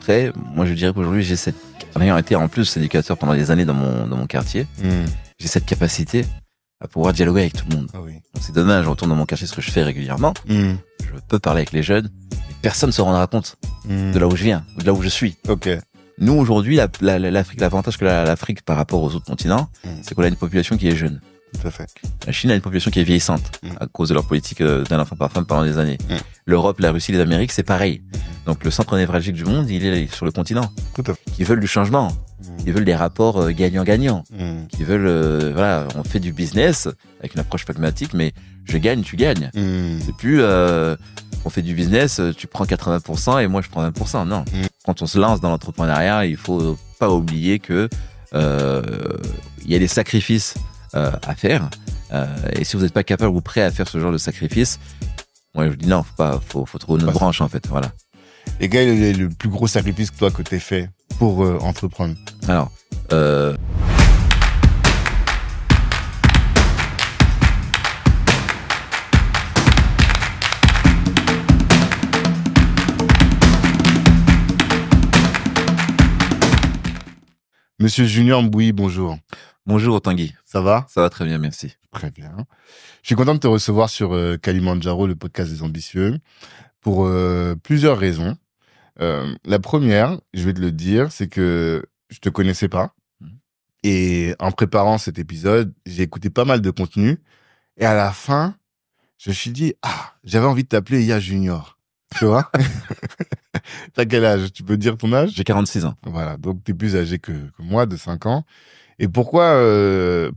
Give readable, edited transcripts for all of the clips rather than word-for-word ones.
Après, moi, je dirais qu'aujourd'hui, en ayant été en plus éducateur pendant des années dans mon quartier, j'ai cette capacité à pouvoir dialoguer avec tout le monde. Ah oui. Donc, c'est dommage, je retourne dans mon quartier, ce que je fais régulièrement. Je peux parler avec les jeunes, mais personne ne se rendra compte de là où je viens, ou de là où je suis. Ok. Nous, aujourd'hui, l'Afrique, l'avantage que l'Afrique par rapport aux autres continents, c'est qu'on a une population qui est jeune. Tout à fait. La Chine a une population qui est vieillissante à cause de leur politique d'un enfant par femme pendant des années. L'Europe, la Russie, les Amériques, c'est pareil. Donc le centre névralgique du monde, il est sur le continent. Tout à fait. Qui veulent du changement, qui veulent des rapports gagnant-gagnant, qui veulent, voilà, on fait du business avec une approche pragmatique, mais je gagne, tu gagnes. C'est plus, on fait du business, tu prends 80% et moi je prends 20%. Non. Quand on se lance dans l'entrepreneuriat, il faut pas oublier que il y a des sacrifices à faire. Et si vous n'êtes pas capable ou prêt à faire ce genre de sacrifice, moi je dis non, faut trouver une autre branche en fait. Voilà. Et quel est le plus gros sacrifice que toi que t'aies fait pour entreprendre? Alors, Monsieur Junior Mbouyi, bonjour. Bonjour Tanguy. Ça va? Ça va très bien, merci. Très bien. Je suis content de te recevoir sur Kalimandjaro, le podcast des ambitieux, pour plusieurs raisons. La première, je vais te le dire, c'est que je te connaissais pas. Et en préparant cet épisode, j'ai écouté pas mal de contenu. Et à la fin, je me suis dit, j'avais envie de t'appeler IA Junior. Tu vois? T'as quel âge? Tu peux dire ton âge? J'ai 46 ans. Voilà, donc t'es plus âgé que moi, de 5 ans. Et pourquoi,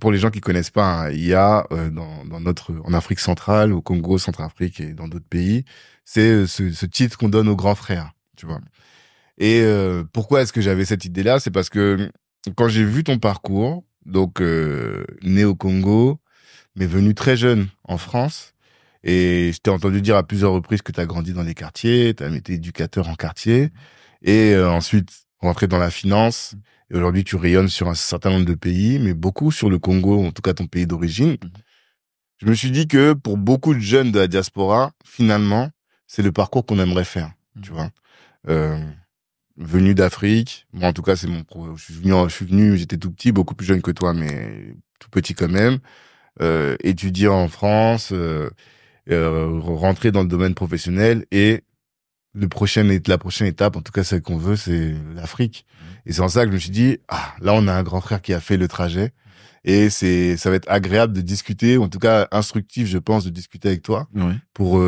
pour les gens qui connaissent pas, IA en Afrique centrale, au Congo, Centrafrique et dans d'autres pays, c'est ce titre qu'on donne aux grands frères, tu vois. Et pourquoi est-ce que j'avais cette idée-là? C'est parce que quand j'ai vu ton parcours, donc né au Congo, mais venu très jeune en France, et je t'ai entendu dire à plusieurs reprises que tu as grandi dans les quartiers, tu as été éducateur en quartier, et ensuite rentré dans la finance. Et aujourd'hui, tu rayonnes sur un certain nombre de pays, mais beaucoup sur le Congo, en tout cas ton pays d'origine. Je me suis dit que pour beaucoup de jeunes de la diaspora, finalement, c'est le parcours qu'on aimerait faire, tu vois. Venu d'Afrique, moi en tout cas, c'est je suis venu, j'étais tout petit, beaucoup plus jeune que toi, mais tout petit quand même. Étudier en France, rentrer dans le domaine professionnel et la prochaine étape, en tout cas celle qu'on veut, c'est l'Afrique. Et c'est en ça que je me suis dit, là on a un grand frère qui a fait le trajet et ça va être agréable de discuter, en tout cas instructif, je pense, de discuter avec toi pour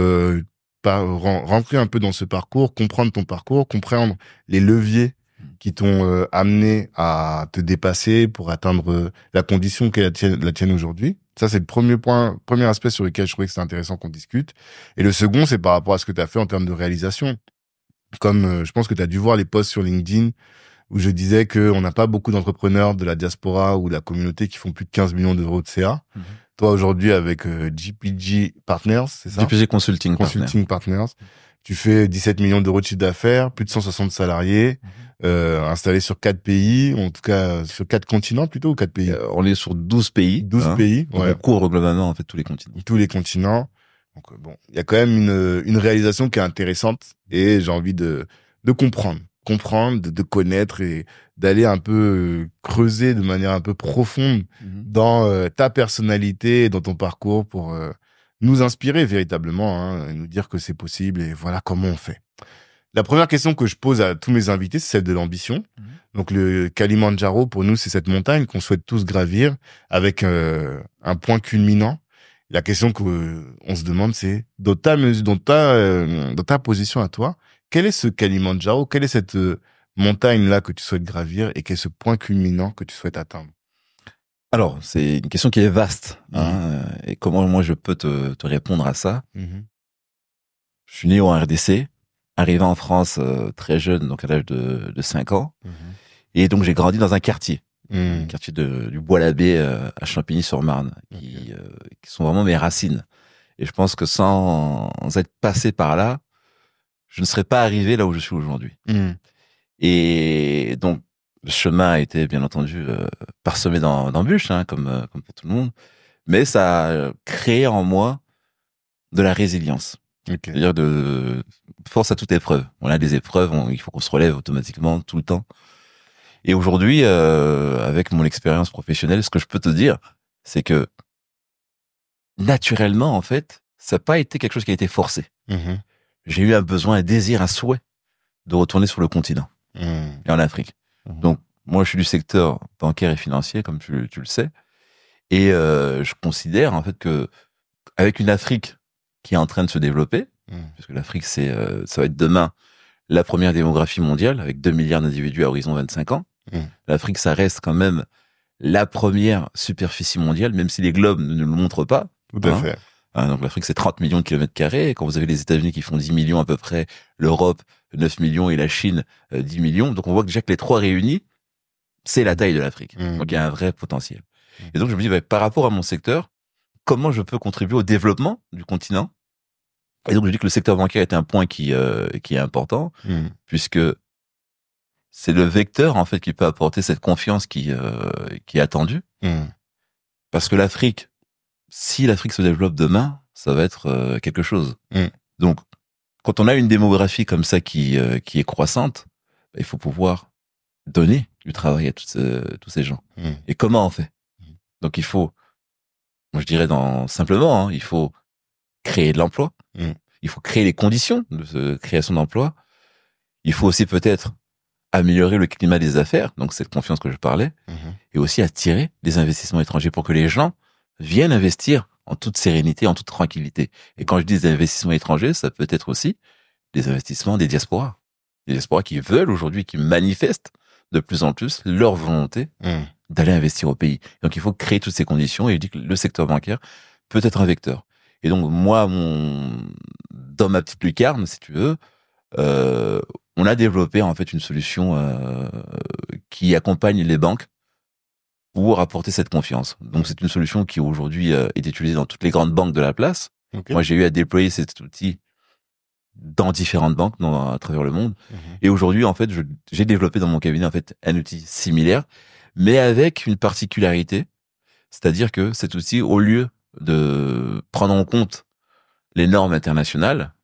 rentrer un peu dans ce parcours, comprendre ton parcours, comprendre les leviers qui t'ont amené à te dépasser pour atteindre la condition qu'est la tienne aujourd'hui. Ça, c'est le premier aspect sur lequel je trouvais que c'était intéressant qu'on discute. Et le second, c'est par rapport à ce que tu as fait en termes de réalisation. Comme je pense que tu as dû voir les posts sur LinkedIn où je disais qu'on n'a pas beaucoup d'entrepreneurs de la diaspora ou de la communauté qui font plus de 15 millions d'euros de CA. Toi, aujourd'hui, avec GPG Partners, c'est ça? GPG Consulting Partners. Tu fais 17 millions d'euros de chiffre d'affaires, plus de 160 salariés, installés sur 4 pays, en tout cas sur 4 continents plutôt, ou 4 pays? On est sur 12 pays. 12 pays, ouais. On couvre globalement en fait tous les continents. Tous les continents. Donc bon, il y a quand même une réalisation qui est intéressante et j'ai envie de comprendre, de connaître et d'aller un peu creuser de manière un peu profonde dans ta personnalité et dans ton parcours pour nous inspirer véritablement, et nous dire que c'est possible et voilà comment on fait. La première question que je pose à tous mes invités, c'est celle de l'ambition. Donc le Kalimandjaro, pour nous, c'est cette montagne qu'on souhaite tous gravir avec un point culminant. La question qu'on se demande, c'est dans ta position à toi, quel est ce Kalimandjaro, quelle est cette montagne-là que tu souhaites gravir et quel est ce point culminant que tu souhaites atteindre? Alors, c'est une question qui est vaste. Et comment moi je peux te répondre à ça? Je suis né en RDC, arrivé en France très jeune, donc à l'âge de 5 ans. Et donc j'ai grandi dans un quartier. Un quartier du Bois-l'Abbé à Champigny-sur-Marne, qui sont vraiment mes racines. Et je pense que sans être passé par là, je ne serais pas arrivé là où je suis aujourd'hui. Et donc, le chemin a été, bien entendu, parsemé d'embûches, comme pour tout le monde. Mais ça a créé en moi de la résilience. Okay. C'est-à-dire de force à toute épreuve. On a des épreuves, il faut qu'on se relève automatiquement tout le temps. Et aujourd'hui, avec mon expérience professionnelle, ce que je peux te dire, c'est que naturellement, en fait, ça n'a pas été quelque chose qui a été forcé. J'ai eu un besoin, un désir, un souhait de retourner sur le continent et en Afrique. Donc, moi, je suis du secteur bancaire et financier, comme tu le sais, et je considère en fait que avec une Afrique qui est en train de se développer, parce que l'Afrique, ça va être demain la première démographie mondiale avec 2 milliards d'individus à horizon 25 ans. L'Afrique, ça reste quand même la première superficie mondiale, même si les globes ne le montrent pas. Tout à fait. Donc l'Afrique, c'est 30 millions de kilomètres carrés. Quand vous avez les États-Unis qui font 10 millions à peu près, l'Europe 9 millions et la Chine 10 millions. Donc on voit que déjà que les trois réunis, c'est la taille de l'Afrique. Donc il y a un vrai potentiel. Et donc je me dis, par rapport à mon secteur, comment je peux contribuer au développement du continent? Et donc je dis que le secteur bancaire est un point qui est important, puisque c'est le vecteur en fait qui peut apporter cette confiance qui est attendue. Parce que l'Afrique, si l'Afrique se développe demain, ça va être quelque chose. Donc, quand on a une démographie comme ça qui est croissante, il faut pouvoir donner du travail à tous ces gens. Et comment on fait? Donc, il faut, moi je dirais simplement, il faut créer de l'emploi. Il faut créer les conditions de cette création d'emploi. Il faut aussi peut-être améliorer le climat des affaires, donc cette confiance que je parlais, et aussi attirer des investissements étrangers pour que les gens viennent investir en toute sérénité, en toute tranquillité. Et quand je dis des investissements étrangers, ça peut être aussi des investissements des diasporas. Des diasporas qui veulent aujourd'hui, qui manifestent de plus en plus leur volonté d'aller investir au pays. Donc il faut créer toutes ces conditions, et je dis que le secteur bancaire peut être un vecteur. Et donc moi, dans ma petite lucarne, si tu veux, on a développé en fait une solution qui accompagne les banques pour apporter cette confiance. Donc c'est une solution qui aujourd'hui est utilisée dans toutes les grandes banques de la place. Okay. Moi j'ai eu à déployer cet outil dans différentes banques à travers le monde. Et aujourd'hui en fait j'ai développé dans mon cabinet en fait un outil similaire, mais avec une particularité, c'est-à-dire que cet outil, au lieu de prendre en compte les normes internationales,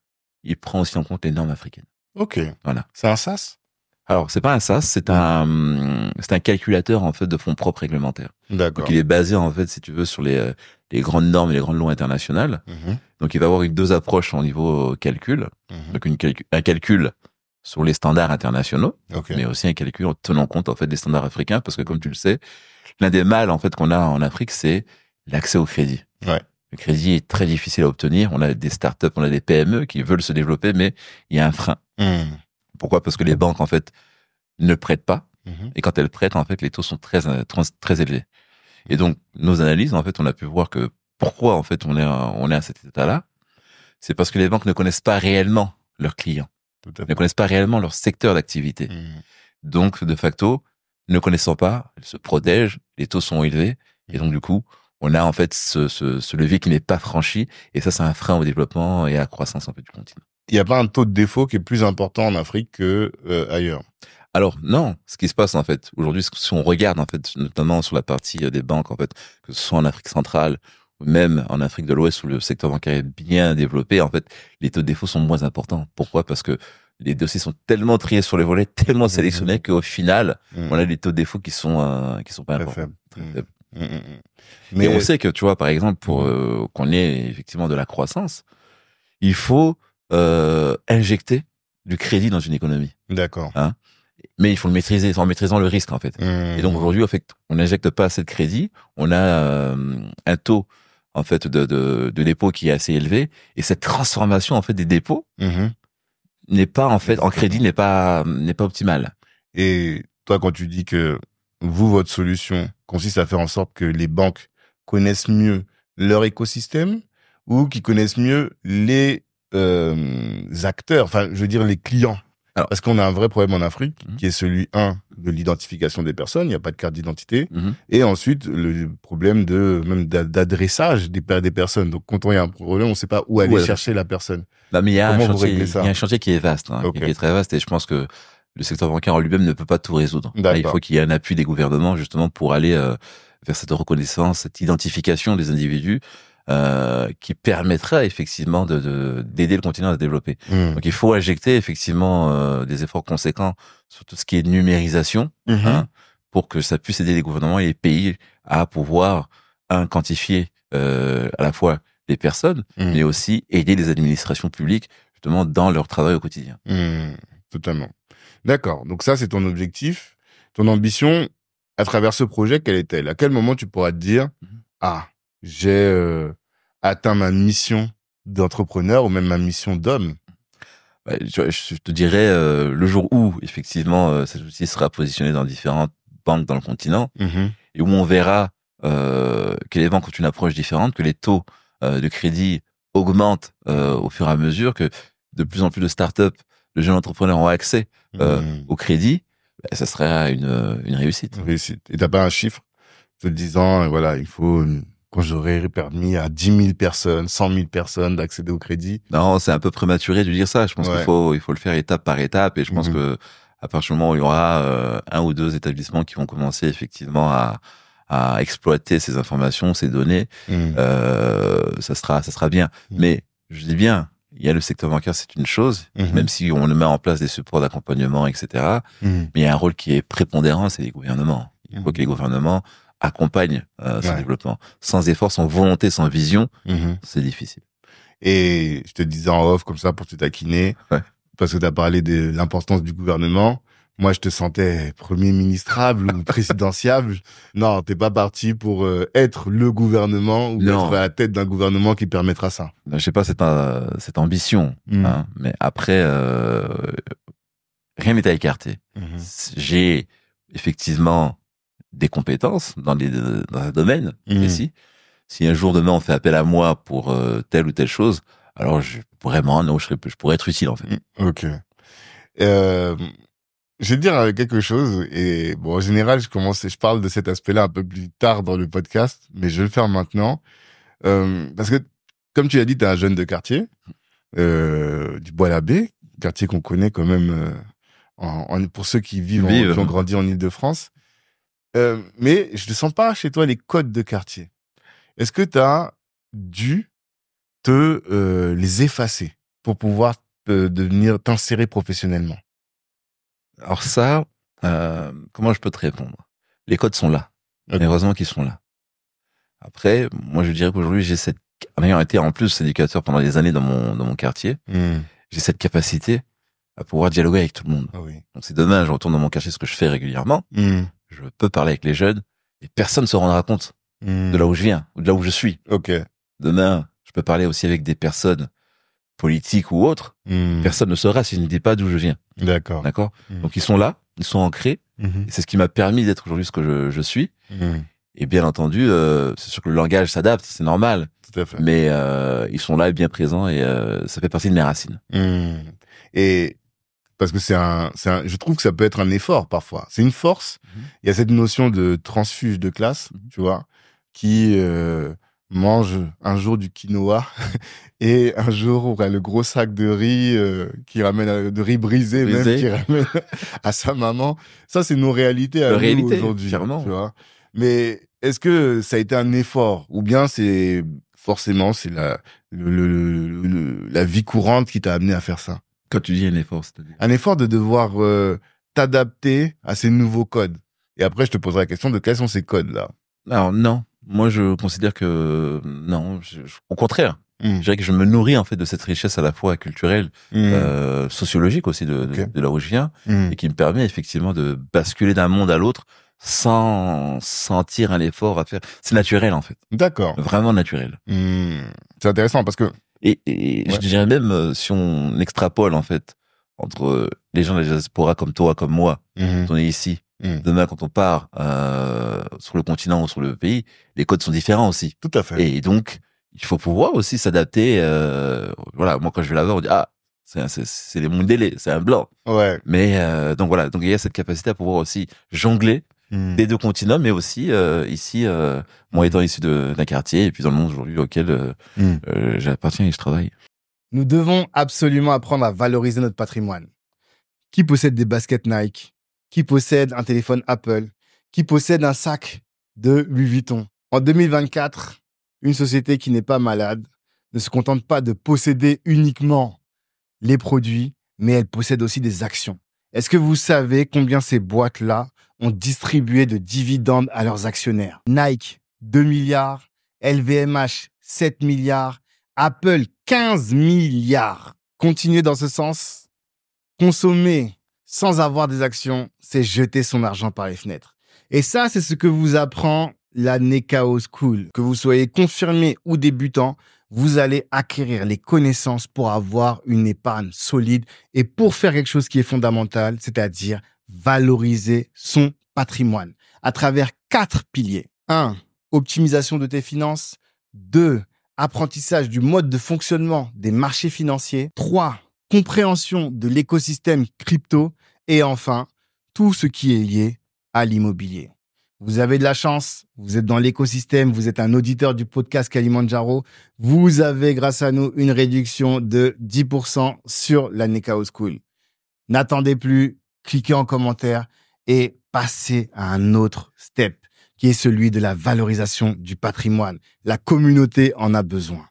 il prend aussi en compte les normes africaines. Ok. Voilà. C'est un SaaS? Alors, c'est pas un SaaS, c'est un calculateur, en fait, de fonds propres réglementaires. D'accord. Donc, il est basé, en fait, si tu veux, sur les grandes normes et les grandes lois internationales. Donc, il va avoir deux approches au niveau calcul. Donc, un calcul sur les standards internationaux, mais aussi un calcul en tenant compte, en fait, des standards africains, parce que, comme tu le sais, l'un des mâles, en fait, qu'on a en Afrique, c'est l'accès au crédit. Ouais. Le crédit est très difficile à obtenir. On a des startups, on a des PME qui veulent se développer, mais il y a un frein. Pourquoi? Parce que les banques, en fait, ne prêtent pas. Et quand elles prêtent, en fait, les taux sont très élevés. Et donc, nos analyses, en fait, on a pu voir que pourquoi, en fait, on est à cet état-là. C'est parce que les banques ne connaissent pas réellement leurs clients. Ne connaissent pas réellement leur secteur d'activité. Donc, de facto, ne connaissant pas, elles se protègent, les taux sont élevés. Et donc, du coup, on a en fait ce levier qui n'est pas franchi, et ça, c'est un frein au développement et à la croissance en fait du continent. Il n'y a pas un taux de défaut qui est plus important en Afrique que ailleurs? Alors non, ce qui se passe en fait aujourd'hui, si on regarde en fait, notamment sur la partie des banques en fait, que ce soit en Afrique centrale ou même en Afrique de l'Ouest où le secteur bancaire est bien développé, en fait, les taux de défaut sont moins importants. Pourquoi? Parce que les dossiers sont tellement triés sur les volets, tellement sélectionnés qu'au final, on a des taux de défaut qui sont pas importants. Mais on sait que, tu vois, par exemple, pour qu'on ait effectivement de la croissance, il faut injecter du crédit dans une économie. D'accord. Hein, mais il faut le maîtriser, en maîtrisant le risque, en fait. Et donc aujourd'hui, en fait, on n'injecte pas assez de crédit. On a un taux, en fait, de dépôt qui est assez élevé. Et cette transformation, en fait, des dépôts n'est pas, en fait, en crédit, n'est pas optimale. Et toi, quand tu dis que votre solution consiste à faire en sorte que les banques connaissent mieux leur écosystème ou qu'ils connaissent mieux les acteurs, enfin, je veux dire les clients. Alors, parce qu'on a un vrai problème en Afrique, qui est celui, de l'identification des personnes, il n'y a pas de carte d'identité, et ensuite, le problème d'adressage des personnes. Donc, quand il y a un problème, on ne sait pas où aller chercher la personne. Bah, mais il y a un chantier qui est vaste, qui est très vaste, et je pense que le secteur bancaire en lui-même ne peut pas tout résoudre. Là, il faut qu'il y ait un appui des gouvernements, justement, pour aller vers cette reconnaissance, cette identification des individus qui permettra effectivement d'aider le continent à se développer. Donc il faut injecter effectivement des efforts conséquents sur tout ce qui est numérisation, hein, pour que ça puisse aider les gouvernements et les pays à pouvoir quantifier à la fois les personnes, mais aussi aider les administrations publiques justement dans leur travail au quotidien. Totalement. D'accord. Donc ça, c'est ton objectif, ton ambition. À travers ce projet, quelle est-elle? À quel moment tu pourras te dire, j'ai atteint ma mission d'entrepreneur ou même ma mission d'homme? Je te dirais le jour où effectivement cet outil sera positionné dans différentes banques dans le continent et où on verra que les banques ont une approche différente, que les taux de crédit augmentent au fur et à mesure, que de plus en plus de startups, de jeunes entrepreneurs ont accès au crédit. Ça serait une réussite. Et t'as pas un chiffre te disant, voilà, il faut, quand j'aurai permis à 10 000 personnes, 100 000 personnes d'accéder au crédit? Non, c'est un peu prématuré de dire ça. Je pense qu'il faut le faire étape par étape. Et je pense que à partir du moment où il y aura un ou deux établissements qui vont commencer effectivement à exploiter ces informations, ces données, ça sera bien. Mais je dis bien, il y a le secteur bancaire, c'est une chose, même si on met en place des supports d'accompagnement, etc. Mais il y a un rôle qui est prépondérant, c'est les gouvernements. Il faut que les gouvernements accompagnent ce développement. Sans effort, sans volonté, sans vision, c'est difficile. Et je te disais en off, comme ça, pour te taquiner, parce que tu as parlé de l'importance du gouvernement. Moi, je te sentais premier ministrable ou présidentiable. Non, t'es pas parti pour être le gouvernement ou être à la tête d'un gouvernement qui permettra ça. Je sais pas cette ambition, hein, mais après, rien n'est à écarter. J'ai effectivement des compétences dans un domaine précis. Si un jour demain on fait appel à moi pour telle ou telle chose, alors je pourrais être utile en fait. Ok. Je vais te dire quelque chose, et bon, en général, je parle de cet aspect-là un peu plus tard dans le podcast, mais je vais le faire maintenant, parce que, comme tu l'as dit, t'es un jeune de quartier, du Bois-l'Abbé, quartier qu'on connaît quand même, pour ceux qui qui ont grandi en Île-de-France, mais je ne sens pas chez toi les codes de quartier. Est-ce que t'as dû les effacer pour pouvoir t'insérer professionnellement? Alors ça, comment je peux te répondre? Les codes sont là. Okay. Heureusement qu'ils sont là. Après, moi je dirais qu'aujourd'hui, en ayant été en plus éducateur pendant des années dans mon quartier, j'ai cette capacité à pouvoir dialoguer avec tout le monde. Donc c'est demain, je retourne dans mon quartier, ce que je fais régulièrement, je peux parler avec les jeunes et personne ne se rendra compte de là où je viens ou de là où je suis. Demain, je peux parler aussi avec des personnes politiques ou autres, personne ne saura si je ne dis pas d'où je viens. D'accord. Donc ils sont là, ils sont ancrés, et c'est ce qui m'a permis d'être aujourd'hui ce que je suis. Et bien entendu, c'est sûr que le langage s'adapte, c'est normal. Tout à fait. Mais ils sont là et bien présents, et ça fait partie de mes racines. Et parce que je trouve que ça peut être un effort parfois. C'est une force. Il y a cette notion de transfuge de classe, tu vois, qui mange un jour du quinoa et un jour aura le gros sac de riz qui ramène de riz brisé même qui ramène à sa maman. Ça, c'est nos réalités à nous aujourd'hui, tu vois. Mais est-ce que ça a été un effort ou bien c'est la vie courante qui t'a amené à faire ça? Quand tu dis un effort, c'est-à-dire un effort de devoir t'adapter à ces nouveaux codes. Et après, je te poserai la question de quels sont ces codes-là. Alors non, moi je considère que non, au contraire. Je dirais que je me nourris en fait de cette richesse à la fois culturelle, sociologique aussi de là où je viens, et qui me permet effectivement de basculer d'un monde à l'autre sans sentir un effort à faire. C'est naturel en fait. D'accord. Vraiment naturel. C'est intéressant parce que et je dirais même si on extrapole en fait entre les gens de la diaspora comme toi, comme moi, quand on est ici. Demain, quand on part sur le continent ou sur le pays, les codes sont différents aussi. Tout à fait. Et donc, il faut pouvoir aussi s'adapter. Voilà, moi quand je vais là-bas, on dit c'est les Mundélé, c'est un blanc. Ouais. Mais donc voilà, donc il y a cette capacité à pouvoir aussi jongler des deux continents, mais aussi ici, moi étant issu d'un quartier et puis dans le monde aujourd'hui auquel j'appartiens et je travaille. Nous devons absolument apprendre à valoriser notre patrimoine. Qui possède des baskets Nike? Qui possède un téléphone Apple? Qui possède un sac de Louis Vuitton? En 2024, une société qui n'est pas malade ne se contente pas de posséder uniquement les produits, mais elle possède aussi des actions. Est-ce que vous savez combien ces boîtes-là ont distribué de dividendes à leurs actionnaires? Nike, 2 milliards. LVMH, 7 milliards. Apple, 15 milliards. Continuer dans ce sens, consommer sans avoir des actions, c'est jeter son argent par les fenêtres. Et ça, c'est ce que vous apprend la Nekao School. Que vous soyez confirmé ou débutant, vous allez acquérir les connaissances pour avoir une épargne solide et pour faire quelque chose qui est fondamental, c'est-à-dire valoriser son patrimoine à travers 4 piliers. 1. Optimisation de tes finances. 2. Apprentissage du mode de fonctionnement des marchés financiers. 3. Compréhension de l'écosystème crypto. Et enfin, tout ce qui est lié à l'immobilier. Vous avez de la chance, vous êtes dans l'écosystème, vous êtes un auditeur du podcast Kalimandjaro. Vous avez, grâce à nous, une réduction de 10% sur la Nekao School. N'attendez plus, cliquez en commentaire et passez à un autre step, qui est celui de la valorisation du patrimoine. La communauté en a besoin.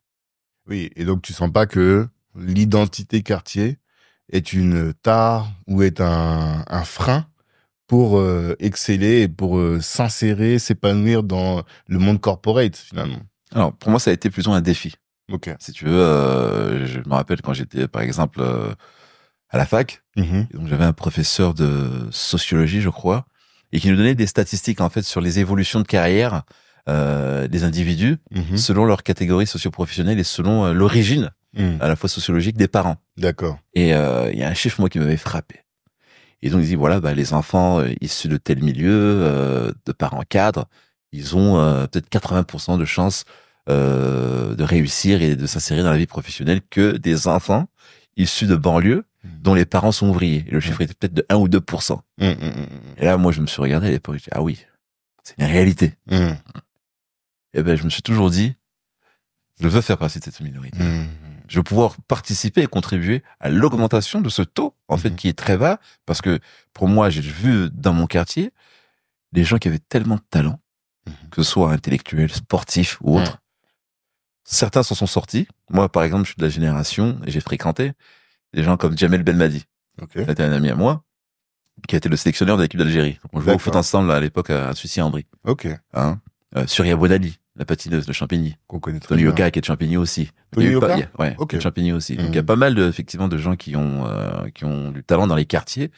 Oui, et donc tu sens pas que l'identité quartier est une tare ou est un frein pour exceller et pour s'insérer, s'épanouir dans le monde corporate, finalement? Alors, pour moi, ça a été plutôt un défi. Ok. Si tu veux, je me rappelle quand j'étais, par exemple, à la fac, Mhm. donc j'avais un professeur de sociologie, je crois, et qui nous donnait des statistiques, en fait, sur les évolutions de carrière des individus, Mhm. selon leur catégorie socio-professionnelle et selon l'origine, Mhm. à la fois sociologique, des parents. D'accord. Et il y a un chiffre, moi, qui m'avait frappé. Et donc, il dit, voilà, les enfants issus de tel milieu, de parents cadres, ils ont peut-être 80% de chances de réussir et de s'insérer dans la vie professionnelle que des enfants issus de banlieues dont les parents sont ouvriers. Et le chiffre était peut-être de 1 ou 2%. Et là, moi, je me suis regardé à l'époque, je dis, ah oui, c'est une réalité. Et je me suis toujours dit, je veux faire partie de cette minorité. Je veux pouvoir participer et contribuer à l'augmentation de ce taux, en fait, qui est très bas, parce que pour moi, j'ai vu dans mon quartier des gens qui avaient tellement de talent, que ce soit intellectuels, sportifs ou autres. Certains s'en sont sortis. Moi, par exemple, je suis de la génération, et j'ai fréquenté des gens comme Jamel Belmadi. Ok. C'était un ami à moi, qui a été le sélectionneur de l'équipe d'Algérie. Donc, on jouait au foot ensemble, là, à l'époque, à Sucy-en-Brie. Ok. Hein. Surya Bonali, la patineuse de Champigny. Qu'on connaît très Tony bien. Yoka qui est de Champigny aussi. Tony Yoka? Ouais, Ok. de Champigny aussi. Donc il y a pas mal effectivement de gens qui ont du talent dans les quartiers.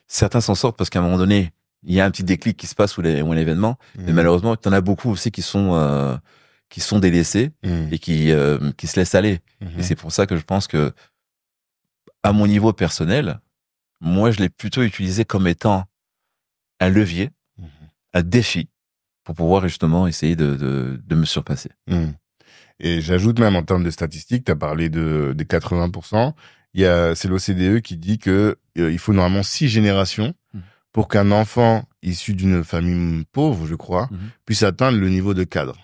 Certains s'en sortent parce qu'à un moment donné, il y a un petit déclic qui se passe ou un événement, mais malheureusement, il y en a beaucoup aussi qui sont délaissés et qui se laissent aller. Et c'est pour ça que je pense que à mon niveau personnel, moi je l'ai plutôt utilisé comme étant un levier, un défi pour pouvoir justement essayer de me surpasser. Et j'ajoute même en termes de statistiques, tu as parlé des 80%. C'est l'OCDE qui dit que il faut normalement 6 générations pour qu'un enfant issu d'une famille pauvre, je crois, puisse atteindre le niveau de cadre.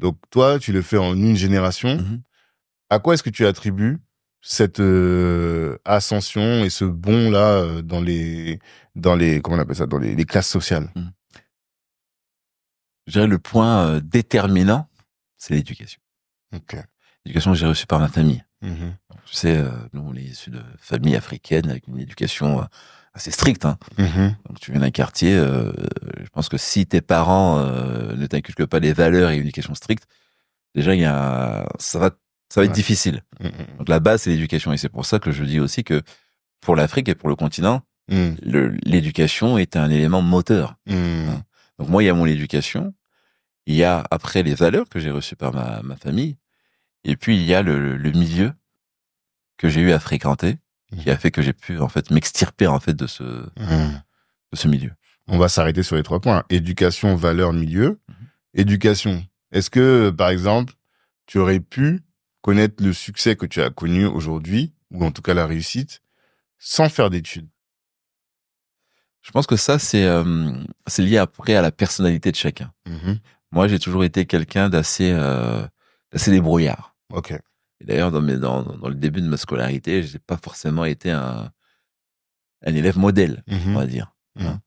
Donc toi, tu le fais en une génération. À quoi est-ce que tu attribues cette ascension et ce bond là dans les comment on appelle ça, dans les classes sociales? Je dirais le point déterminant, c'est l'éducation. Okay. L'éducation que j'ai reçue par ma famille. Tu sais, nous, on est issus de familles africaines avec une éducation assez stricte. Hein. Donc, tu viens d'un quartier, je pense que si tes parents ne t'inculquent pas les valeurs et une éducation stricte, déjà, ça va être difficile. Donc, la base, c'est l'éducation. Et c'est pour ça que je dis aussi que pour l'Afrique et pour le continent, l'éducation est un élément moteur. Hein. Donc, moi, il y a mon éducation. Il y a, après, les valeurs que j'ai reçues par ma famille. Et puis, il y a le milieu que j'ai eu à fréquenter, qui a fait que j'ai pu, en fait, m'extirper, en fait, de ce milieu. On va s'arrêter sur les 3 points. Éducation, valeur, milieu. Éducation. Est-ce que, par exemple, tu aurais pu connaître le succès que tu as connu aujourd'hui, ou en tout cas la réussite, sans faire d'études? Je pense que ça, c'est lié après à la personnalité de chacun. Moi, j'ai toujours été quelqu'un d'assez débrouillard. Ok. Et d'ailleurs, dans le début de ma scolarité, j'ai pas forcément été un élève modèle, on va dire. Hein.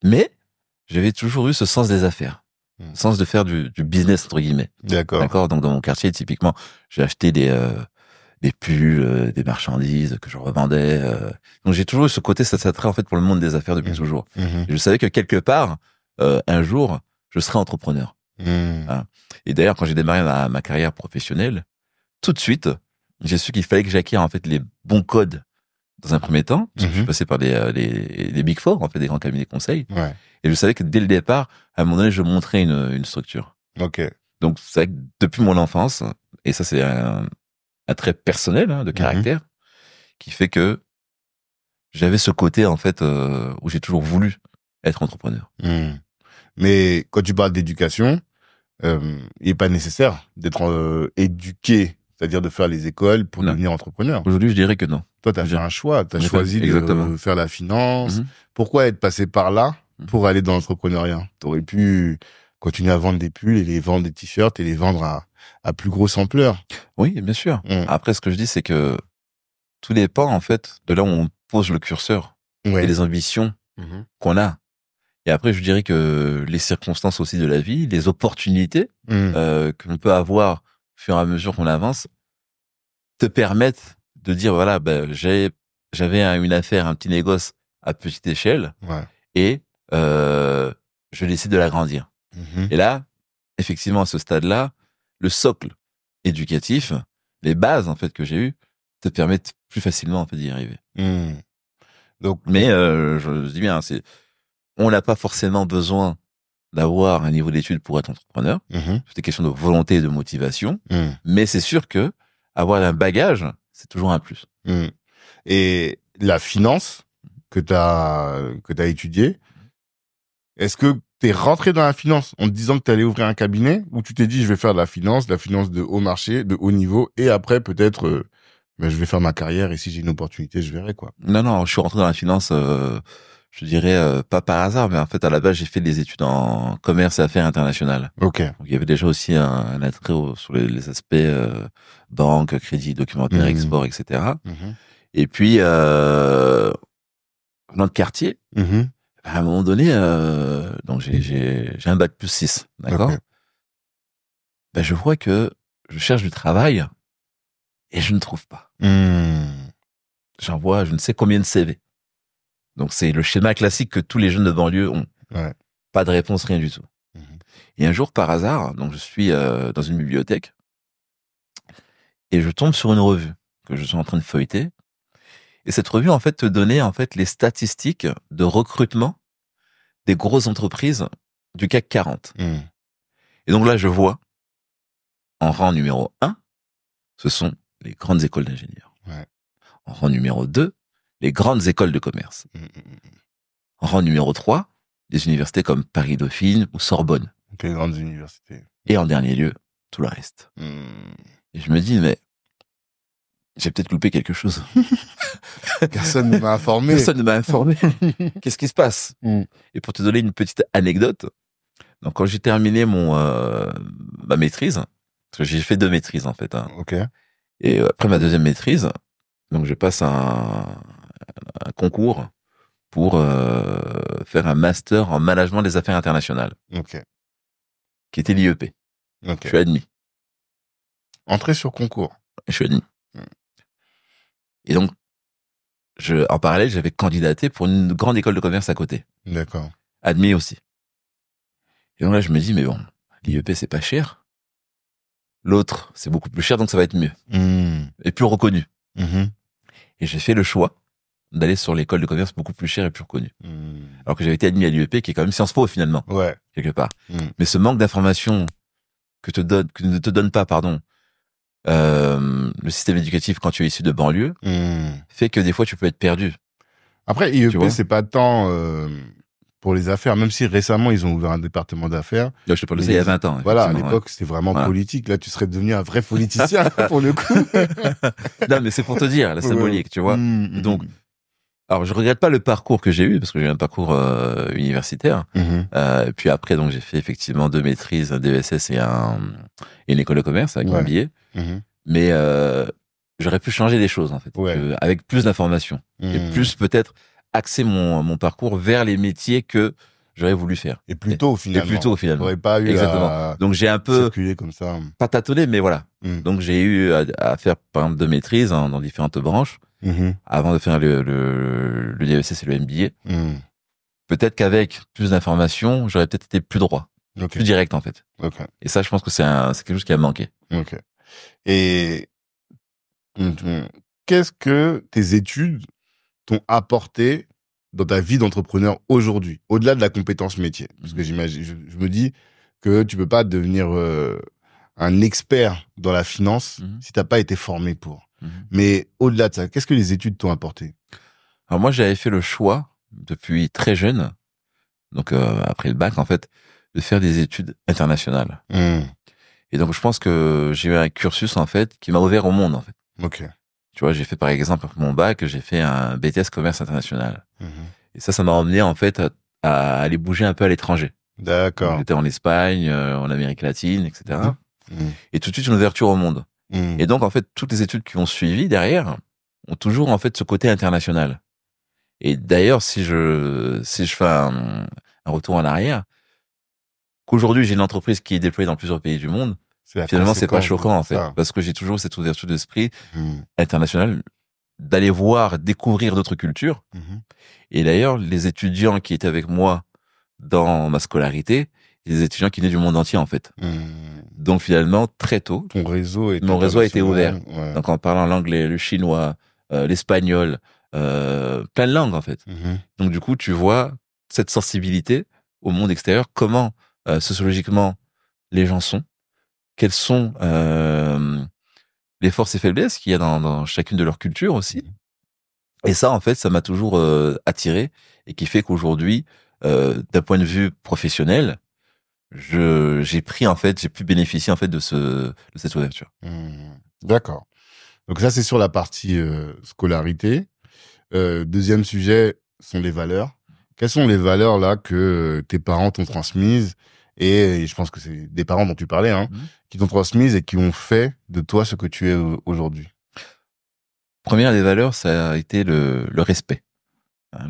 Mais j'avais toujours eu ce sens des affaires. sens de faire du business, entre guillemets. D'accord. Donc, dans mon quartier, typiquement, j'ai acheté des pulls, des marchandises que je revendais. Donc, j'ai toujours eu ce côté, cet attrait, en fait, pour le monde des affaires depuis toujours. Et je savais que quelque part, un jour, je serais entrepreneur. Hein. Et d'ailleurs, quand j'ai démarré ma carrière professionnelle, tout de suite, j'ai su qu'il fallait que j'acquière, en fait, les bons codes dans un premier temps, parce que je suis passé par les Big Four, en fait, des grands cabinets de conseil. Ouais. Et je savais que dès le départ, à un moment donné, je montrais une structure. Ok. Donc, c'est vrai que depuis mon enfance, et ça, c'est un trait personnel, de caractère, qui fait que j'avais ce côté, en fait, où j'ai toujours voulu être entrepreneur. Mais quand tu parles d'éducation, il n'est pas nécessaire d'être éduqué, c'est-à-dire de faire les écoles pour devenir entrepreneur. Aujourd'hui, je dirais que non. Toi, tu as fait un choix. Tu as choisi de faire la finance. Pourquoi être passé par là pour aller dans l'entrepreneuriat? Tu aurais pu continuer à vendre des pulls et les vendre des t-shirts et les vendre à plus grosse ampleur. Oui, bien sûr. Après, ce que je dis, c'est que tout dépend, en fait, de là où on pose le curseur et les ambitions qu'on a. Et après, je dirais que les circonstances aussi de la vie, les opportunités que l'on peut avoir au fur et à mesure qu'on avance, te permettent de dire, voilà, j'avais une affaire, un petit négoce à petite échelle, et je décide de l'agrandir. Et là, effectivement, à ce stade-là, le socle éducatif, les bases, en fait, que j'ai eues, te permettent plus facilement, en fait, d'y arriver. Donc, mais je dis bien, on n'a pas forcément besoin d'avoir un niveau d'études pour être entrepreneur. C'est une question de volonté et de motivation. Mais c'est sûr que avoir un bagage, c'est toujours un plus. Et la finance que t'as étudiée, est-ce que t'es rentré dans la finance en te disant que t'allais ouvrir un cabinet, ou tu t'es dit je vais faire de la finance de haut marché, de haut niveau, et après peut-être je vais faire ma carrière et si j'ai une opportunité, je verrai quoi. Non, je suis rentré dans la finance, je dirais pas par hasard, mais en fait à la base j'ai fait des études en commerce et affaires internationales. Ok. Donc il y avait déjà aussi un attrait sur les aspects banque, crédit, documentaire, export, etc. Et puis dans le quartier, à un moment donné, donc j'ai un bac plus 6, d'accord. Okay. Je vois que je cherche du travail et je ne trouve pas. J'envoie je ne sais combien de CV. Donc c'est le schéma classique que tous les jeunes de banlieue ont. Pas de réponse, rien du tout. Et un jour, par hasard, donc je suis dans une bibliothèque et je tombe sur une revue que je suis en train de feuilleter. Et cette revue, en fait, te donnait en fait les statistiques de recrutement des grosses entreprises du CAC 40. Et donc là, je vois en rang numéro 1, ce sont les grandes écoles d'ingénieurs. En rang numéro 2, les grandes écoles de commerce. En rang numéro 3, des universités comme Paris-Dauphine ou Sorbonne. Les grandes universités. Et en dernier lieu, tout le reste. Et je me dis, mais j'ai peut-être loupé quelque chose. Personne ne m'a informé. Personne ne m'a informé. Qu'est-ce qui se passe? Et pour te donner une petite anecdote, donc quand j'ai terminé ma maîtrise, parce que j'ai fait 2 maîtrises en fait. Et après ma deuxième maîtrise, donc je passe un concours pour faire un master en management des affaires internationales. Qui était l'IEP. Je suis admis. Entrée sur concours. Je suis admis. Et donc, en parallèle, j'avais candidaté pour une grande école de commerce à côté. D'accord. Admis aussi. Et donc là, je me dis, mais bon, l'IEP, c'est pas cher. L'autre, c'est beaucoup plus cher, donc ça va être mieux. Et plus reconnu. Et j'ai fait le choix d'aller sur l'école de commerce beaucoup plus chère et plus reconnue. Alors que j'avais été admis à l'IEP, qui est quand même Sciences Po, finalement. Quelque part. Mais ce manque d'informations que ne te donne pas, le système éducatif quand tu es issu de banlieue, fait que des fois, tu peux être perdu. Après, IEP, c'est pas tant pour les affaires, même si récemment, ils ont ouvert un département d'affaires. Là, je te parle de ça il y a 20 ans. Voilà, à l'époque, c'était vraiment politique. Là, tu serais devenu un vrai politicien, pour le coup. Non, mais c'est pour te dire, la symbolique, tu vois. Donc, alors, je regrette pas le parcours que j'ai eu, parce que j'ai eu un parcours universitaire. Puis après, donc, j'ai fait effectivement 2 maîtrises, un DESS et une école de commerce avec un billet. Mais j'aurais pu changer des choses, en fait, avec plus d'informations. Et plus, peut-être, axer mon parcours vers les métiers que j'aurais voulu faire. Et plus tôt, finalement. Et plus tôt, finalement. T'aurais pas eu à Donc, j'ai un peu circuler comme ça. pas tâtonné, mais voilà. Donc, j'ai eu à faire, par exemple, de maîtrise dans différentes branches avant de faire le DESS et le MBA. Peut-être qu'avec plus d'informations, j'aurais peut-être été plus droit, plus direct, en fait. Et ça, je pense que c'est quelque chose qui a manqué. Et qu'est-ce que tes études t'ont apporté dans ta vie d'entrepreneur aujourd'hui, au-delà de la compétence métier? Parce que j'imagine, je me dis que tu peux pas devenir un expert dans la finance si t'as pas été formé pour. Mais au-delà de ça, qu'est-ce que les études t'ont apporté? Alors moi, j'avais fait le choix depuis très jeune, donc après le bac en fait, de faire des études internationales. Et donc je pense que j'ai eu un cursus en fait qui m'a ouvert au monde en fait. Tu vois, j'ai fait par exemple après mon bac, j'ai fait un BTS commerce international. Et ça m'a emmené en fait à aller bouger un peu à l'étranger. D'accord. J'étais en Espagne, en Amérique latine, etc. Et tout de suite une ouverture au monde. Et donc en fait toutes les études qui ont suivi derrière ont toujours en fait ce côté international. Et d'ailleurs si je fais un retour en arrière, qu'aujourd'hui j'ai une entreprise qui est déployée dans plusieurs pays du monde, finalement c'est pas choquant en fait, parce que j'ai toujours cette ouverture d'esprit internationale, d'aller voir, découvrir d'autres cultures. Et d'ailleurs les étudiants qui étaient avec moi dans ma scolarité, des étudiants qui venaient du monde entier en fait. Donc finalement très tôt, mon réseau a été ouvert. Donc en parlant l'anglais, le chinois, l'espagnol, plein de langues en fait. Donc du coup tu vois cette sensibilité au monde extérieur, comment sociologiquement les gens sont, quelles sont les forces et faiblesses qu'il y a dans chacune de leurs cultures aussi. Et ça en fait ça m'a toujours attiré, et qui fait qu'aujourd'hui d'un point de vue professionnel, j'ai pu bénéficier en fait de cette ouverture. D'accord. Donc ça c'est sur la partie scolarité. Deuxième sujet sont les valeurs. Quelles sont les valeurs là que tes parents t'ont transmises, et je pense que c'est des parents dont tu parlais, qui t'ont transmises et qui ont fait de toi ce que tu es aujourd'hui? Première des valeurs, ça a été le respect.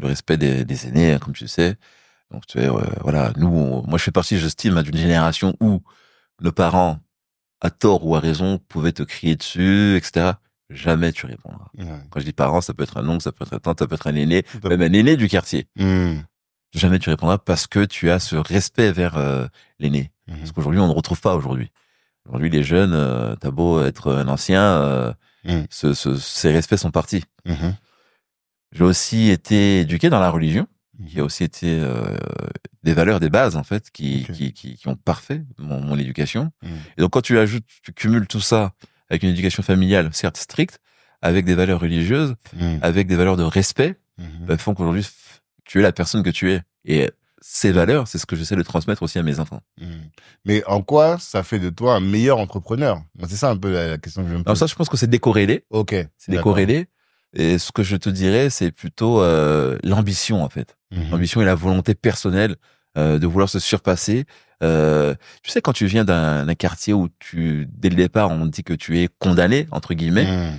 Le respect des aînés, comme tu sais. Donc tu sais, voilà, moi je fais partie, j'estime, d'une génération où nos parents, à tort ou à raison, pouvaient te crier dessus, etc. Jamais tu répondras. Quand je dis parents, ça peut être un oncle, ça peut être un tante, ça peut être un aîné, même un aîné du quartier. Jamais tu répondras, parce que tu as ce respect vers l'aîné. Parce qu'aujourd'hui, on ne retrouve pas aujourd'hui. Aujourd'hui, les jeunes, t'as beau être un ancien, ces respects sont partis. J'ai aussi été éduqué dans la religion, qui a aussi été des valeurs, des bases en fait, qui ont parfait mon éducation. Et donc quand tu cumules tout ça avec une éducation familiale certes stricte, avec des valeurs religieuses, avec des valeurs de respect, font qu'aujourd'hui tu es la personne que tu es. Et ces valeurs, c'est ce que j'essaie de transmettre aussi à mes enfants. Mais en quoi ça fait de toi un meilleur entrepreneur? C'est ça un peu la question que je me pose. Alors ça, je pense que c'est décorrélé. C'est décorrélé. Et ce que je te dirais, c'est plutôt l'ambition en fait. L'ambition et la volonté personnelle de vouloir se surpasser. Tu sais, quand tu viens d'un quartier où dès le départ, on dit que tu es condamné entre guillemets,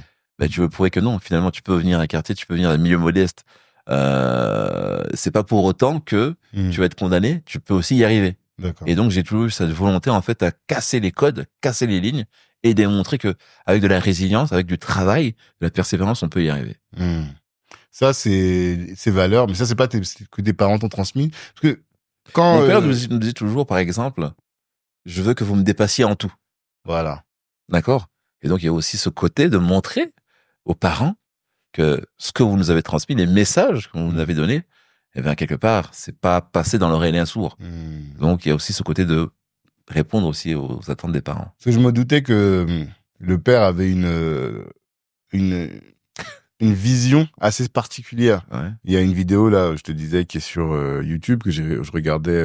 tu veux prouver que non. Finalement, tu peux venir d'un quartier, tu peux venir d'un milieu modeste. C'est pas pour autant que tu vas être condamné. Tu peux aussi y arriver. Et donc, j'ai toujours eu cette volonté en fait à casser les codes, casser les lignes, et démontrer que avec de la résilience, avec du travail, de la persévérance, on peut y arriver. Ça, c'est ces valeurs, mais ça, c'est pas que tes parents t'ont transmis. Parce que quand mon père nous dit toujours, par exemple, je veux que vous me dépassiez en tout. Voilà. D'accord. Et donc, il y a aussi ce côté de montrer aux parents que ce que vous nous avez transmis, les messages que vous nous avez donnés, eh bien, quelque part, c'est pas passé dans l'oreille d'un sourd. Donc, il y a aussi ce côté de répondre aussi aux attentes des parents. Parce que je me doutais que le père avait une vision assez particulière. Il y a une vidéo là, je te disais, qui est sur YouTube, que je regardais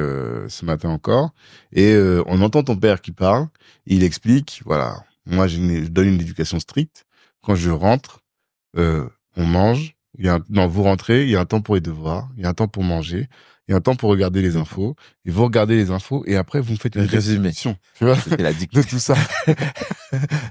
ce matin encore, et on entend ton père qui parle. Il explique, voilà, moi je donne une éducation stricte. Quand je rentre, on mange, Non, vous rentrez, il y a un temps pour les devoirs, il y a un temps pour manger, il y a un temps pour regarder les infos, et vous regardez les infos, et après, vous me faites une restitution. Tu vois? C'était la De tout ça.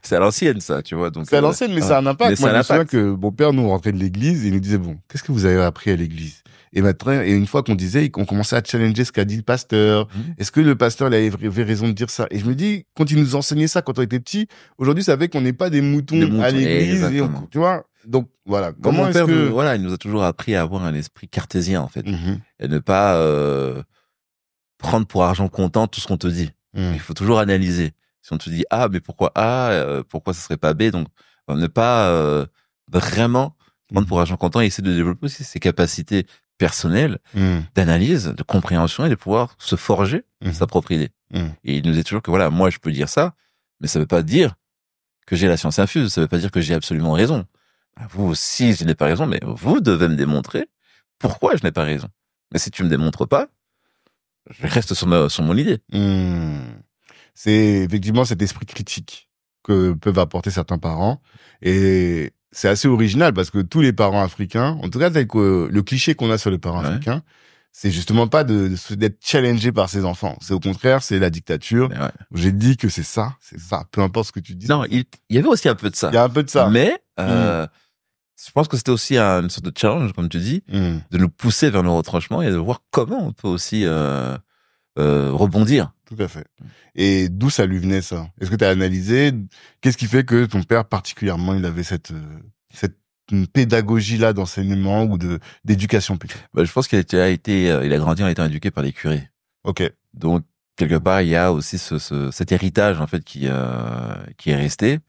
C'est à l'ancienne, ça, tu vois. Donc, c'est à l'ancienne, mais ça a un impact. Moi, je me souviens que mon père nous rentrait de l'église et il nous disait, bon, qu'est-ce que vous avez appris à l'église? Et maintenant, et une fois qu'on disait, qu'on commençait à challenger ce qu'a dit le pasteur, est-ce que le pasteur il avait raison de dire ça? Et je me dis, quand il nous enseignait ça quand on était petit, aujourd'hui, ça fait qu'on n'est pas des moutons à l'église. Et tu vois? Donc, voilà. Comment est-ce que... voilà, il nous a toujours appris à avoir un esprit cartésien, en fait. Et ne pas prendre pour argent comptant tout ce qu'on te dit. Il faut toujours analyser. Si on te dit A, mais pourquoi A? Pourquoi ça serait pas B? Donc, ne pas vraiment prendre pour argent comptant et essayer de développer aussi ses capacités personnelles d'analyse, de compréhension et de pouvoir se forger sa propre idée. Et il nous dit toujours que voilà, moi je peux dire ça, mais ça veut pas dire que j'ai la science infuse, ça veut pas dire que j'ai absolument raison. Vous aussi, je n'ai pas raison, mais vous devez me démontrer pourquoi je n'ai pas raison. Mais si tu me démontres pas, je reste sur mon idée. C'est effectivement cet esprit critique que peuvent apporter certains parents. Et c'est assez original parce que tous les parents africains, en tout cas, le cliché qu'on a sur les parents africains, c'est justement pas d'être challengé par ses enfants. C'est au contraire, c'est la dictature. J'ai dit que c'est ça, peu importe ce que tu dis. Non, il y avait aussi un peu de ça. Il y a un peu de ça. Mais, je pense que c'était aussi une sorte de challenge, comme tu dis, de nous pousser vers nos retranchements et de voir comment on peut aussi rebondir. Tout à fait. Et d'où ça lui venait, ça? Est-ce que tu as analysé? Qu'est-ce qui fait que ton père, particulièrement, il avait cette pédagogie-là d'enseignement ou d'éducation peut-être? Je pense qu'il il a grandi en étant éduqué par les curés. Ok. Donc, quelque part, il y a aussi cet héritage, en fait, qui est resté.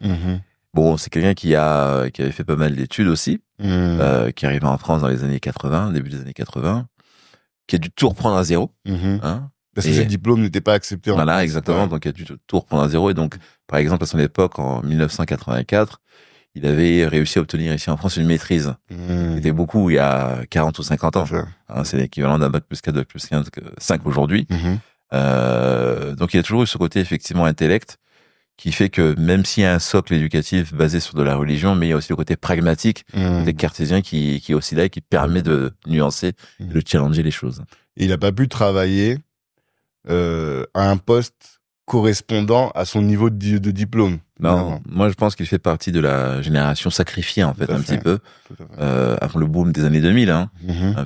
Bon, c'est quelqu'un qui avait fait pas mal d'études aussi, qui est arrivé en France dans les années 80, début des années 80, qui a dû tout reprendre à zéro, parce que ce diplôme n'était pas accepté en France. Voilà, exactement. Donc, il a dû tout reprendre à zéro. Et donc, par exemple, à son époque, en 1984, il avait réussi à obtenir ici en France une maîtrise. C'était beaucoup il y a 40 ou 50 ans. C'est l'équivalent d'un bac plus 4, bac plus 5 aujourd'hui. Donc, il a toujours eu ce côté, effectivement, intellect, qui fait que même s'il y a un socle éducatif basé sur de la religion, mais il y a aussi le côté pragmatique, des cartésiens qui est aussi là et qui permet de nuancer, de challenger les choses. Et il n'a pas pu travailler à un poste correspondant à son niveau de diplôme. Non, moi je pense qu'il fait partie de la génération sacrifiée en fait un petit peu avant le boom des années 2000,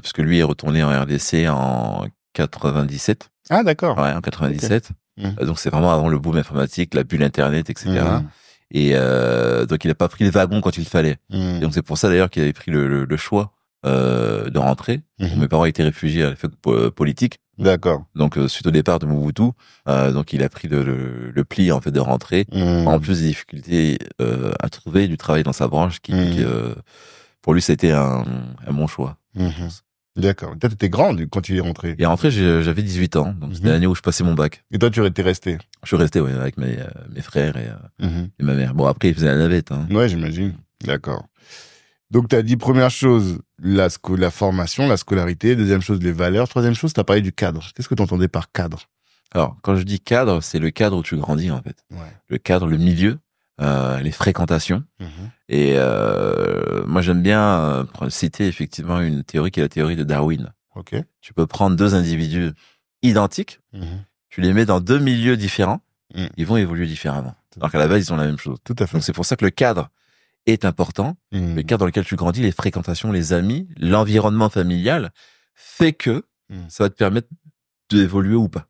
puisque lui est retourné en RDC en 97. Ah d'accord. Ouais, en 97. Donc c'est vraiment avant le boom informatique, la bulle internet, etc. Et donc il n'a pas pris le wagon quand il fallait. Et donc c'est pour ça d'ailleurs qu'il avait pris le choix de rentrer. Mes parents étaient réfugiés à l'effet politique. D'accord. Donc suite au départ de Mobutu, donc il a pris le pli en fait de rentrer. En plus des difficultés à trouver du travail dans sa branche, qui pour lui c'était un bon choix. D'accord. Toi, t'étais grand quand il est rentré. Il est rentré, j'avais 18 ans, donc c'était l'année où je passais mon bac. Et toi, tu étais resté? Je suis resté, avec mes frères et ma mère. Bon, après, il faisait la navette. Ouais, j'imagine. D'accord. Donc, t'as dit, première chose, la formation, la scolarité. Deuxième chose, les valeurs. Troisième chose, t'as parlé du cadre. Qu'est-ce que t'entendais par cadre? Alors, quand je dis cadre, c'est le cadre où tu grandis, en fait. Le cadre, le milieu, les fréquentations. Et moi, j'aime bien citer effectivement une théorie qui est la théorie de Darwin. Tu peux prendre deux individus identiques, tu les mets dans deux milieux différents, ils vont évoluer différemment. Alors qu'à la base, ils ont la même chose. Tout à fait. Donc c'est pour ça que le cadre est important. Le cadre dans lequel tu grandis, les fréquentations, les amis, l'environnement familial fait que ça va te permettre d'évoluer ou pas.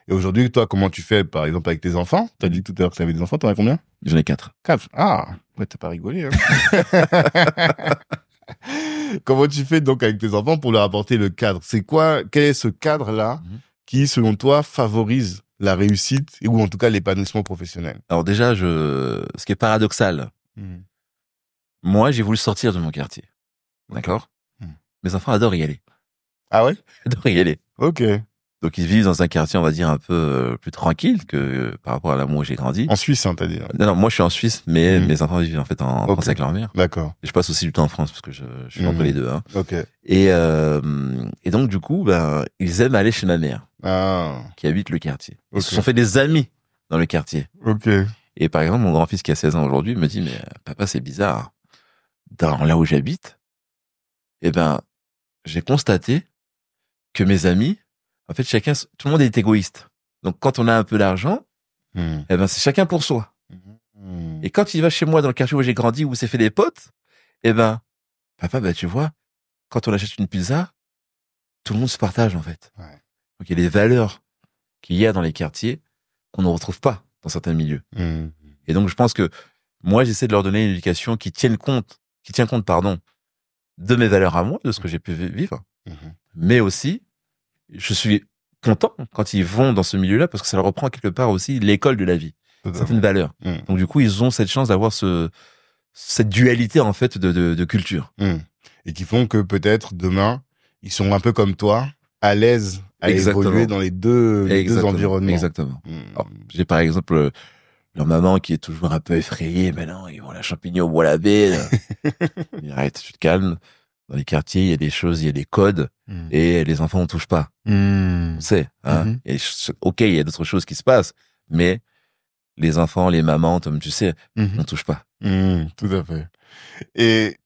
Et aujourd'hui, toi, comment tu fais, par exemple, avec tes enfants? T'as dit tout à l'heure que tu avais des enfants, t'en as combien? J'en ai 4. 4? Ah, ouais, t'as pas rigolé, hein. Comment tu fais donc avec tes enfants pour leur apporter le cadre? Quel est ce cadre-là qui, selon toi, favorise la réussite ou en tout cas l'épanouissement professionnel? Alors déjà, ce qui est paradoxal, moi, j'ai voulu sortir de mon quartier. D'accord? Mes enfants adorent y aller. Ah ouais? Adorent y aller. Ok. Donc ils vivent dans un quartier, on va dire, un peu plus tranquille que par rapport à là où j'ai grandi. En Suisse, hein, t'as dit. Non, moi je suis en Suisse, mais mes enfants vivent en fait en France avec leur mère. D'accord. Et je passe aussi du temps en France parce que je suis entre les deux. Ok. Et donc du coup, ils aiment aller chez ma mère, qui habite le quartier. Ils se sont fait des amis dans le quartier. Ok. Et par exemple, mon grand-fils qui a 16 ans aujourd'hui me dit, mais papa, c'est bizarre. Dans là où j'habite, eh ben, j'ai constaté que mes amis, en fait, tout le monde est égoïste. Donc, quand on a un peu d'argent, eh ben, c'est chacun pour soi. Et quand il va chez moi dans le quartier où j'ai grandi, où s'est fait des potes, eh ben, papa, bah, tu vois, quand on achète une pizza, tout le monde se partage, en fait. Ouais. Donc, il y a des valeurs qu'il y a dans les quartiers qu'on ne retrouve pas dans certains milieux. Et donc, je pense que moi, j'essaie de leur donner une éducation qui tient compte, de mes valeurs à moi, de ce que j'ai pu vivre. Mais aussi, je suis content quand ils vont dans ce milieu-là parce que ça leur reprend quelque part aussi l'école de la vie. Certaines valeurs. Donc, du coup, ils ont cette chance d'avoir cette dualité, en fait, de culture. Et qui font que peut-être demain, ils sont un peu comme toi, à l'aise à évoluer dans les deux environnements. Exactement. Alors, j'ai par exemple leur maman qui est toujours un peu effrayée. Mais non, ils vont la champignon au bois la baie. Arrête, tu te calmes. Dans les quartiers, il y a des choses, il y a des codes, et les enfants, on touche pas. On sait, hein. Ok, il y a d'autres choses qui se passent, mais les enfants, les mamans, comme tu sais, on touche pas. Tout à fait. Et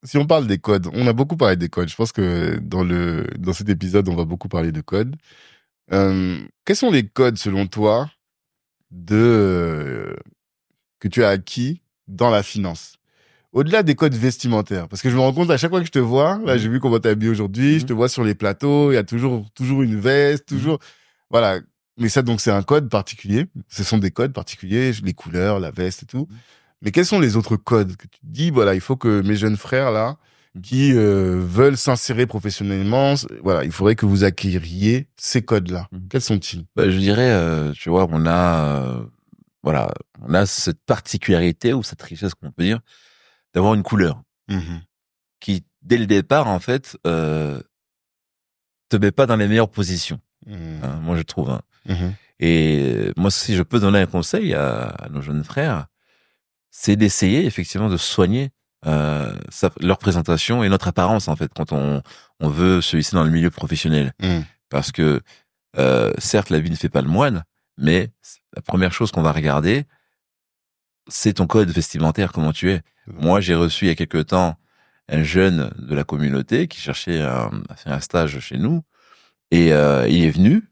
si on parle des codes, on a beaucoup parlé des codes. Je pense que dans cet épisode, on va beaucoup parler de codes. Quels sont les codes, selon toi, que tu as acquis dans la finance? Au-delà des codes vestimentaires, parce que je me rends compte à chaque fois que je te vois, là, j'ai vu comment t'es habillé aujourd'hui, je te vois sur les plateaux, il y a toujours une veste, toujours, voilà. Mais ça, donc, c'est un code particulier. Ce sont des codes particuliers, les couleurs, la veste et tout. Mais quels sont les autres codes que tu te dis, voilà, il faut que mes jeunes frères, là, qui veulent s'insérer professionnellement, voilà, il faudrait que vous acquériez ces codes-là. Quels sont-ils? Bah, je dirais, tu vois, on a cette particularité ou cette richesse, qu'on peut dire, d'avoir une couleur qui, dès le départ, en fait, te met pas dans les meilleures positions. Hein, moi, je trouve. Hein. Et moi, si je peux donner un conseil à nos jeunes frères, c'est d'essayer effectivement de soigner leur présentation et notre apparence, en fait, quand on veut se hisser dans le milieu professionnel. Parce que, certes, la vie ne fait pas le moine, mais la première chose qu'on va regarder, c'est ton code vestimentaire, comment tu es. Moi, j'ai reçu il y a quelque temps un jeune de la communauté qui cherchait à faire un stage chez nous, et il est venu,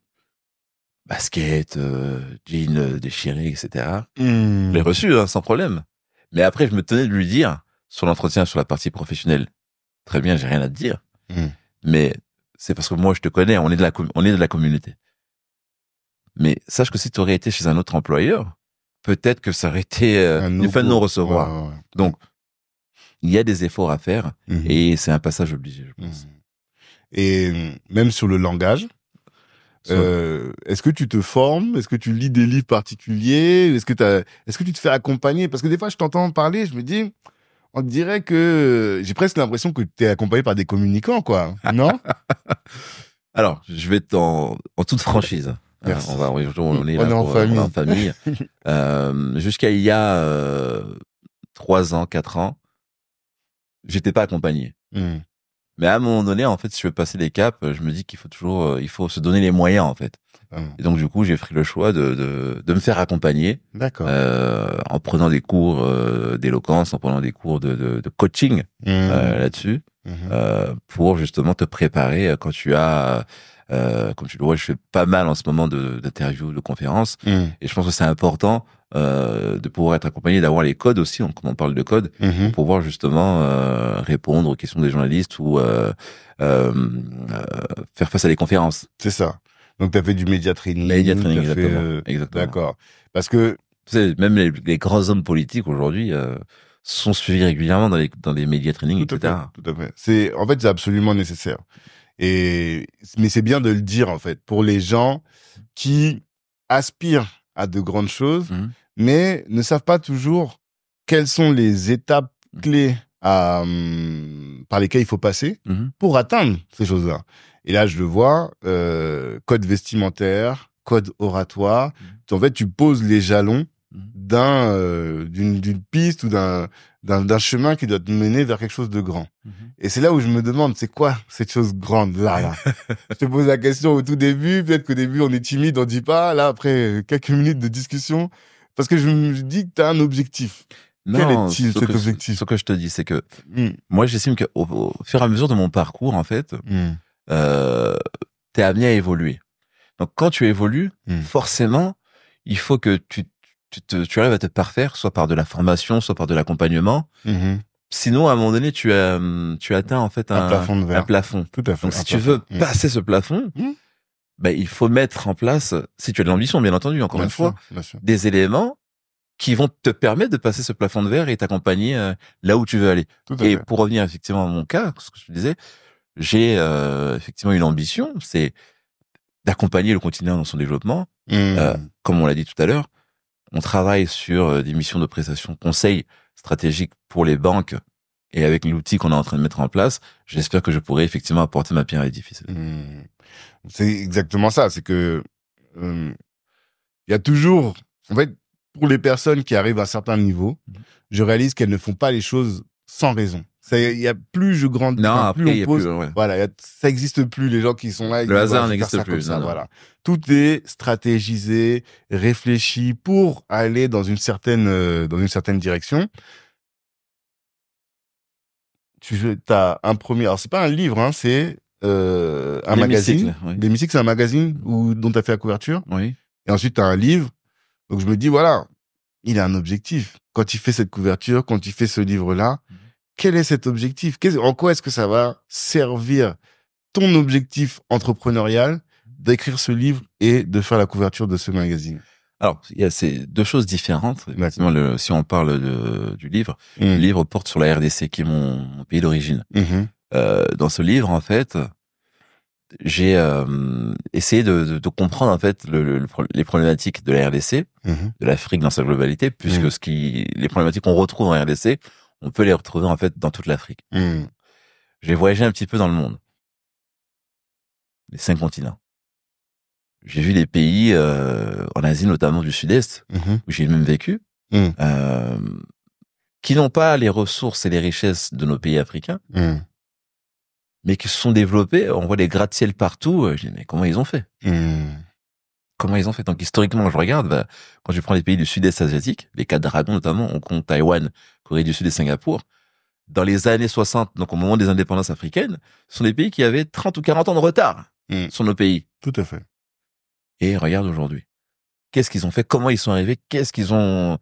basket, jean déchiré, etc. Je l'ai reçu, hein, sans problème. Mais après, je me tenais de lui dire, sur l'entretien, sur la partie professionnelle, très bien, j'ai rien à te dire. Mais c'est parce que moi, je te connais, on est de la communauté. Mais sache que si tu aurais été chez un autre employeur, peut-être que ça aurait été une fin de non-recevoir. Ouais. Donc, il y a des efforts à faire, et c'est un passage obligé, je pense. Et même sur le langage, est-ce que tu te formes? Est-ce que tu lis des livres particuliers? Est-ce que tu te fais accompagner? Parce que des fois, je t'entends parler, je me dis, on dirait que j'ai presque l'impression que tu es accompagné par des communicants, quoi. Non? Alors, je vais être en toute franchise. On est en famille. Jusqu'à il y a 3 ans, 4 ans, j'étais pas accompagné. Mais à un moment donné, en fait, si je veux passer des caps, je me dis qu'il faut toujours, il faut se donner les moyens, en fait. Et donc, du coup, j'ai pris le choix de me faire accompagner. D'accord. En prenant des cours d'éloquence, en prenant des cours de coaching là-dessus, pour justement te préparer quand tu as, comme tu le vois, je fais pas mal en ce moment d'interviews, de conférences, et je pense que c'est important de pouvoir être accompagné, d'avoir les codes aussi, comme on parle de codes, pour pouvoir justement répondre aux questions des journalistes ou faire face à des conférences. C'est ça. Donc, tu as fait du média training. Exactement. D'accord. Parce que... Tu sais, même les grands hommes politiques aujourd'hui sont suivis régulièrement dans les médias training, etc. Tout à fait. C'est absolument nécessaire. Mais c'est bien de le dire, en fait, pour les gens qui aspirent à de grandes choses, mais ne savent pas toujours quelles sont les étapes clés par lesquelles il faut passer pour atteindre ces choses-là. Et là, je le vois, code vestimentaire, code oratoire. En fait, tu poses les jalons d'une piste ou d'un chemin qui doit te mener vers quelque chose de grand. Et c'est là où je me demande, c'est quoi cette chose grande là? Je te pose la question au tout début, peut-être qu'au début on est timide, on dit pas. Là, après quelques minutes de discussion, parce que je me dis que tu as un objectif. Quel est-il, cet objectif? Ce que je te dis, c'est que moi, j'estime qu'au fur et à mesure de mon parcours, en fait, t'es amené à évoluer. Donc, quand tu évolues, forcément, il faut que tu arrives à te parfaire, soit par de la formation, soit par de l'accompagnement. Sinon, à un moment donné, tu atteins en fait un plafond de verre. Un plafond. Tout à fait. Donc, si tu veux passer ce plafond, il faut mettre en place, si tu as de l'ambition, bien entendu, encore une fois, des éléments qui vont te permettre de passer ce plafond de verre et t'accompagner là où tu veux aller. Et pour revenir effectivement à mon cas, ce que je te disais, j'ai effectivement une ambition, c'est d'accompagner le continent dans son développement. Comme on l'a dit tout à l'heure, on travaille sur des missions de prestation conseil stratégique pour les banques, et avec l'outil qu'on est en train de mettre en place, j'espère que je pourrai effectivement apporter ma pierre à l'édifice. C'est exactement ça, c'est que il y a toujours, en fait, pour les personnes qui arrivent à un certain niveau, je réalise qu'elles ne font pas les choses sans raison. Il y a plus je grandis, plus on pose, voilà, ça existe plus, les gens qui sont là. Le hasard n'existe plus. Ça, voilà. Tout est stratégisé, réfléchi pour aller dans une certaine direction. T'as un premier, alors c'est pas un livre, hein, c'est un magazine. L'hémicycle, c'est un magazine dont tu as fait la couverture. Oui. Et ensuite, tu as un livre. Donc, je me dis, voilà, il a un objectif. Quand il fait cette couverture, quand il fait ce livre-là, quel est cet objectif? En quoi est-ce que ça va servir ton objectif entrepreneurial d'écrire ce livre et de faire la couverture de ce magazine? Alors, il y a ces deux choses différentes. Effectivement, si on parle du livre, le livre porte sur la RDC, qui est mon pays d'origine. Dans ce livre, en fait, j'ai essayé de comprendre en fait les problématiques de la RDC, de l'Afrique dans sa globalité, puisque les problématiques qu'on retrouve en RDC, on peut les retrouver en fait dans toute l'Afrique. J'ai voyagé un petit peu dans le monde, les 5 continents. J'ai vu des pays en Asie, notamment du Sud-Est, où j'ai même vécu, qui n'ont pas les ressources et les richesses de nos pays africains, mais qui se sont développés. On voit des gratte-ciel partout. Je dis, mais comment ils ont fait? Comment ils ont fait? Donc, historiquement, je regarde, quand je prends les pays du Sud-Est asiatique, les 4 dragons notamment, Hong Kong, Taïwan, Corée du Sud et Singapour, dans les années 60, donc au moment des indépendances africaines, ce sont des pays qui avaient 30 ou 40 ans de retard sur nos pays. Tout à fait. Et regarde aujourd'hui. Qu'est-ce qu'ils ont fait? Comment ils sont arrivés? Qu'est-ce qu'ils ont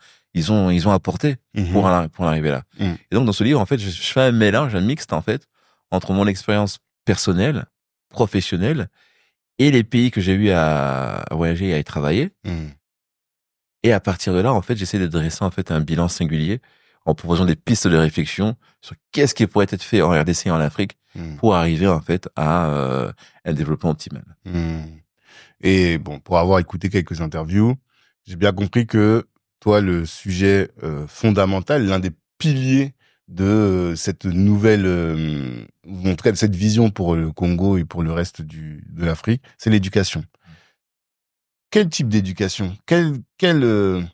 apporté pour arriver là? Et donc, dans ce livre, en fait, je fais un mélange, un mixte, en fait, entre mon expérience personnelle, professionnelle, et les pays que j'ai eu à voyager et à y travailler. Et à partir de là, en fait, j'essaie de dresser, en fait, un bilan singulier en proposant des pistes de réflexion sur qu'est-ce qui pourrait être fait en RDC et en Afrique pour arriver, en fait, à un développement optimal. Et bon, pour avoir écouté quelques interviews, j'ai bien compris que toi, le sujet fondamental, l'un des piliers de cette nouvelle, en tout cas de cette vision pour le Congo et pour le reste de l'Afrique, c'est l'éducation. Quel type d'éducation? Quelle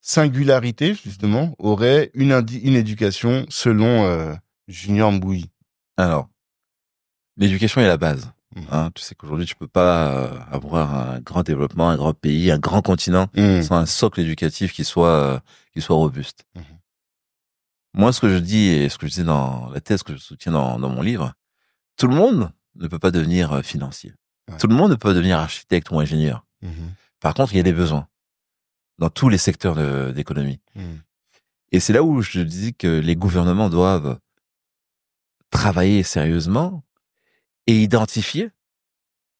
singularité, justement, aurait une éducation selon Junior Mbouyi? Alors, l'éducation est la base. Tu sais qu'aujourd'hui, tu peux pas avoir un grand développement, un grand pays, un grand continent sans un socle éducatif qui soit robuste. Moi, ce que je dis et ce que je dis dans la thèse que je soutiens dans mon livre, tout le monde ne peut pas devenir financier. Tout le monde ne peut pas devenir architecte ou ingénieur. Par contre, il y a des besoins dans tous les secteurs d'économie. Et c'est là où je dis que les gouvernements doivent travailler sérieusement et identifier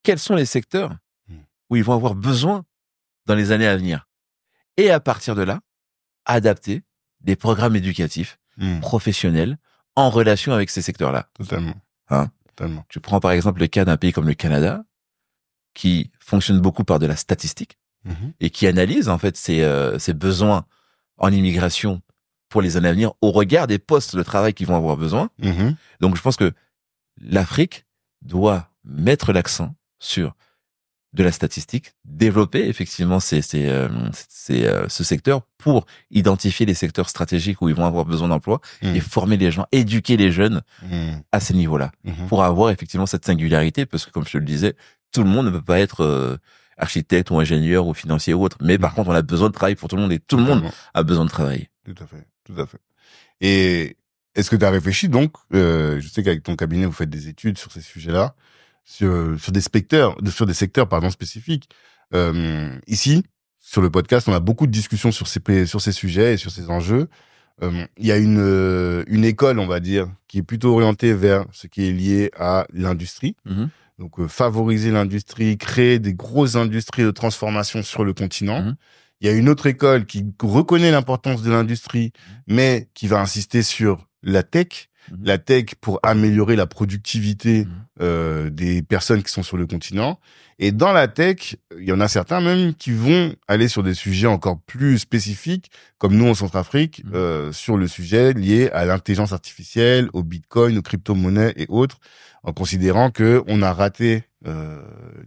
quels sont les secteurs où ils vont avoir besoin dans les années à venir. Et à partir de là, adapter des programmes éducatifs professionnels en relation avec ces secteurs-là. Totalement. Totalement. Tu prends par exemple le cas d'un pays comme le Canada, qui fonctionne beaucoup par de la statistique et qui analyse en fait ses besoins en immigration pour les années à venir au regard des postes de travail qu'ils vont avoir besoin. Donc je pense que l'Afrique doit mettre l'accent sur de la statistique, développer effectivement ce secteur pour identifier les secteurs stratégiques où ils vont avoir besoin d'emploi et former les gens, éduquer les jeunes à ces niveaux-là pour avoir effectivement cette singularité, parce que comme je te le disais, tout le monde ne peut pas être architecte ou ingénieur ou financier ou autre, mais par contre on a besoin de travail pour tout le monde et tout le monde a besoin de travailler. Tout à fait. Tout à fait. Et est-ce que tu as réfléchi donc, je sais qu'avec ton cabinet, vous faites des études sur ces sujets-là, sur des secteurs spécifiques. Ici, sur le podcast, on a beaucoup de discussions sur ces sujets et sur ces enjeux. Il y a une école, on va dire, qui est plutôt orientée vers ce qui est lié à l'industrie. Donc, favoriser l'industrie, créer des grosses industries de transformation sur le continent. Il y a une autre école qui reconnaît l'importance de l'industrie, mais qui va insister sur la tech. La tech pour améliorer la productivité des personnes qui sont sur le continent. Et dans la tech, il y en a certains même qui vont aller sur des sujets encore plus spécifiques, comme nous en Centrafrique, sur le sujet lié à l'intelligence artificielle, au Bitcoin, aux crypto-monnaies et autres, en considérant que on a raté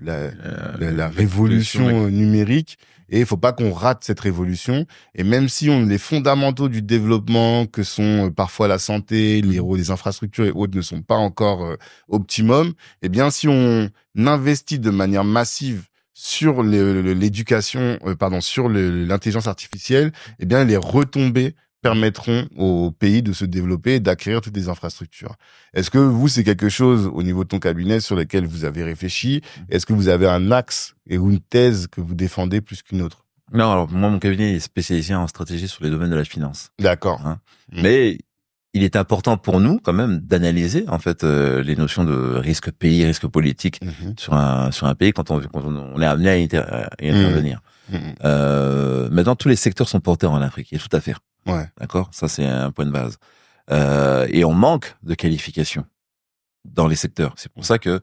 la révolution numérique. Et il faut pas qu'on rate cette révolution. Et même si les fondamentaux du développement, que sont parfois la santé, les infrastructures et autres, ne sont pas encore optimum, eh bien, si on investit de manière massive sur l'éducation, sur l'intelligence artificielle, eh bien, les retombées permettront au pays de se développer et d'acquérir toutes les infrastructures. Est-ce que vous, c'est quelque chose au niveau de ton cabinet sur lequel vous avez réfléchi? Est-ce que vous avez un axe et une thèse que vous défendez plus qu'une autre? Non, alors moi, mon cabinet est spécialisé en stratégie sur les domaines de la finance. D'accord. Mais il est important pour nous quand même d'analyser en fait les notions de risque pays, risque politique sur un pays quand on est amené à y intervenir. Maintenant, tous les secteurs sont porteurs en Afrique, il y a tout à faire. Ouais. D'accord, ça c'est un point de base. Et on manque de qualification dans les secteurs. C'est pour ça que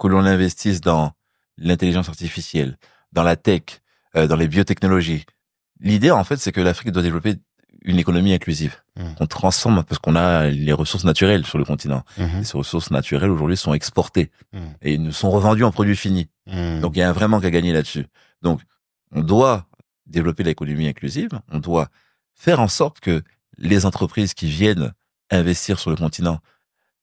l'on investisse dans l'intelligence artificielle, dans la tech, dans les biotechnologies. L'idée en fait, c'est que l'Afrique doit développer une économie inclusive. On transforme parce qu'on a les ressources naturelles sur le continent. Et ces ressources naturelles aujourd'hui sont exportées et ne sont revendues en produits finis. Donc il y a un vrai manque à gagner là-dessus. Donc on doit développer l'économie inclusive. On doit faire en sorte que les entreprises qui viennent investir sur le continent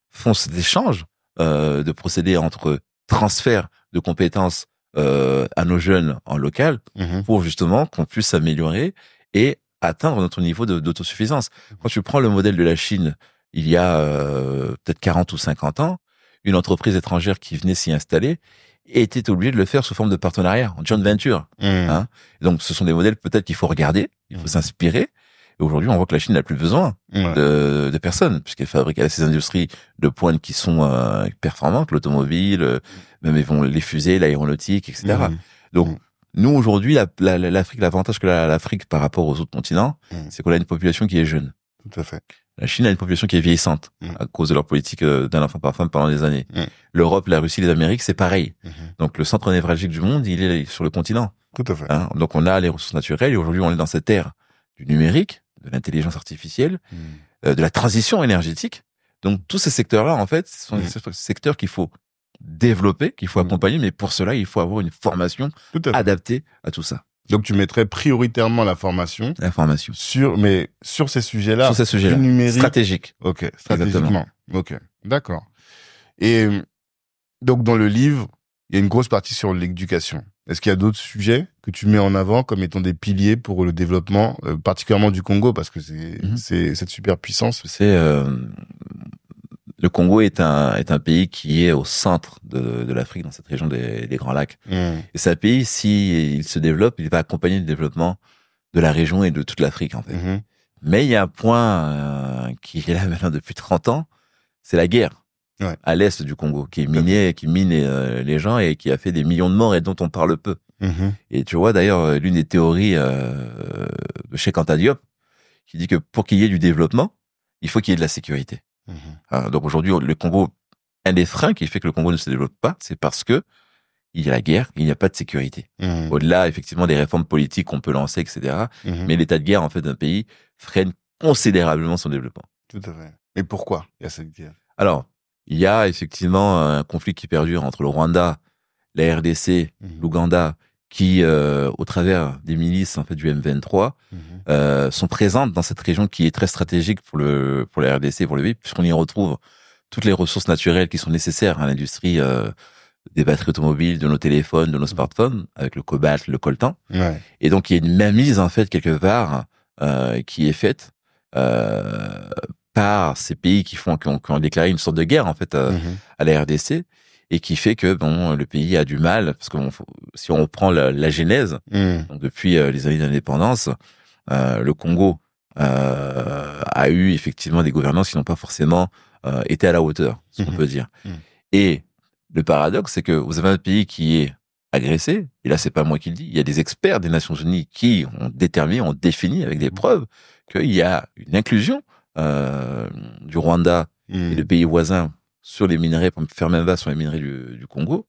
font cet échange de procédés entre transfert de compétences à nos jeunes en local pour justement qu'on puisse s'améliorer et atteindre notre niveau d'autosuffisance. Quand tu prends le modèle de la Chine, il y a peut-être 40 ou 50 ans, une entreprise étrangère qui venait s'y installer était obligée de le faire sous forme de partenariat, en joint venture. Donc ce sont des modèles peut-être qu'il faut regarder, il faut s'inspirer. Et aujourd'hui, on voit que la Chine n'a plus besoin de personnes, puisqu'elle fabrique ces industries de pointe qui sont performantes, l'automobile, même les fusées, l'aéronautique, etc. Donc, nous, aujourd'hui, l'Afrique, l'avantage que l'Afrique par rapport aux autres continents, c'est qu'on a une population qui est jeune. Tout à fait. La Chine a une population qui est vieillissante à cause de leur politique d'un enfant par femme pendant des années. L'Europe, la Russie, les Amériques, c'est pareil. Donc, le centre névralgique du monde, il est sur le continent. Tout à fait. Donc, on a les ressources naturelles et aujourd'hui, on est dans cette ère du numérique, de l'intelligence artificielle, de la transition énergétique. Donc, tous ces secteurs-là, en fait, ce sont des secteurs qu'il faut développer, qu'il faut accompagner, mais pour cela, il faut avoir une formation adaptée à tout ça. Donc, tu mettrais prioritairement la formation. Sur ces sujets-là. Sur ces sujets-là. Numérique. Stratégique. Ok. Stratégiquement. Ok. D'accord. Et donc, dans le livre, il y a une grosse partie sur l'éducation. Est-ce qu'il y a d'autres sujets que tu mets en avant comme étant des piliers pour le développement, particulièrement du Congo, parce que c'est cette superpuissance? Le Congo est un pays qui est au centre de l'Afrique, dans cette région des Grands Lacs. Et c'est un pays, si il se développe, il va accompagner le développement de la région et de toute l'Afrique, en fait. Mais il y a un point qui est là maintenant depuis 30 ans, c'est la guerre. À l'est du Congo, qui mine les gens et qui a fait des millions de morts et dont on parle peu. Et tu vois d'ailleurs l'une des théories de Cheikh Anta Diop qui dit que pour qu'il y ait du développement, il faut qu'il y ait de la sécurité. Donc aujourd'hui, le Congo, un des freins qui fait que le Congo ne se développe pas, c'est parce que il y a la guerre, il n'y a pas de sécurité. Au-delà, effectivement, des réformes politiques qu'on peut lancer, etc. Mais l'état de guerre, en fait, d'un pays freine considérablement son développement. Tout à fait. Mais pourquoi il y a cette guerre? Alors, il y a effectivement un conflit qui perdure entre le Rwanda, la RDC, l'Ouganda, qui, au travers des milices en fait du M23, sont présentes dans cette région qui est très stratégique pour la RDC, pour le pays, puisqu'on y retrouve toutes les ressources naturelles qui sont nécessaires à l'industrie des batteries automobiles, de nos téléphones, de nos smartphones, avec le cobalt, le coltan. Et donc il y a une mainmise en fait quelque part qui est faite par ces pays qui ont déclaré une sorte de guerre en fait à la RDC, et qui fait que bon, le pays a du mal, parce que si on prend la genèse, donc depuis les années d'indépendance, le Congo a eu effectivement des gouvernances qui n'ont pas forcément été à la hauteur, si on peut dire. Et le paradoxe, c'est que vous avez un pays qui est agressé, et là c'est pas moi qui le dis, il y a des experts des Nations Unies qui ont déterminé, ont défini avec des preuves qu'il y a une inclusion du Rwanda et de pays voisins sur les minerais, pour faire main basse sur les minerais du Congo.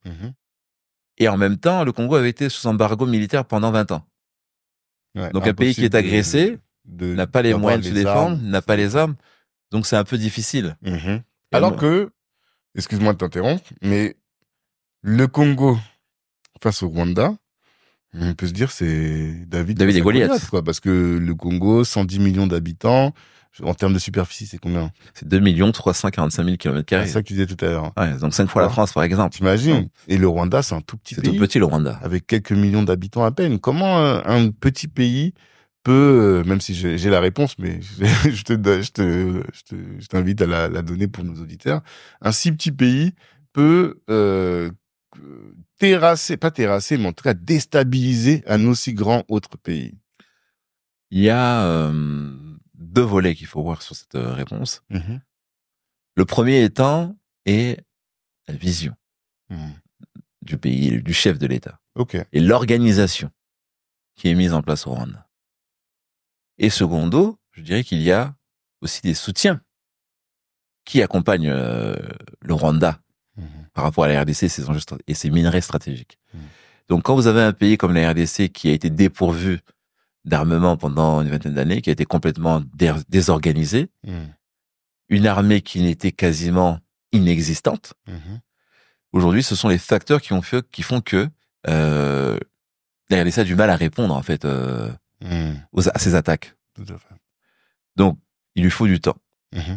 Et en même temps, le Congo avait été sous embargo militaire pendant 20 ans. Ouais, donc un pays qui est agressé n'a pas les moyens de se défendre, n'a pas les armes, donc c'est un peu difficile. Alors que, excuse-moi de t'interrompre, mais le Congo face au Rwanda, on peut se dire c'est David et Goliath, quoi, parce que le Congo, 110 millions d'habitants, en termes de superficie, c'est combien? C'est 2 345 000 km². C'est ça que tu disais tout à l'heure. Ouais, donc 5 fois la France, par exemple. T'imagines? Et le Rwanda, c'est un tout petit pays. C'est tout petit, le Rwanda. Avec quelques millions d'habitants à peine. Comment un petit pays peut, même si j'ai la réponse, mais je t'invite à la donner pour nos auditeurs, un si petit pays peut pas terrasser, mais en tout cas déstabiliser un aussi grand autre pays? Il y a 2 volets qu'il faut voir sur cette réponse. Le premier étant est la vision du pays, du chef de l'État. Et l'organisation qui est mise en place au Rwanda. Et secondo, je dirais qu'il y a aussi des soutiens qui accompagnent le Rwanda par rapport à la RDC et ses minerais stratégiques. Donc quand vous avez un pays comme la RDC qui a été dépourvu d'armement pendant une vingtaine d'années, qui a été complètement désorganisé, une armée qui n'était quasiment inexistante, aujourd'hui ce sont les facteurs qui font que la RDC a du mal à répondre en fait à ces attaques. Tout à fait. Donc il lui faut du temps.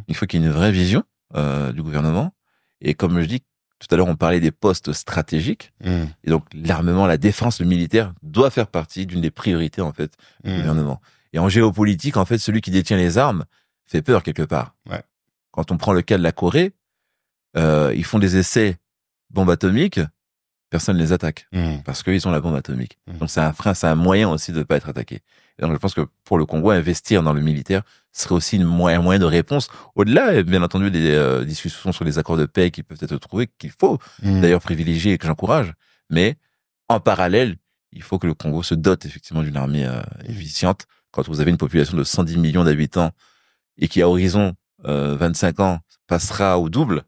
Il faut qu'il y ait une vraie vision du gouvernement, et comme je dis tout à l'heure, on parlait des postes stratégiques, et donc l'armement, la défense, le militaire doit faire partie d'une des priorités en fait du gouvernement. Et en géopolitique, en fait, celui qui détient les armes fait peur quelque part. Quand on prend le cas de la Corée, ils font des essais bombes atomiques, personne ne les attaque parce qu'ils ont la bombe atomique. Donc c'est un frein, c'est un moyen aussi de ne pas être attaqué. Et donc je pense que pour le Congo, investir dans le militaire serait aussi un moyen de réponse. Au-delà, bien entendu, des discussions sur les accords de paix qui peuvent être trouvés, qu'il faut d'ailleurs privilégier et que j'encourage. Mais en parallèle, il faut que le Congo se dote effectivement d'une armée efficiente. Quand vous avez une population de 110 millions d'habitants et qui à horizon 25 ans passera au double,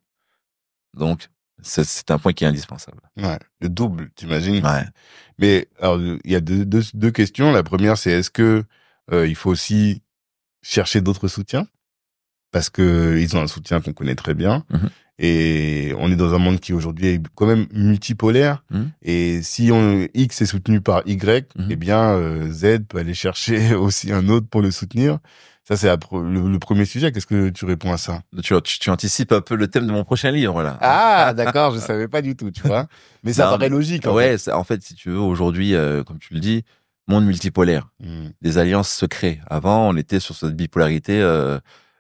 donc c'est un point qui est indispensable. Ouais, le double, t'imagines? Ouais. Mais alors, il y a deux questions. La première, c'est est-ce que il faut aussi chercher d'autres soutiens? Parce que ils ont un soutien qu'on connaît très bien. Et on est dans un monde qui aujourd'hui est quand même multipolaire. Et si X est soutenu par Y, eh bien Z peut aller chercher aussi un autre pour le soutenir. Ça, c'est le premier sujet. Qu'est-ce que tu réponds à ça? Tu anticipes un peu le thème de mon prochain livre, là. Ah, d'accord, je savais pas du tout, tu vois. Mais ça paraît logique. En fait, si tu veux, aujourd'hui, comme tu le dis, monde multipolaire. Des alliances se créent. Avant, on était sur cette bipolarité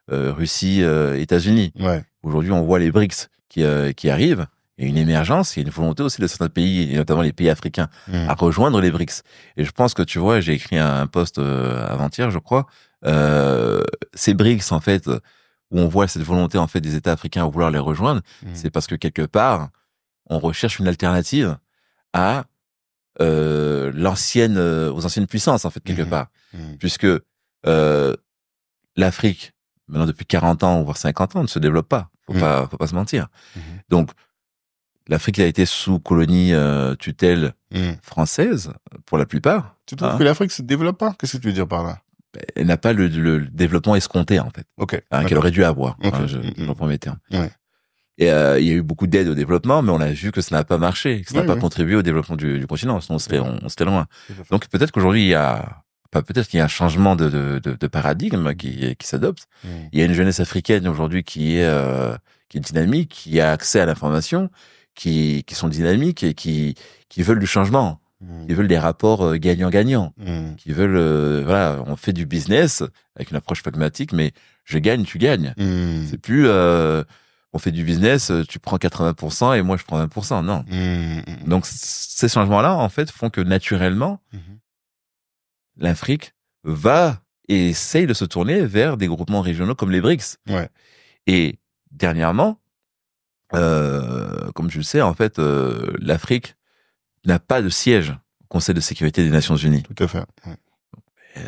Russie, États-Unis. Aujourd'hui, on voit les BRICS qui arrivent. Il y a une émergence, il y a une volonté aussi de certains pays, et notamment les pays africains, à rejoindre les BRICS. Et je pense que, tu vois, j'ai écrit un post avant-hier, je crois, ces BRICS, en fait, où on voit cette volonté, en fait, des États africains à vouloir les rejoindre, c'est parce que quelque part, on recherche une alternative à aux anciennes puissances, en fait, quelque part. Puisque l'Afrique, maintenant depuis 40 ans, voire 50 ans, ne se développe pas. Faut pas se mentir. Donc, l'Afrique a été sous colonie tutelle française, pour la plupart. Tu trouves que l'Afrique se développe pas? Qu'est-ce que tu veux dire par là? Elle n'a pas le développement escompté, en fait. Qu'elle aurait dû avoir, dans le premier terme. Et il y a eu beaucoup d'aide au développement, mais on a vu que ça n'a pas marché, que ça n'a pas contribué au développement du continent, sinon on serait loin. Donc peut-être qu'aujourd'hui, il y a un changement de paradigme qui s'adopte. Il y a une jeunesse africaine aujourd'hui qui est dynamique, qui a accès à l'information, qui sont dynamiques et qui veulent du changement. qui veulent des rapports gagnant-gagnant, qui veulent, voilà, on fait du business avec une approche pragmatique, mais je gagne, tu gagnes. C'est plus, on fait du business, tu prends 80% et moi je prends 20%. Non. Donc, ces changements-là, en fait, font que naturellement, l'Afrique va et essaye de se tourner vers des groupements régionaux comme les BRICS. Ouais. Et dernièrement, comme je le sais, en fait, l'Afrique n'a pas de siège au Conseil de sécurité des Nations Unies. Tout à fait. Ouais.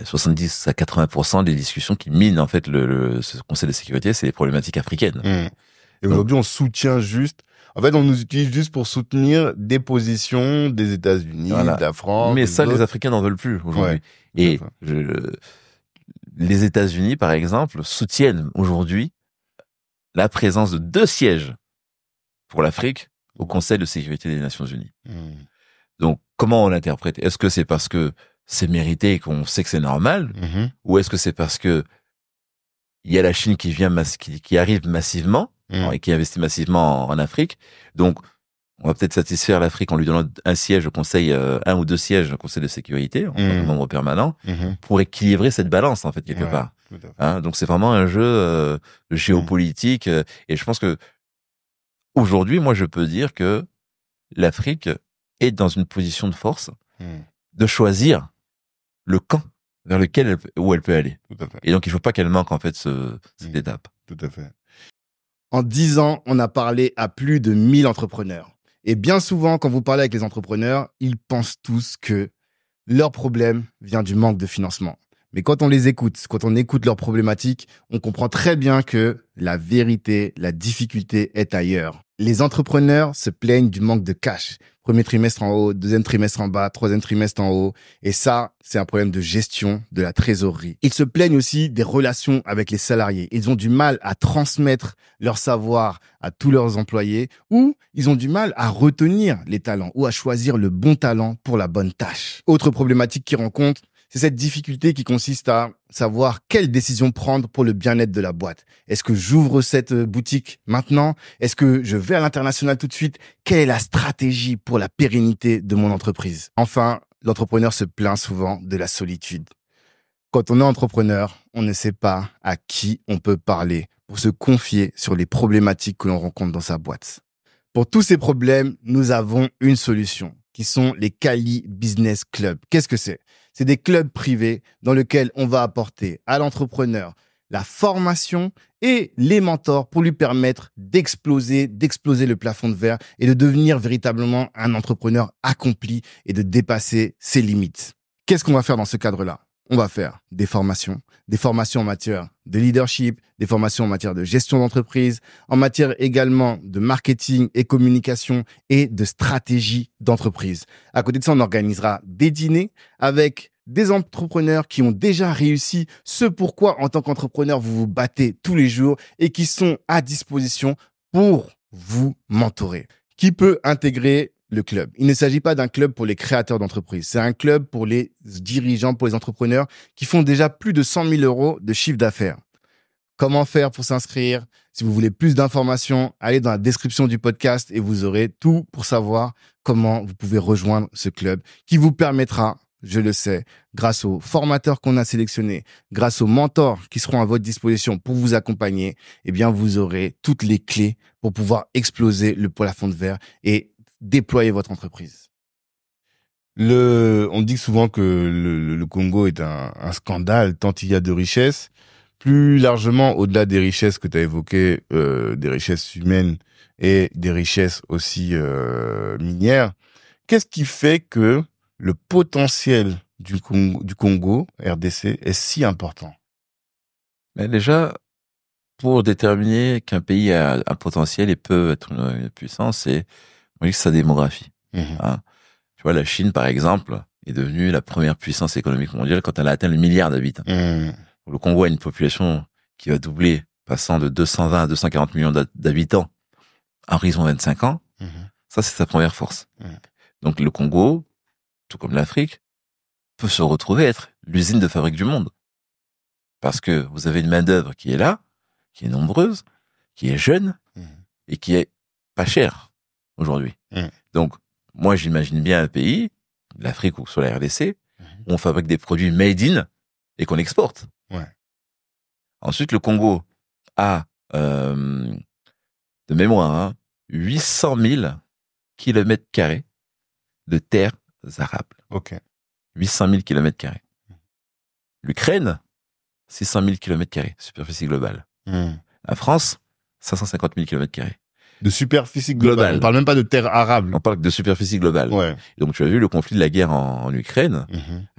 70 à 80% des discussions qui minent en fait ce Conseil de sécurité, c'est les problématiques africaines. Et aujourd'hui, on soutient juste. En fait, on nous utilise juste pour soutenir des positions des États-Unis, Voilà. de la France. Mais ça, les Africains n'en veulent plus aujourd'hui. Ouais, et les États-Unis, par exemple, soutiennent aujourd'hui la présence de 2 sièges pour l'Afrique au Conseil de sécurité des Nations Unies. Donc, comment on l'interprète? Est-ce que c'est parce que c'est mérité et qu'on sait que c'est normal, ou est-ce que c'est parce que il y a la Chine qui vient qui arrive massivement et qui investit massivement en Afrique? Donc, on va peut-être satisfaire l'Afrique en lui donnant un siège au Conseil, 1 ou 2 sièges au Conseil de sécurité, en tant que membre permanent, pour équilibrer cette balance en fait quelque part. Hein, donc, c'est vraiment un jeu géopolitique, et je pense que aujourd'hui, moi, je peux dire que l'Afrique est dans une position de force de choisir le camp vers lequel où elle peut aller. Tout à fait. Et donc, il ne faut pas qu'elle manque en fait cette étape. Tout à fait. En 10 ans, on a parlé à plus de 1000 entrepreneurs. Et bien souvent, quand vous parlez avec les entrepreneurs, ils pensent tous que leur problème vient du manque de financement. Mais quand on les écoute, quand on écoute leurs problématiques, on comprend très bien que la vérité, la difficulté est ailleurs. Les entrepreneurs se plaignent du manque de cash. Premier trimestre en haut, deuxième trimestre en bas, troisième trimestre en haut. Et ça, c'est un problème de gestion de la trésorerie. Ils se plaignent aussi des relations avec les salariés. Ils ont du mal à transmettre leur savoir à tous leurs employés, ou ils ont du mal à retenir les talents ou à choisir le bon talent pour la bonne tâche. Autre problématique qu'ils rencontrent, c'est cette difficulté qui consiste à savoir quelle décision prendre pour le bien-être de la boîte. Est-ce que j'ouvre cette boutique maintenant? Est-ce que je vais à l'international tout de suite? Quelle est la stratégie pour la pérennité de mon entreprise? Enfin, l'entrepreneur se plaint souvent de la solitude. Quand on est entrepreneur, on ne sait pas à qui on peut parler pour se confier sur les problématiques que l'on rencontre dans sa boîte. Pour tous ces problèmes, nous avons une solution, qui sont les Kali Business Club. Qu'est-ce que c'est? C'est des clubs privés dans lesquels on va apporter à l'entrepreneur la formation et les mentors pour lui permettre d'exploser le plafond de verre et de devenir véritablement un entrepreneur accompli et de dépasser ses limites. Qu'est-ce qu'on va faire dans ce cadre-là? On va faire des formations en matière de leadership, des formations en matière de gestion d'entreprise, en matière également de marketing et communication et de stratégie d'entreprise. À côté de ça, on organisera des dîners avec des entrepreneurs qui ont déjà réussi ce pourquoi, en tant qu'entrepreneur, vous vous battez tous les jours et qui sont à disposition pour vous mentorer. Qui peut intégrer le club? Il ne s'agit pas d'un club pour les créateurs d'entreprises. C'est un club pour les dirigeants, pour les entrepreneurs qui font déjà plus de 100 000 euros de chiffre d'affaires. Comment faire pour s'inscrire? Si vous voulez plus d'informations, allez dans la description du podcast et vous aurez tout pour savoir comment vous pouvez rejoindre ce club qui vous permettra, je le sais, grâce aux formateurs qu'on a sélectionnés, grâce aux mentors qui seront à votre disposition pour vous accompagner, eh bien, vous aurez toutes les clés pour pouvoir exploser le plafond de verre et déployer votre entreprise. On dit souvent que le Congo est un scandale tant il y a de richesses. Plus largement, au-delà des richesses que tu as évoquées, des richesses humaines et des richesses aussi minières, qu'est-ce qui fait que le potentiel du Congo, RDC, est si important? Mais déjà, pour déterminer qu'un pays a un potentiel et peut être une puissance, c'est sa démographie. Hein. Tu vois, la Chine, par exemple, est devenue la première puissance économique mondiale quand elle a atteint le milliard d'habitants. Le Congo a une population qui va doubler, passant de 220 à 240 millions d'habitants à horizon 25 ans. Ça, c'est sa première force. Donc, le Congo, tout comme l'Afrique, peut se retrouver être l'usine de fabrique du monde. Parce que vous avez une main-d'œuvre qui est là, qui est nombreuse, qui est jeune et qui est pas chère aujourd'hui. Donc, moi, j'imagine bien un pays, l'Afrique ou sur la RDC, où on fabrique des produits made in et qu'on exporte. Ouais. Ensuite, le Congo a, de mémoire, 800 000 kilomètres carrés de terres arables. Ok. 800 000 kilomètres carrés. L'Ukraine, 600 000 kilomètres carrés, superficie globale. La France, 550 000 kilomètres carrés. De superficie globale. On parle même pas de terre arable. On parle de superficie globale. Ouais. Donc, tu as vu, le conflit de la guerre en Ukraine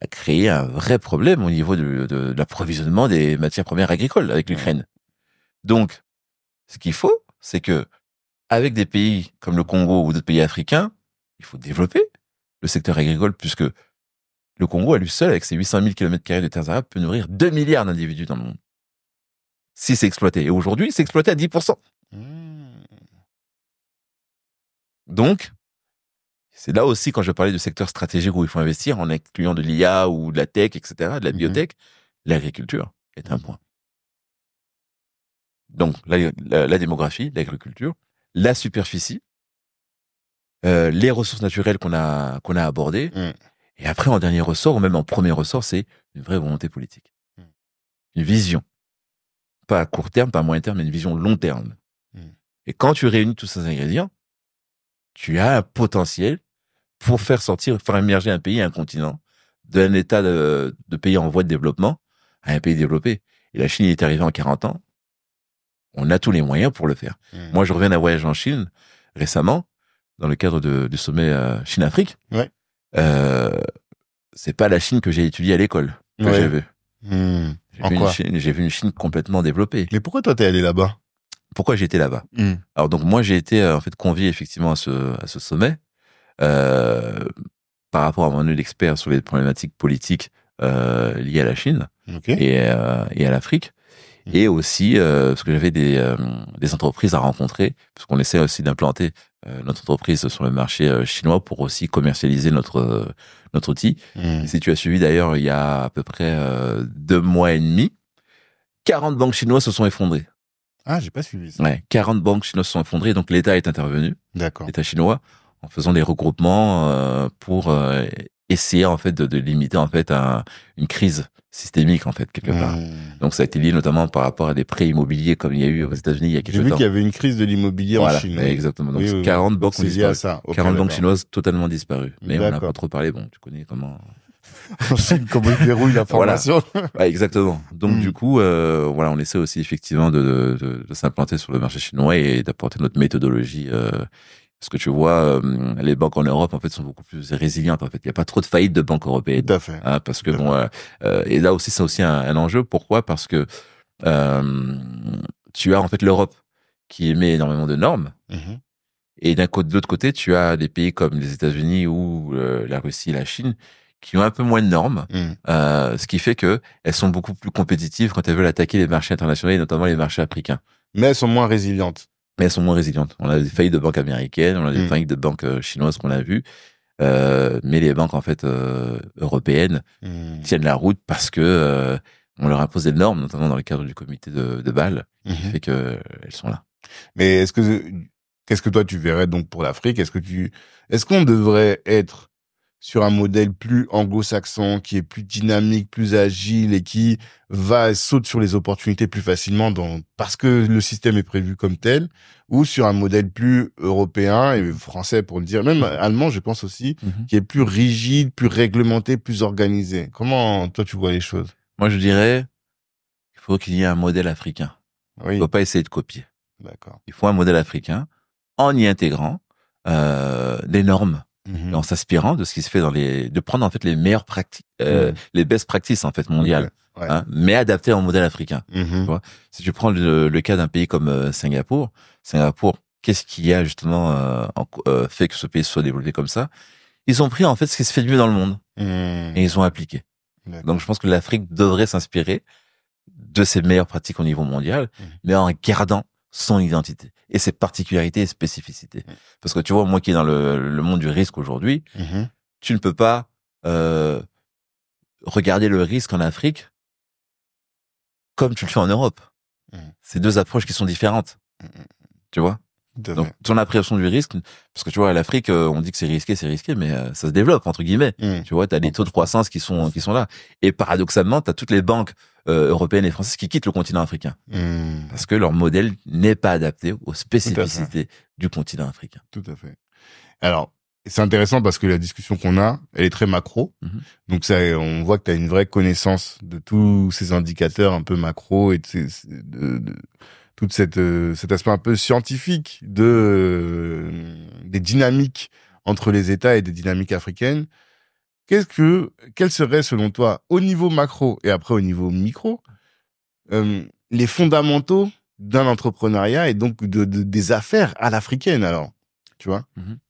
a créé un vrai problème au niveau de l'approvisionnement des matières premières agricoles avec l'Ukraine. Donc, ce qu'il faut, c'est que, avec des pays comme le Congo ou d'autres pays africains, il faut développer le secteur agricole, puisque le Congo, à lui seul, avec ses 800 000 km² de terres arables, peut nourrir 2 milliards d'individus dans le monde. Si c'est exploité. Et aujourd'hui, c'est exploité à 10%. Donc, c'est là aussi, quand je parlais du secteur stratégique où il faut investir, en incluant de l'IA ou de la tech, etc., de la biotech, l'agriculture est un point. Donc, la démographie, l'agriculture, la superficie, les ressources naturelles qu'on a abordées, et après, en dernier ressort, ou même en premier ressort, c'est une vraie volonté politique. Une vision. Pas à court terme, pas à moyen terme, mais une vision long terme. Et quand tu réunis tous ces ingrédients, tu as un potentiel pour faire émerger un pays, un continent, d'un état de pays en voie de développement à un pays développé. Et la Chine y est arrivée en 40 ans. On a tous les moyens pour le faire. Moi, je reviens d'un voyage en Chine récemment, dans le cadre du sommet Chine-Afrique. Ouais. C'est pas la Chine que j'ai étudiée à l'école que j'ai vue. J'ai vu une Chine complètement développée. Mais pourquoi toi t'es allé là-bas? Pourquoi j'étais là-bas? Alors donc moi j'ai été en fait convié effectivement à ce sommet par rapport à mon expert sur les problématiques politiques liées à la Chine et à l'Afrique. Et aussi parce que j'avais des entreprises à rencontrer, parce qu'on essaie aussi d'implanter notre entreprise sur le marché chinois pour aussi commercialiser notre outil. Et si tu as suivi d'ailleurs, il y a à peu près 2 mois et demi, 40 banques chinoises se sont effondrées. Ah, j'ai pas suivi ça. Ouais, 40 banques chinoises se sont effondrées, donc l'État est intervenu, l'État chinois, en faisant des regroupements pour essayer en fait de limiter en fait une crise systémique en fait quelque part. Donc ça a été lié notamment par rapport à des prêts immobiliers comme il y a eu aux États-Unis il y a quelques temps. J'ai vu qu'il y avait une crise de l'immobilier en Chine. Exactement. Donc 40 banques ont disparu. 40 banques chinoises totalement disparues. Mais on n'a pas trop parlé. Bon, tu connais comment. En Chine, comment ils verrouillent l'information. Ouais, exactement. Donc du coup, voilà, on essaie aussi effectivement de s'implanter sur le marché chinois et d'apporter notre méthodologie. Parce que tu vois, les banques en Europe, en fait, sont beaucoup plus résilientes. En fait, il n'y a pas trop de faillites de banques européennes. Tout à fait. Hein, parce que et là aussi, c'est aussi un enjeu. Pourquoi? Parce que tu as en fait l'Europe qui émet énormément de normes. Et de l'autre côté, tu as des pays comme les États-Unis ou la Russie, la Chine, qui ont un peu moins de normes. Ce qui fait que elles sont beaucoup plus compétitives quand elles veulent attaquer les marchés internationaux, et notamment les marchés africains. Mais elles sont moins résilientes. Mais elles sont moins résilientes. On a des faillites de banques américaines, on a des faillites de banques chinoises qu'on a vues, mais les banques en fait européennes tiennent la route parce que on leur impose des normes, notamment dans le cadre du comité de Bâle, qui fait que elles sont là. Mais qu'est-ce que toi tu verrais donc pour l'Afrique? Est-ce qu'on devrait être sur un modèle plus anglo-saxon, qui est plus dynamique, plus agile et qui saute sur les opportunités plus facilement parce que le système est prévu comme tel, ou sur un modèle plus européen et français pour le dire, même allemand, je pense aussi, qui est plus rigide, plus réglementé, plus organisé. Comment toi tu vois les choses? Moi je dirais, il faut qu'il y ait un modèle africain. Il ne faut pas essayer de copier. D'accord. Il faut un modèle africain en y intégrant des normes. Et en s'inspirant de ce qui se fait de prendre en fait les meilleures pratiques, les best practices en fait mondiales, hein, mais adaptées au modèle africain. Tu vois, si tu prends le cas d'un pays comme Singapour, qu'est-ce qui a justement fait que ce pays soit développé comme ça? Ils ont pris en fait ce qui se fait de mieux dans le monde et ils ont appliqué. Donc je pense que l'Afrique devrait s'inspirer de ces meilleures pratiques au niveau mondial, mais en gardant son identité et ses particularités et spécificités. Parce que tu vois, moi qui est dans le monde du risque aujourd'hui, tu ne peux pas regarder le risque en Afrique comme tu le fais en Europe. C'est deux approches qui sont différentes. Tu vois? Donc, ton appréhension du risque, parce que tu vois, à l'Afrique, on dit que c'est risqué, mais ça se développe, entre guillemets. Tu vois, t'as des taux de croissance qui sont là. Et paradoxalement, t'as toutes les banques européennes et françaises qui quittent le continent africain. Parce que leur modèle n'est pas adapté aux spécificités du continent africain. Tout à fait. Alors, c'est intéressant parce que la discussion qu'on a, elle est très macro. Donc ça, on voit que tu as une vraie connaissance de tous ces indicateurs un peu macro et de toute cet aspect un peu scientifique des dynamiques entre les États et des dynamiques africaines. Quels seraient, selon toi, au niveau macro et après au niveau micro, les fondamentaux d'un entrepreneuriat et donc des affaires à l'africaine, alors, tu vois?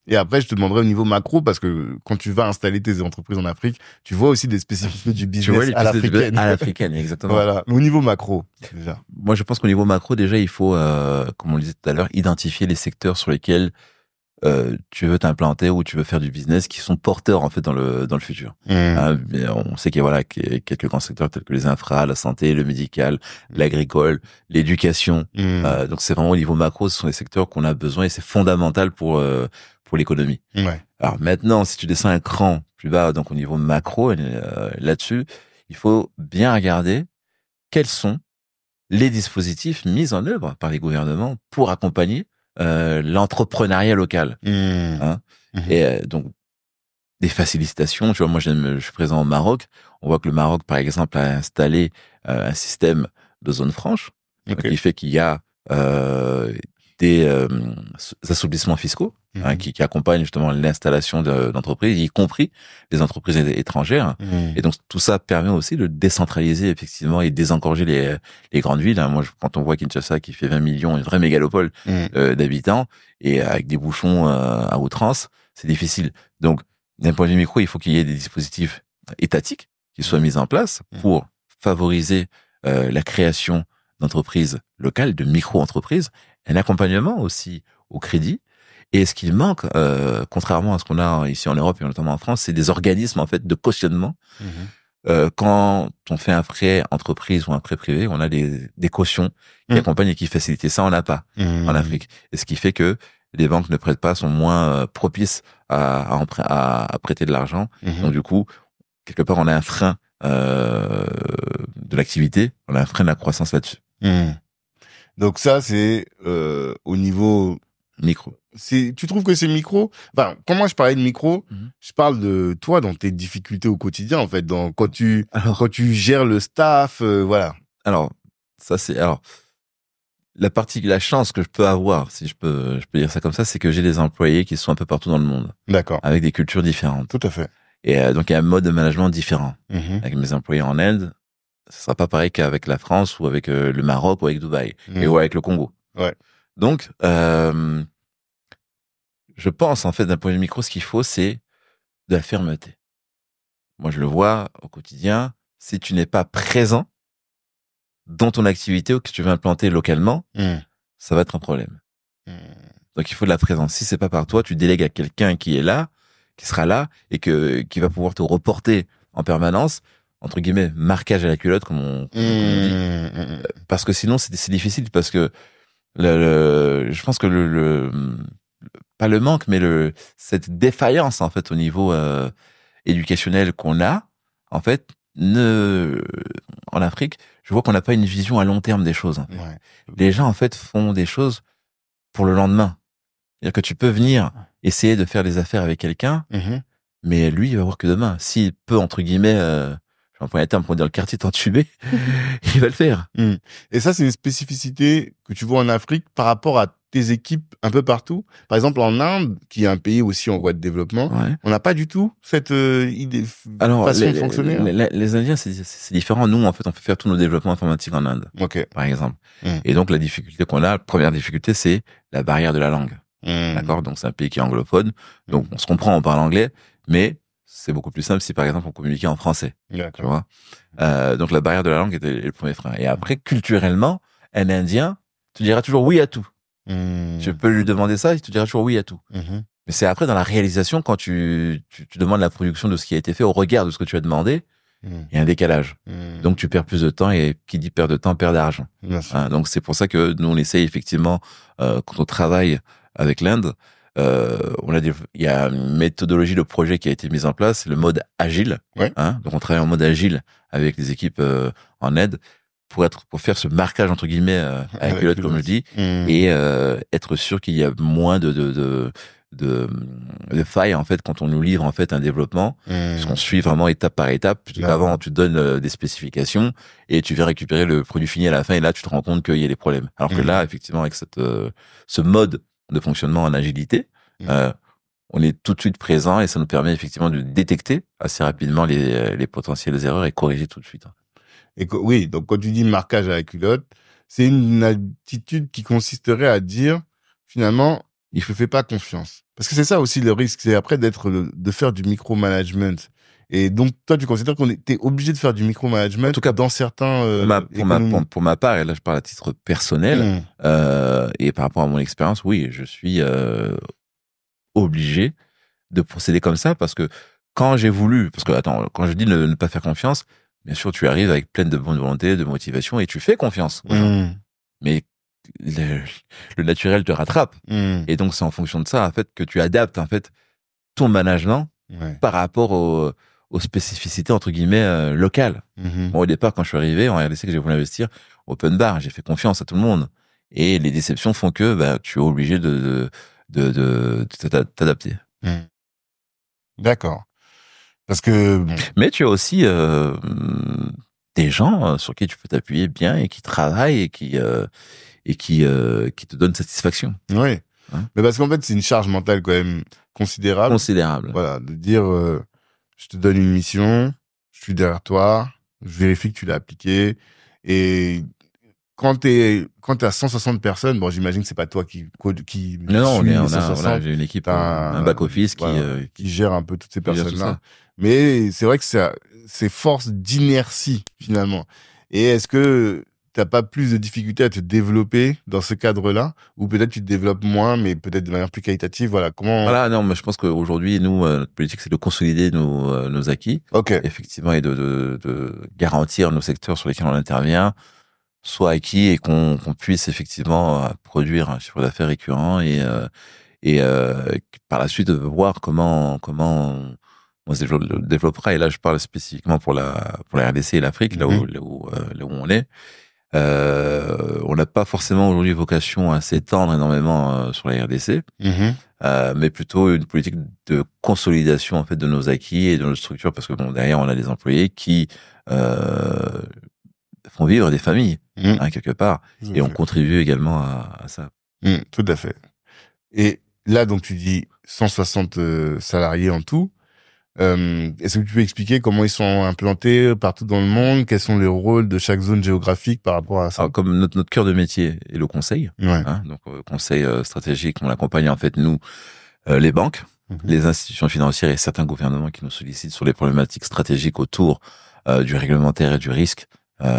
Et après, je te demanderai au niveau macro, parce que quand tu vas installer tes entreprises en Afrique, tu vois aussi des spécificités du business à l'africaine. À l'africaine, exactement. Voilà. Au niveau macro, déjà. Moi, je pense qu'au niveau macro, déjà, il faut, comme on le disait tout à l'heure, identifier les secteurs sur lesquels tu veux t'implanter ou tu veux faire du business qui sont porteurs en fait dans le futur. On sait qu'il y a quelques grands secteurs tels que les infra, la santé, le médical, l'agricole, l'éducation. Donc c'est vraiment au niveau macro, ce sont des secteurs qu'on a besoin et c'est fondamental pour l'économie. Alors maintenant, si tu descends un cran plus bas, donc au niveau macro, là-dessus, il faut bien regarder quels sont les dispositifs mis en œuvre par les gouvernements pour accompagner l'entrepreneuriat local. Et donc des facilitations, tu vois, moi je suis présent au Maroc, on voit que le Maroc par exemple a installé un système de zone franche qui fait qu'il y a des assouplissements fiscaux qui accompagnent justement l'installation d'entreprises, y compris les entreprises étrangères. Et donc tout ça permet aussi de décentraliser effectivement et désengorger les grandes villes. Moi, quand on voit Kinshasa qui fait 20 millions, une vraie mégalopole d'habitants, et avec des bouchons à outrance, c'est difficile. Donc d'un point de vue micro, il faut qu'il y ait des dispositifs étatiques qui soient mis en place pour favoriser la création d'entreprises locales, de micro-entreprises, un accompagnement aussi au crédit. Et ce qui manque, contrairement à ce qu'on a ici en Europe et notamment en France, c'est des organismes en fait de cautionnement. Quand on fait un prêt entreprise ou un prêt privé, on a des cautions qui accompagnent et qui facilitent. Et ça, on n'a pas en Afrique. Et ce qui fait que les banques ne prêtent pas, sont moins propices à prêter de l'argent. Donc du coup, quelque part, on a un frein de l'activité, on a un frein de la croissance là-dessus. Donc ça, c'est au niveau micro. Tu trouves que c'est micro? Enfin, quand moi je parlais de micro, je parle de toi dans tes difficultés au quotidien, en fait, quand tu gères le staff, voilà. Alors, la chance que je peux avoir, si je peux dire ça comme ça, c'est que j'ai des employés qui sont un peu partout dans le monde. D'accord. Avec des cultures différentes. Tout à fait. Et donc il y a un mode de management différent. Avec mes employés en Inde, ce sera pas pareil qu'avec la France ou avec le Maroc ou avec Dubaï ou avec le Congo. Ouais. Donc, je pense, en fait, d'un point de vue micro, ce qu'il faut, c'est de la fermeté. Moi, je le vois au quotidien. Si tu n'es pas présent dans ton activité ou que tu veux implanter localement, ça va être un problème. Donc, il faut de la présence. Si c'est pas par toi, tu délègues à quelqu'un qui est là, qui sera là et qui va pouvoir te reporter en permanence, entre guillemets, marquage à la culotte, comme on dit. Parce que sinon, c'est difficile parce que je pense que pas le manque, mais cette défaillance en fait au niveau éducationnel qu'on a, en fait, en Afrique, je vois qu'on n'a pas une vision à long terme des choses. En fait. Les gens en fait font des choses pour le lendemain. C'est-à-dire que tu peux venir essayer de faire des affaires avec quelqu'un, mais lui il va voir que demain, s'il peut entre guillemets j'emploie un terme pour dire le quartier t'entuber, il va le faire. Et ça, c'est une spécificité que tu vois en Afrique par rapport à tes équipes un peu partout. Par exemple, en Inde, qui est un pays aussi en voie de développement, on n'a pas du tout cette façon de fonctionner. Les Indiens, c'est différent. Nous, en fait, on fait faire tous nos développements informatiques en Inde, par exemple. Et donc, la difficulté qu'on a, la première difficulté, c'est la barrière de la langue. D'accord? Donc, c'est un pays qui est anglophone. Donc, on se comprend, on parle anglais, mais c'est beaucoup plus simple si, par exemple, on communiquait en français. Tu vois? Donc, la barrière de la langue était le premier frein. Et après, culturellement, un Indien te dira toujours oui à tout. Tu peux lui demander ça, il te dira toujours oui à tout. Mais c'est après, dans la réalisation, quand tu demandes la production de ce qui a été fait au regard de ce que tu as demandé, Il y a un décalage. Donc, tu perds plus de temps et qui dit perd de temps, perd d'argent. Donc, c'est pour ça que nous, on essaye effectivement, quand on travaille avec l'Inde, il y a une méthodologie de projet qui a été mise en place, c'est le mode agile. Donc, on travaille en mode agile avec les équipes en Inde pour faire ce marquage entre guillemets avec Culotte, comme je dis, et être sûr qu'il y a moins de failles en fait quand on nous livre en fait un développement, parce qu'on suit vraiment étape par étape. Avant, tu donnes des spécifications et tu viens récupérer le produit fini à la fin, et là tu te rends compte qu'il y a des problèmes. Alors que là, effectivement, avec ce mode de fonctionnement en agilité, on est tout de suite présent et ça nous permet effectivement de détecter assez rapidement les potentielles erreurs et corriger tout de suite. Oui, donc quand tu dis marquage à la culotte, c'est une attitude qui consisterait à dire, finalement, il ne fait pas confiance. Parce que c'est ça aussi le risque, c'est après de faire du micromanagement. Et donc, toi, tu considères qu'on était obligé de faire du micromanagement, en tout cas dans certains pour ma part, et là je parle à titre personnel, et par rapport à mon expérience, oui, je suis obligé de procéder comme ça, parce que quand j'ai voulu, parce que attends, quand je dis ne pas faire confiance, bien sûr, tu arrives avec pleine de bonne volonté, de motivation, et tu fais confiance aux gens. Mais le naturel te rattrape. Et donc, c'est en fonction de ça, en fait, que tu adaptes, en fait, ton management par rapport aux spécificités, entre guillemets, locales. Moi, au départ, quand je suis arrivé en RDC, que j'ai voulu investir, open bar, j'ai fait confiance à tout le monde. Et les déceptions font que, tu es obligé de t'adapter. D'accord. Parce que... Mais tu as aussi des gens sur qui tu peux t'appuyer bien et qui travaillent et qui te donnent satisfaction. Oui. Mais parce qu'en fait, c'est une charge mentale quand même considérable. Voilà, de dire, je te donne une mission, je suis derrière toi, je vérifie que tu l'as appliquée. Et quand t'es à 160 personnes, bon, j'imagine que c'est pas toi qui non, j'ai une équipe, un back office qui gère un peu toutes ces personnes-là. Mais c'est vrai que c'est force d'inertie, finalement. Et est-ce que t'as pas plus de difficultés à te développer dans ce cadre-là, ou peut-être tu te développes moins, mais peut-être de manière plus qualitative? Voilà, comment... Voilà, non, mais je pense qu'aujourd'hui, nous, notre politique, c'est de consolider nos acquis. Effectivement, et de garantir nos secteurs sur lesquels on intervient, soit acquis, et qu'on puisse effectivement produire un chiffre d'affaires récurrent, et par la suite voir comment on se développera. Et là, je parle spécifiquement pour la RDC et l'Afrique, là où on est. On n'a pas forcément aujourd'hui vocation à s'étendre énormément sur la RDC, mais plutôt une politique de consolidation en fait de nos acquis et de nos structures, parce que derrière on a des employés qui font vivre des familles quelque part, et on contribue également à ça. Tout à fait. Et là, donc tu dis 160 salariés en tout. Est-ce que tu peux expliquer comment ils sont implantés partout dans le monde? Quels sont les rôles de chaque zone géographique par rapport à ça? Alors, comme notre cœur de métier est le conseil, donc conseil stratégique, on accompagne en fait nous les banques, les institutions financières et certains gouvernements qui nous sollicitent sur les problématiques stratégiques autour du réglementaire et du risque,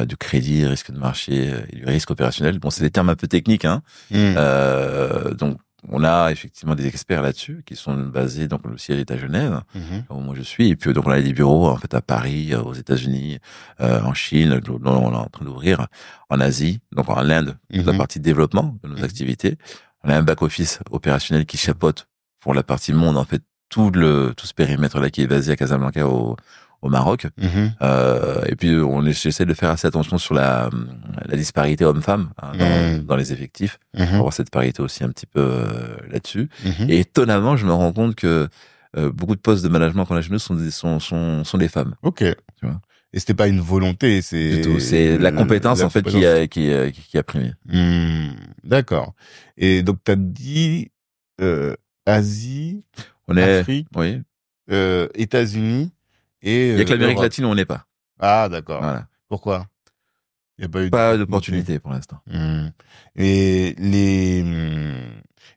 du crédit, risque de marché et du risque opérationnel. Bon, c'est des termes un peu techniques, donc on a effectivement des experts là-dessus qui sont basés, donc le siège est à Genève, où moi je suis, et puis donc on a des bureaux en fait à Paris, aux États-Unis, en Chine, on est en train d'ouvrir, en Asie, donc en Inde, toute la partie développement de nos activités. On a un back-office opérationnel qui chapeaute pour la partie monde en fait tout ce périmètre-là qui est basé à Casablanca au Maroc. Et puis j'essaie de faire assez attention sur la disparité homme-femme dans les effectifs, pour avoir cette parité aussi un petit peu là-dessus. Et étonnamment, je me rends compte que beaucoup de postes de management qu'on a chez nous sont des femmes. Ok. Tu vois. Et c'était pas une volonté, c'est la compétence en fait qui a primé. D'accord. Et donc t'as dit Asie, Afrique, États-Unis. Et il y a que l'Amérique latine où on n'est pas. Ah, d'accord. Voilà. Pourquoi? Il n'y a pas d'opportunité pour l'instant. Et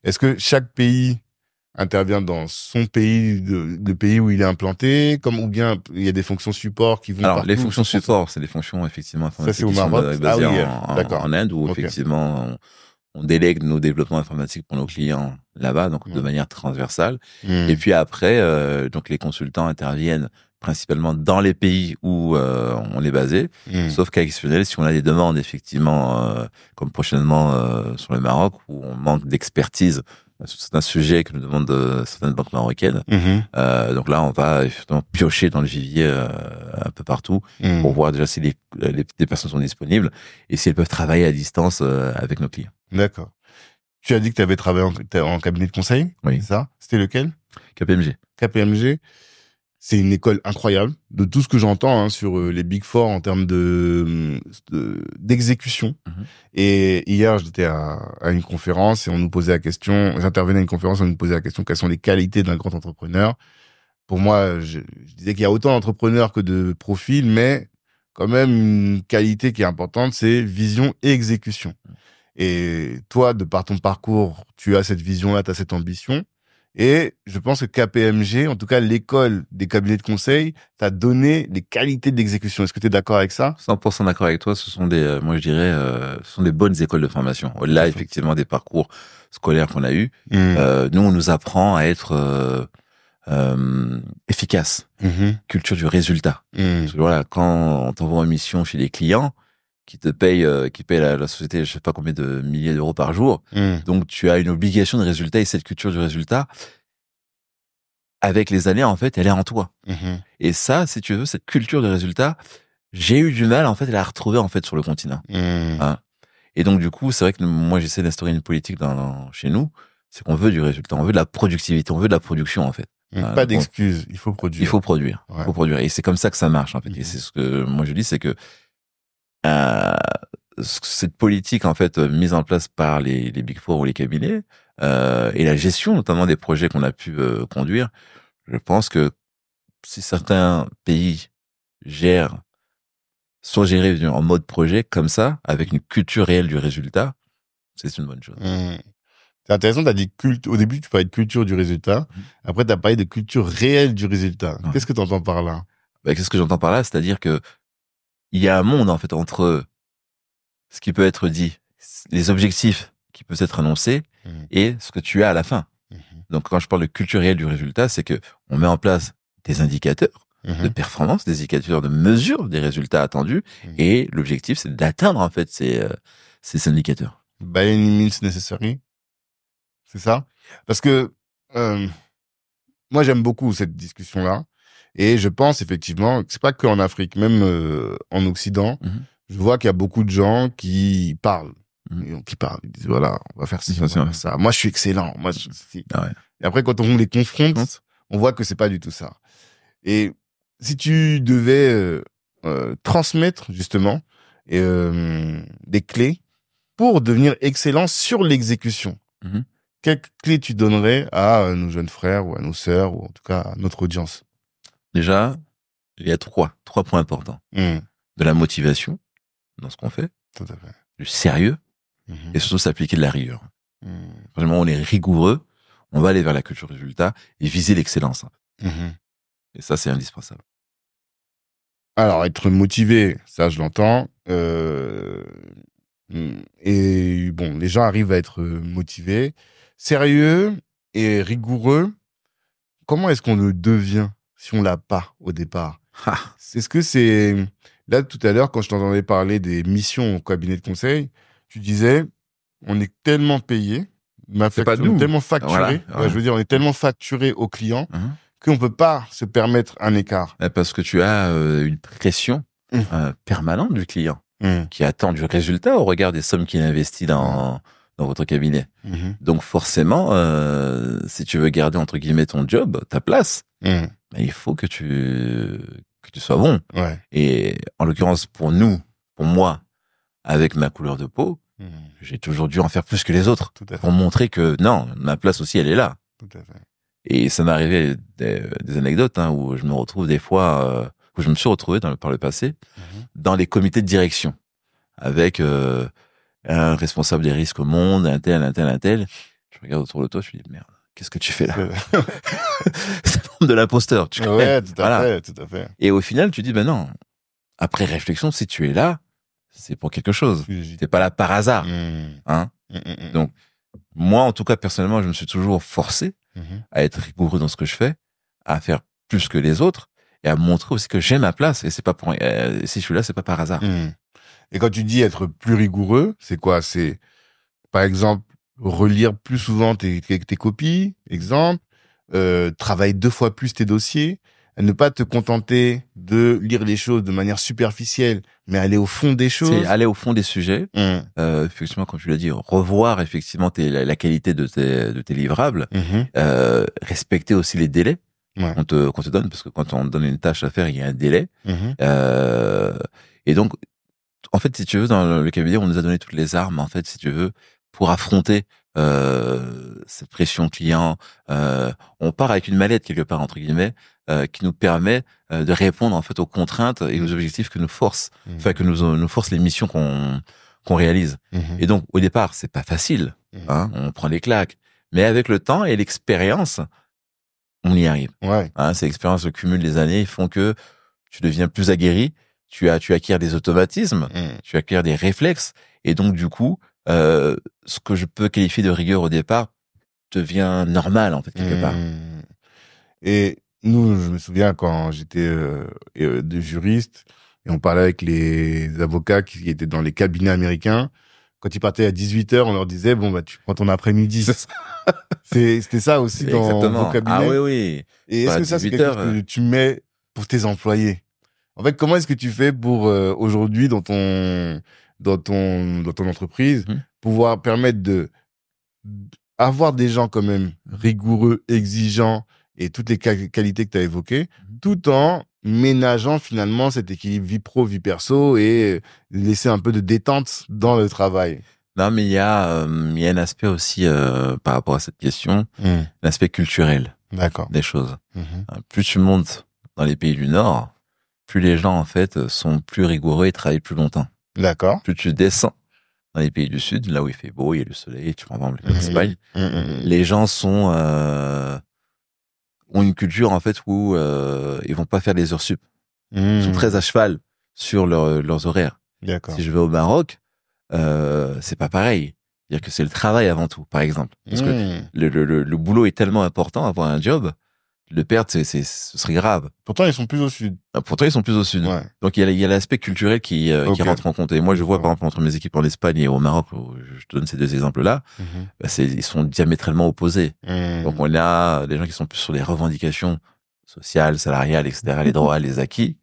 est-ce que chaque pays intervient dans son pays, le pays où il est implanté, ou bien il y a des fonctions support qui vont... Alors, les fonctions support, c'est des fonctions effectivement informatiques. Ça, c'est au Maroc. Basées en Inde, où effectivement on délègue nos développements informatiques pour nos clients là-bas, donc de manière transversale. Et puis après, donc les consultants interviennent principalement dans les pays où on est basé, sauf cas exceptionnel si on a des demandes effectivement, comme prochainement sur le Maroc, où on manque d'expertise sur certains sujets que nous demandent certaines banques marocaines. Donc là, on va effectivement piocher dans le vivier un peu partout pour voir déjà si les personnes sont disponibles et si elles peuvent travailler à distance avec nos clients. D'accord. Tu as dit que tu avais travaillé en cabinet de conseil, Oui. C'est ça? C'était lequel? KPMG. KPMG. C'est une école incroyable de tout ce que j'entends sur les Big Four en termes d'exécution. Et hier, j'étais à une conférence et on nous posait la question, j'intervenais à une conférence, on nous posait la question, quelles sont les qualités d'un grand entrepreneur? Pour moi, je disais qu'il y a autant d'entrepreneurs que de profils, mais quand même une qualité qui est importante, c'est vision et exécution. Et toi, de par ton parcours, tu as cette vision-là, tu as cette ambition. Et je pense que KPMG, en tout cas l'école des cabinets de conseil, t'a donné des qualités d'exécution. Est-ce que tu es d'accord avec ça? 100% d'accord avec toi. Ce sont moi je dirais, ce sont des bonnes écoles de formation. Au-delà effectivement des parcours scolaires qu'on a eus, nous on nous apprend à être efficace. Culture du résultat. Parce que voilà, quand on t'envoie en mission chez les clients, qui payent la société, je sais pas combien de milliers d'euros par jour. Donc, tu as une obligation de résultat et cette culture du résultat, avec les années, en fait, elle est en toi. Et ça, si tu veux, cette culture de résultat, j'ai eu du mal, en fait, à la retrouver, en fait, sur le continent. Hein. Et donc, du coup, c'est vrai que moi, j'essaie d'instaurer une politique chez nous, c'est qu'on veut du résultat, on veut de la productivité, on veut de la production, en fait. Pas d'excuses, il faut produire. Il faut produire. Ouais. Il faut produire. Et c'est comme ça que ça marche, en fait. Et c'est ce que moi, je dis, c'est que cette politique en fait mise en place par les Big Four ou les cabinets et la gestion notamment des projets qu'on a pu conduire, je pense que si certains pays sont gérés en mode projet comme ça, avec une culture réelle du résultat, c'est une bonne chose. C'est intéressant, t'as dit au début tu parlais de culture du résultat, après t'as parlé de culture réelle du résultat. Ouais. Qu'est-ce que t'entends par là? Qu'est-ce que j'entends par là? C'est-à-dire que il y a un monde en fait entre ce qui peut être dit, les objectifs qui peuvent être annoncés et ce que tu as à la fin. Donc quand je parle de culture réelle du résultat, c'est que on met en place des indicateurs de performance, des indicateurs de mesure des résultats attendus et l'objectif c'est d'atteindre en fait ces indicateurs. By any means necessary. C'est ça? Parce que moi j'aime beaucoup cette discussion-là et je pense effectivement que c'est pas qu'en Afrique, même en Occident, je vois qu'il y a beaucoup de gens qui parlent. Ils disent voilà, on va faire ci, on va faire ça. Moi je suis excellent. Moi Et après quand on les confronte, on voit que c'est pas du tout ça. Et si tu devais transmettre justement des clés pour devenir excellent sur l'exécution, quelles clés tu donnerais à nos jeunes frères ou à nos sœurs ou en tout cas à notre audience? Déjà, il y a trois points importants. De la motivation dans ce qu'on fait, tout à fait. Du sérieux et surtout s'appliquer de la rigueur. Vraiment, on est rigoureux, on va aller vers la culture résultat et viser l'excellence. Et ça, c'est indispensable. Alors, être motivé, ça, je l'entends. Et bon, les gens arrivent à être motivés. Sérieux et rigoureux, comment est-ce qu'on le devient si on l'a pas au départ? Est-ce que c'est... Là, tout à l'heure, quand je t'entendais parler des missions au cabinet de conseil, tu disais, on est tellement payé, on est tellement facturé, voilà. Je veux dire, on est tellement facturé aux clients qu'on peut pas se permettre un écart. Parce que tu as une pression permanente du client qui attend du résultat au regard des sommes qu'il investit dans votre cabinet. Donc forcément, si tu veux garder entre guillemets ton job, ta place, il faut que tu sois bon. Ouais. Et en l'occurrence pour moi, avec ma couleur de peau, j'ai toujours dû en faire plus que les autres pour montrer que non, ma place aussi elle est là. Tout à fait. Et ça m'est arrivé des anecdotes où je me retrouve des fois, où je me suis retrouvé par le passé, dans les comités de direction, avec un responsable des risques au monde, un tel. Je regarde autour de toi, je me dis merde, qu'est-ce que tu fais là? C'est le monde de l'imposteur. Ouais, tout à fait. Et au final, tu dis ben non. Après réflexion, si tu es là, c'est pour quelque chose. T'es pas là par hasard, hein. Donc moi, en tout cas, personnellement, je me suis toujours forcé à être rigoureux dans ce que je fais, à faire plus que les autres et à montrer aussi que j'ai ma place et c'est pas pour si je suis là, c'est pas par hasard. Et quand tu dis être plus rigoureux, c'est quoi? C'est, par exemple, relire plus souvent tes copies, exemple, travailler 2 fois plus tes dossiers, ne pas te contenter de lire les choses de manière superficielle, mais aller au fond des choses. C'est aller au fond des sujets. Effectivement, comme tu l'as dit, revoir effectivement la qualité de tes livrables, respecter aussi les délais qu'on te donne, parce que quand on donne une tâche à faire, il y a un délai. Et donc, en fait, si tu veux, dans le cabinet, on nous a donné toutes les armes, en fait, si tu veux, pour affronter cette pression client. On part avec une mallette quelque part entre guillemets qui nous permet de répondre en fait aux contraintes et aux objectifs que nous forcent, enfin que nous forcent les missions qu'on réalise. Et donc au départ, c'est pas facile, hein, on prend des claques, mais avec le temps et l'expérience, on y arrive. Hein, ces expériences, le cumul des années font que tu deviens plus aguerri, tu acquiers des automatismes, tu acquiers des réflexes, et donc du coup, ce que je peux qualifier de rigueur au départ devient normal en fait quelque part. Et nous, je me souviens quand j'étais de juriste et on parlait avec les avocats qui étaient dans les cabinets américains. Quand ils partaient à 18h, on leur disait bon bah tu prends ton après-midi. C'était ça aussi dans vos cabinets. Ah oui oui. Et est-ce que ça c'est quelque chose que tu mets pour tes employés? En fait, comment est-ce que tu fais pour aujourd'hui dans ton entreprise pouvoir permettre de avoir des gens quand même rigoureux, exigeants et toutes les qualités que tu as évoquées, tout en ménageant finalement cet équilibre vie pro, vie perso et laisser un peu de détente dans le travail? Non, mais il y a un aspect aussi par rapport à cette question, l'aspect culturel des choses. Plus tu montes dans les pays du Nord, plus les gens en fait sont plus rigoureux et travaillent plus longtemps. Plus tu descends dans les pays du Sud, là où il fait beau, il y a le soleil, tu prends par exemple l'Espagne, les gens ont une culture en fait où ils vont pas faire des heures sup. Ils sont très à cheval sur leurs horaires. Si je vais au Maroc, c'est pas pareil. C'est-à-dire que c'est le travail avant tout, par exemple. Parce que le boulot est tellement important, avoir un job, le perdre, ce serait grave. Pourtant, ils sont plus au sud. Donc, il y a l'aspect culturel qui rentre en compte. Et moi, je vois, par exemple, entre mes équipes en Espagne et au Maroc, où je te donne ces 2 exemples-là, ils sont diamétralement opposés. Donc, on a des gens qui sont plus sur les revendications sociales, salariales, etc., les droits, les acquis.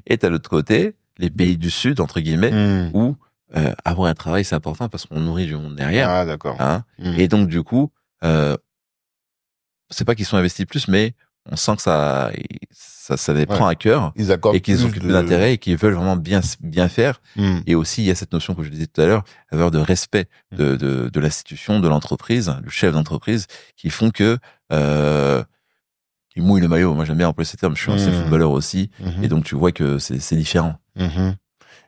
Et t'as l'autre côté, les pays du Sud, entre guillemets, où avoir un travail, c'est important parce qu'on nourrit du monde derrière. Ah, d'accord. Hein. Et donc, du coup, c'est pas qu'ils sont investis plus, mais on sent que ça les prend à cœur et qu'ils ont plus d'intérêt et qu'ils veulent vraiment bien faire. Et aussi, il y a cette notion que je disais tout à l'heure, avoir de respect de l'institution, de l'entreprise, le chef d'entreprise, qui font que ils mouillent le maillot. Moi, j'aime bien employer ce terme. Je suis ancien footballeur aussi, et donc tu vois que c'est différent.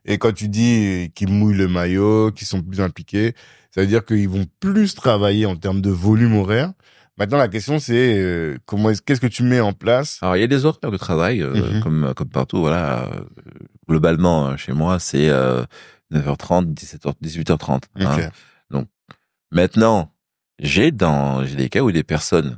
Et quand tu dis qu'ils mouillent le maillot, qu'ils sont plus impliqués, ça veut dire qu'ils vont plus travailler en termes de volume horaire. Maintenant, la question, c'est qu'est-ce que tu mets en place? Alors, il y a des horaires de travail, comme partout, voilà. Globalement, chez moi, c'est 9h30, 18h30. Hein. Donc, maintenant, j'ai des cas où des personnes,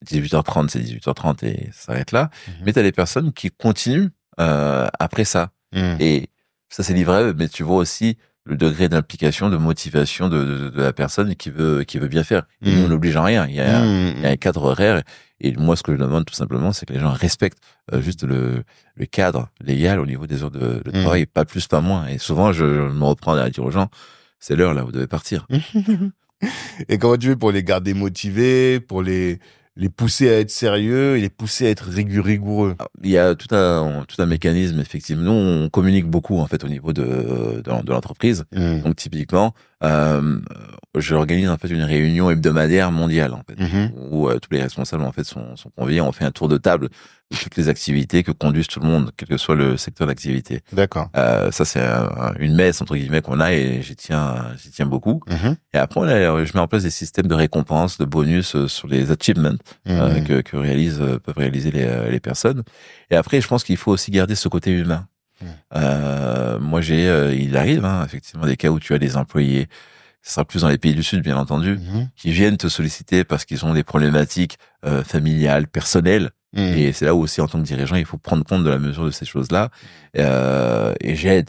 18h30, c'est 18h30 et ça s'arrête là, mais t'as des personnes qui continuent après ça. Et ça, c'est livré, mais tu vois aussi le degré d'implication, de motivation de la personne qui veut bien faire. Et nous, on n'oblige en rien. Il y a un cadre horaire. Et moi, ce que je demande tout simplement, c'est que les gens respectent juste le cadre légal au niveau des heures de travail, pas plus, pas moins. Et souvent, je me reprends à dire aux gens, c'est l'heure là, vous devez partir. Et comment tu fais pour les garder motivés, pour les pousser à être sérieux et les pousser à être rigoureux? Il y a tout un mécanisme, effectivement. Nous, on communique beaucoup, en fait, au niveau de l'entreprise. Donc, typiquement, je organise, en fait, une réunion hebdomadaire mondiale, en fait, où tous les responsables, en fait, sont conviés. On fait un tour de table de toutes les activités que conduisent tout le monde, quel que soit le secteur d'activité. D'accord. Ça, c'est une messe, entre guillemets, qu'on a et j'y tiens beaucoup. Et après, je mets en place des systèmes de récompenses, de bonus sur les achievements que peuvent réaliser les personnes. Et après, je pense qu'il faut aussi garder ce côté humain. Moi, il arrive, effectivement, des cas où tu as des employés, ce sera plus dans les pays du Sud, bien entendu, qui viennent te solliciter parce qu'ils ont des problématiques familiales, personnelles, Et c'est là où aussi, en tant que dirigeant, il faut prendre compte de la mesure de ces choses-là. Et j'aide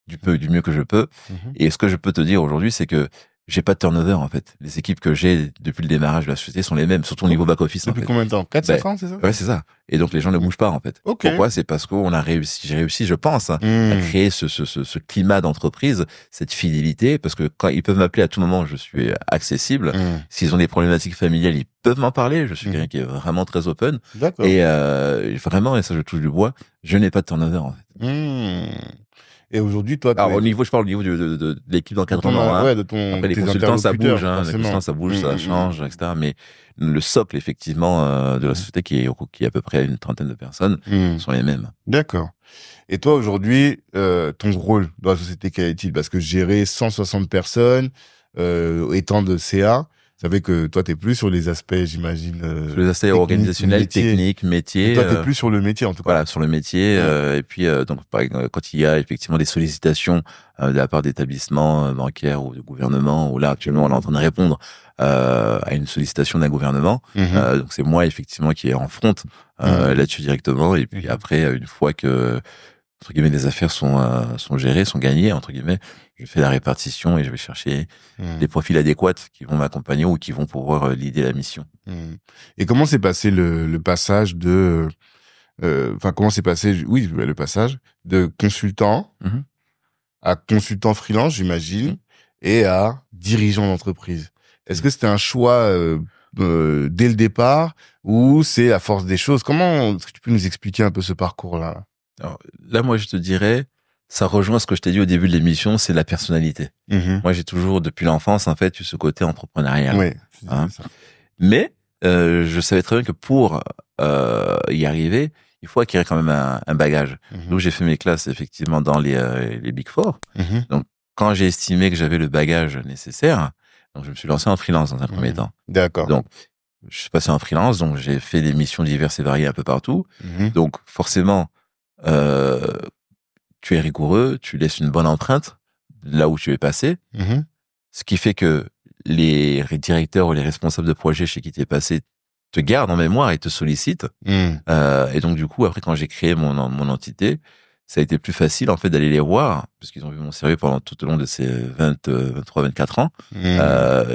du mieux que je peux. Et ce que je peux te dire aujourd'hui, c'est que j'ai pas de turnover, en fait. Les équipes que j'ai depuis le démarrage de la société sont les mêmes, surtout au niveau back-office. Depuis combien de temps? 4-5 ans, c'est ça? Ouais, c'est ça. Et donc, les gens ne bougent pas, en fait. Pourquoi? C'est parce qu'on a réussi, j'ai réussi, je pense, à créer ce climat d'entreprise, cette fidélité, parce que quand ils peuvent m'appeler à tout moment, je suis accessible. S'ils ont des problématiques familiales, ils peuvent m'en parler. Je suis quelqu'un qui est vraiment très open. D'accord. Et vraiment, et ça, je touche du bois, je n'ai pas de turnover, en fait. Et aujourd'hui, toi, alors, je parle au niveau de l'équipe d'encadrement. Ouais, de ton, après, les consultants, ça bouge, les consultants, ça bouge, ça change, etc. Mais le socle, effectivement, de la société qui est à peu près une trentaine de personnes, sont les mêmes. D'accord. Et toi, aujourd'hui, ton rôle dans la société, quel est-il? Parce que gérer 160 personnes, étant de CA, ça fait que toi, t'es plus sur les aspects, j'imagine. Sur les aspects organisationnels, techniques, métiers. Et toi, t'es plus sur le métier, en tout cas. Voilà, sur le métier. Et puis, donc, quand il y a effectivement des sollicitations de la part d'établissements bancaires ou de gouvernement, où là, actuellement, on est en train de répondre à une sollicitation d'un gouvernement. Donc, c'est moi, effectivement, qui est en front là-dessus directement. Et puis après, une fois que, entre guillemets, les affaires sont gérées, sont gagnées, entre guillemets, je fais la répartition et je vais chercher des profils adéquats qui vont m'accompagner ou qui vont pouvoir leader la mission. Et comment s'est passé le passage de, comment s'est passé, le passage de consultant à consultant freelance, j'imagine, et à dirigeant d'entreprise? Est-ce que c'était un choix dès le départ ou c'est la force des choses? Est-ce que tu peux nous expliquer un peu ce parcours-là? Alors, là, moi, je te dirais, ça rejoint ce que je t'ai dit au début de l'émission, c'est la personnalité. Moi, j'ai toujours, depuis l'enfance, en fait, eu ce côté entrepreneurial. Oui, ça. Mais je savais très bien que pour y arriver, il faut acquérir quand même un bagage. Donc, j'ai fait mes classes, effectivement, dans les Big Four. Donc, quand j'ai estimé que j'avais le bagage nécessaire, donc je me suis lancé en freelance dans un premier temps. D'accord. Donc, je suis passé en freelance, donc j'ai fait des missions diverses et variées un peu partout. Donc, forcément, tu es rigoureux, tu laisses une bonne empreinte là où tu es passé, ce qui fait que les directeurs ou les responsables de projet chez qui tu es passé te gardent en mémoire et te sollicitent. Et donc du coup, après, quand j'ai créé mon entité, ça a été plus facile en fait d'aller les voir, parce qu'ils ont vu mon sérieux pendant tout au long de ces 23-24 ans.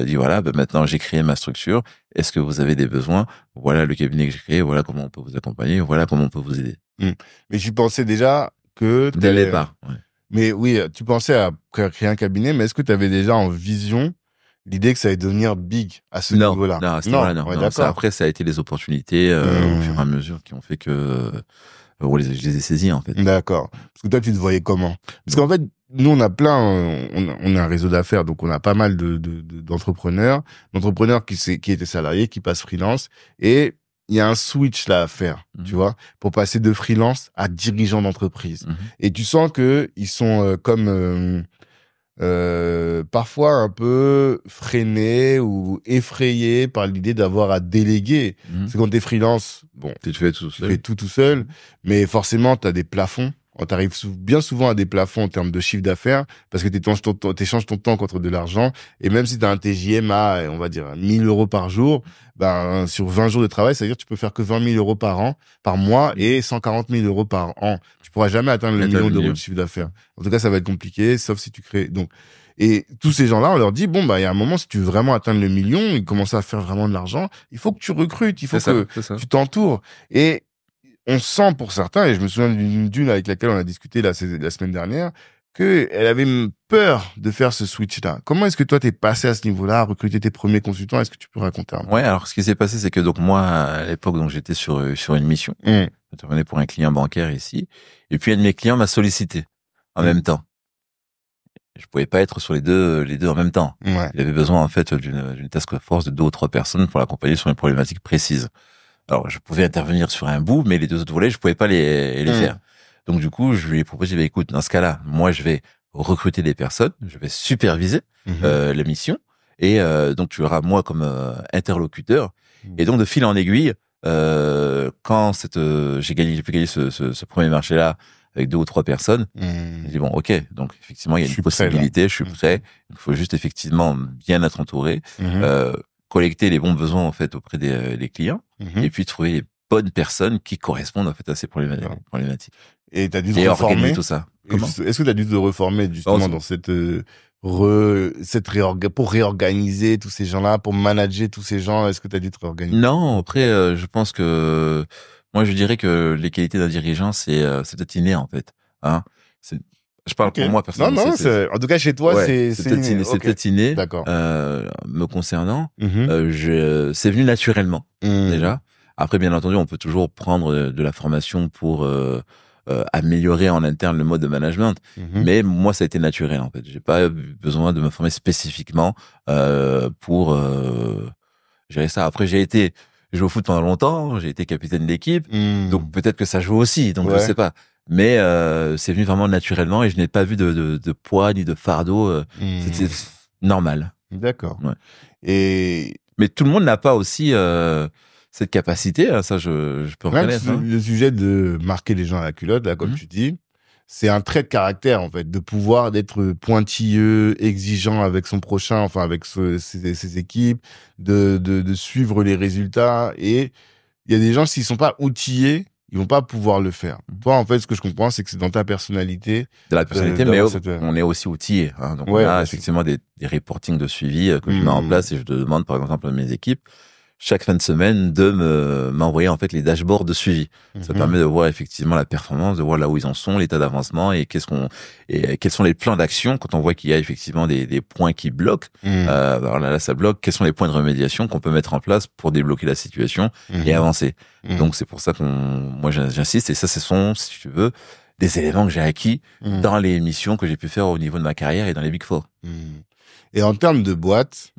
Dit voilà, maintenant j'ai créé ma structure, est-ce que vous avez des besoins? Voilà le cabinet que j'ai créé, voilà comment on peut vous accompagner, voilà comment on peut vous aider. Mais tu pensais déjà que... Dès le départ, ouais. Mais oui, tu pensais à créer un cabinet, mais est-ce que tu avais déjà en vision l'idée que ça allait devenir big à ce niveau-là? Non, à ce niveau-là, non. Ouais, non. Après, ça a été les opportunités au fur et à mesure qui ont fait que je les ai saisis, en fait. D'accord. Parce que toi, tu te voyais comment? Parce qu'en fait, nous, on a on a un réseau d'affaires, donc on a pas mal d'entrepreneurs qui étaient salariés, qui passent freelance, et il y a un switch là à faire, tu vois, pour passer de freelance à dirigeant d'entreprise. Et tu sens que ils sont comme parfois un peu freinés ou effrayés par l'idée d'avoir à déléguer. Parce que quand t'es freelance, bon, tu fais tout seul, mais forcément t'as des plafonds. T'arrives bien souvent à des plafonds en termes de chiffre d'affaires parce que t'échanges ton temps contre de l'argent. Et même si t'as un TJM à, on va dire, 1 000 € par jour, sur 20 jours de travail, ça veut dire que tu peux faire que 20 000 € par mois et 140 000 € par an. Tu pourras jamais atteindre le million d'euros de chiffre d'affaires. En tout cas, ça va être compliqué, sauf si tu crées, donc, et tous ces gens-là, on leur dit, bon, il y a un moment, si tu veux vraiment atteindre le million et commencer à faire vraiment de l'argent, il faut que tu recrutes, il faut que tu t'entoures. Et on sent pour certains, et je me souviens d'une avec laquelle on a discuté la semaine dernière, qu'elle avait peur de faire ce switch-là. Comment est-ce que toi, t'es passé à ce niveau-là, à recruter tes premiers consultants? Est-ce que tu peux raconter un peu? Ouais, alors ce qui s'est passé, c'est que donc moi, à l'époque, donc j'étais sur une mission. J'intervenais pour un client bancaire ici. Et puis un de mes clients m'a sollicité en même temps. Je pouvais pas être sur les deux en même temps. Ouais. Il avait besoin, en fait, d'une task force de 2 ou 3 personnes pour l'accompagner sur une problématique précise. Alors, je pouvais intervenir sur un bout, mais les 2 autres volets, je pouvais pas les faire. Donc, du coup, je lui ai proposé, écoute, dans ce cas-là, moi, je vais recruter des personnes, je vais superviser la mission, et donc tu auras moi comme interlocuteur. Et donc, de fil en aiguille, quand j'ai pu gagner ce premier marché-là avec 2 ou 3 personnes, j'ai dit bon, ok, donc effectivement, il y a une possibilité, je suis prêt. Il faut juste effectivement bien être entouré. Collecter les bons besoins en fait auprès des clients et puis trouver bonnes personnes qui correspondent en fait à ces problématiques. Et t'as dû te reformer tout ça. Est-ce que t'as dû te reformer justement dans cette pour réorganiser tous ces gens-là, pour manager tous ces gens? Est-ce que t'as dû te réorganiser? Non, après, je pense que moi je dirais que les qualités d'un dirigeant c'est peut-être inné en fait. Hein, je parle pour moi personnellement. Non, en tout cas chez toi, ouais, c'est peut-être inné. D'accord. Me concernant, c'est venu naturellement déjà. Après, bien entendu, on peut toujours prendre de la formation pour améliorer en interne le mode de management. Mais moi, ça a été naturel en fait. J'ai pas eu besoin de me former spécifiquement pour gérer ça. Après, j'ai joué au foot pendant longtemps. J'ai été capitaine d'équipe, donc peut-être que ça joue aussi. Donc je sais pas. Mais c'est venu vraiment naturellement et je n'ai pas vu de poids ni de fardeau. C'était normal. D'accord. Ouais. Mais tout le monde n'a pas aussi cette capacité. Hein, ça, je peux reconnaître. Le sujet de marquer les gens à la culotte, là, comme tu dis, c'est un trait de caractère en fait, de pouvoir d'être pointilleux, exigeant avec son prochain, enfin avec ses équipes, de suivre les résultats. Et il y a des gens, s'ils sont pas outillés, ils vont pas pouvoir le faire. Toi, en fait, ce que je comprends, c'est que c'est dans ta personnalité. De la personnalité, mais on est aussi outillé. Hein. Donc, on a effectivement des reportings de suivi que je mets en place et je demande, par exemple, à mes équipes, chaque fin de semaine, de m'envoyer, en fait, les dashboards de suivi. Ça permet de voir effectivement la performance, de voir là où ils en sont, l'état d'avancement et quels sont les plans d'action quand on voit qu'il y a effectivement des points qui bloquent. Alors là, ça bloque. Quels sont les points de remédiation qu'on peut mettre en place pour débloquer la situation et avancer. Donc, c'est pour ça moi, j'insiste. Et ça, ce sont, si tu veux, des éléments que j'ai acquis dans les missions que j'ai pu faire au niveau de ma carrière et dans les Big Four. Et en termes de boîte,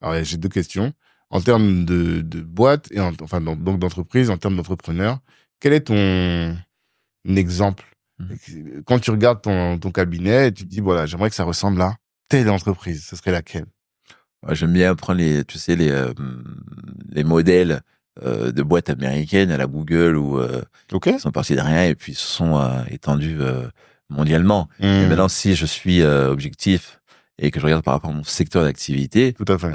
alors j'ai deux questions. En termes de boîte et donc d'entreprise, en termes d'entrepreneur, quel est ton exemple? Quand tu regardes ton cabinet, tu te dis, voilà, j'aimerais que ça ressemble à telle entreprise. Ce serait laquelle? J'aime bien prendre les modèles de boîtes américaines à la Google ou qui sont partis de rien et puis se sont étendus mondialement. Et maintenant, si je suis objectif et que je regarde par rapport à mon secteur d'activité, tout à fait.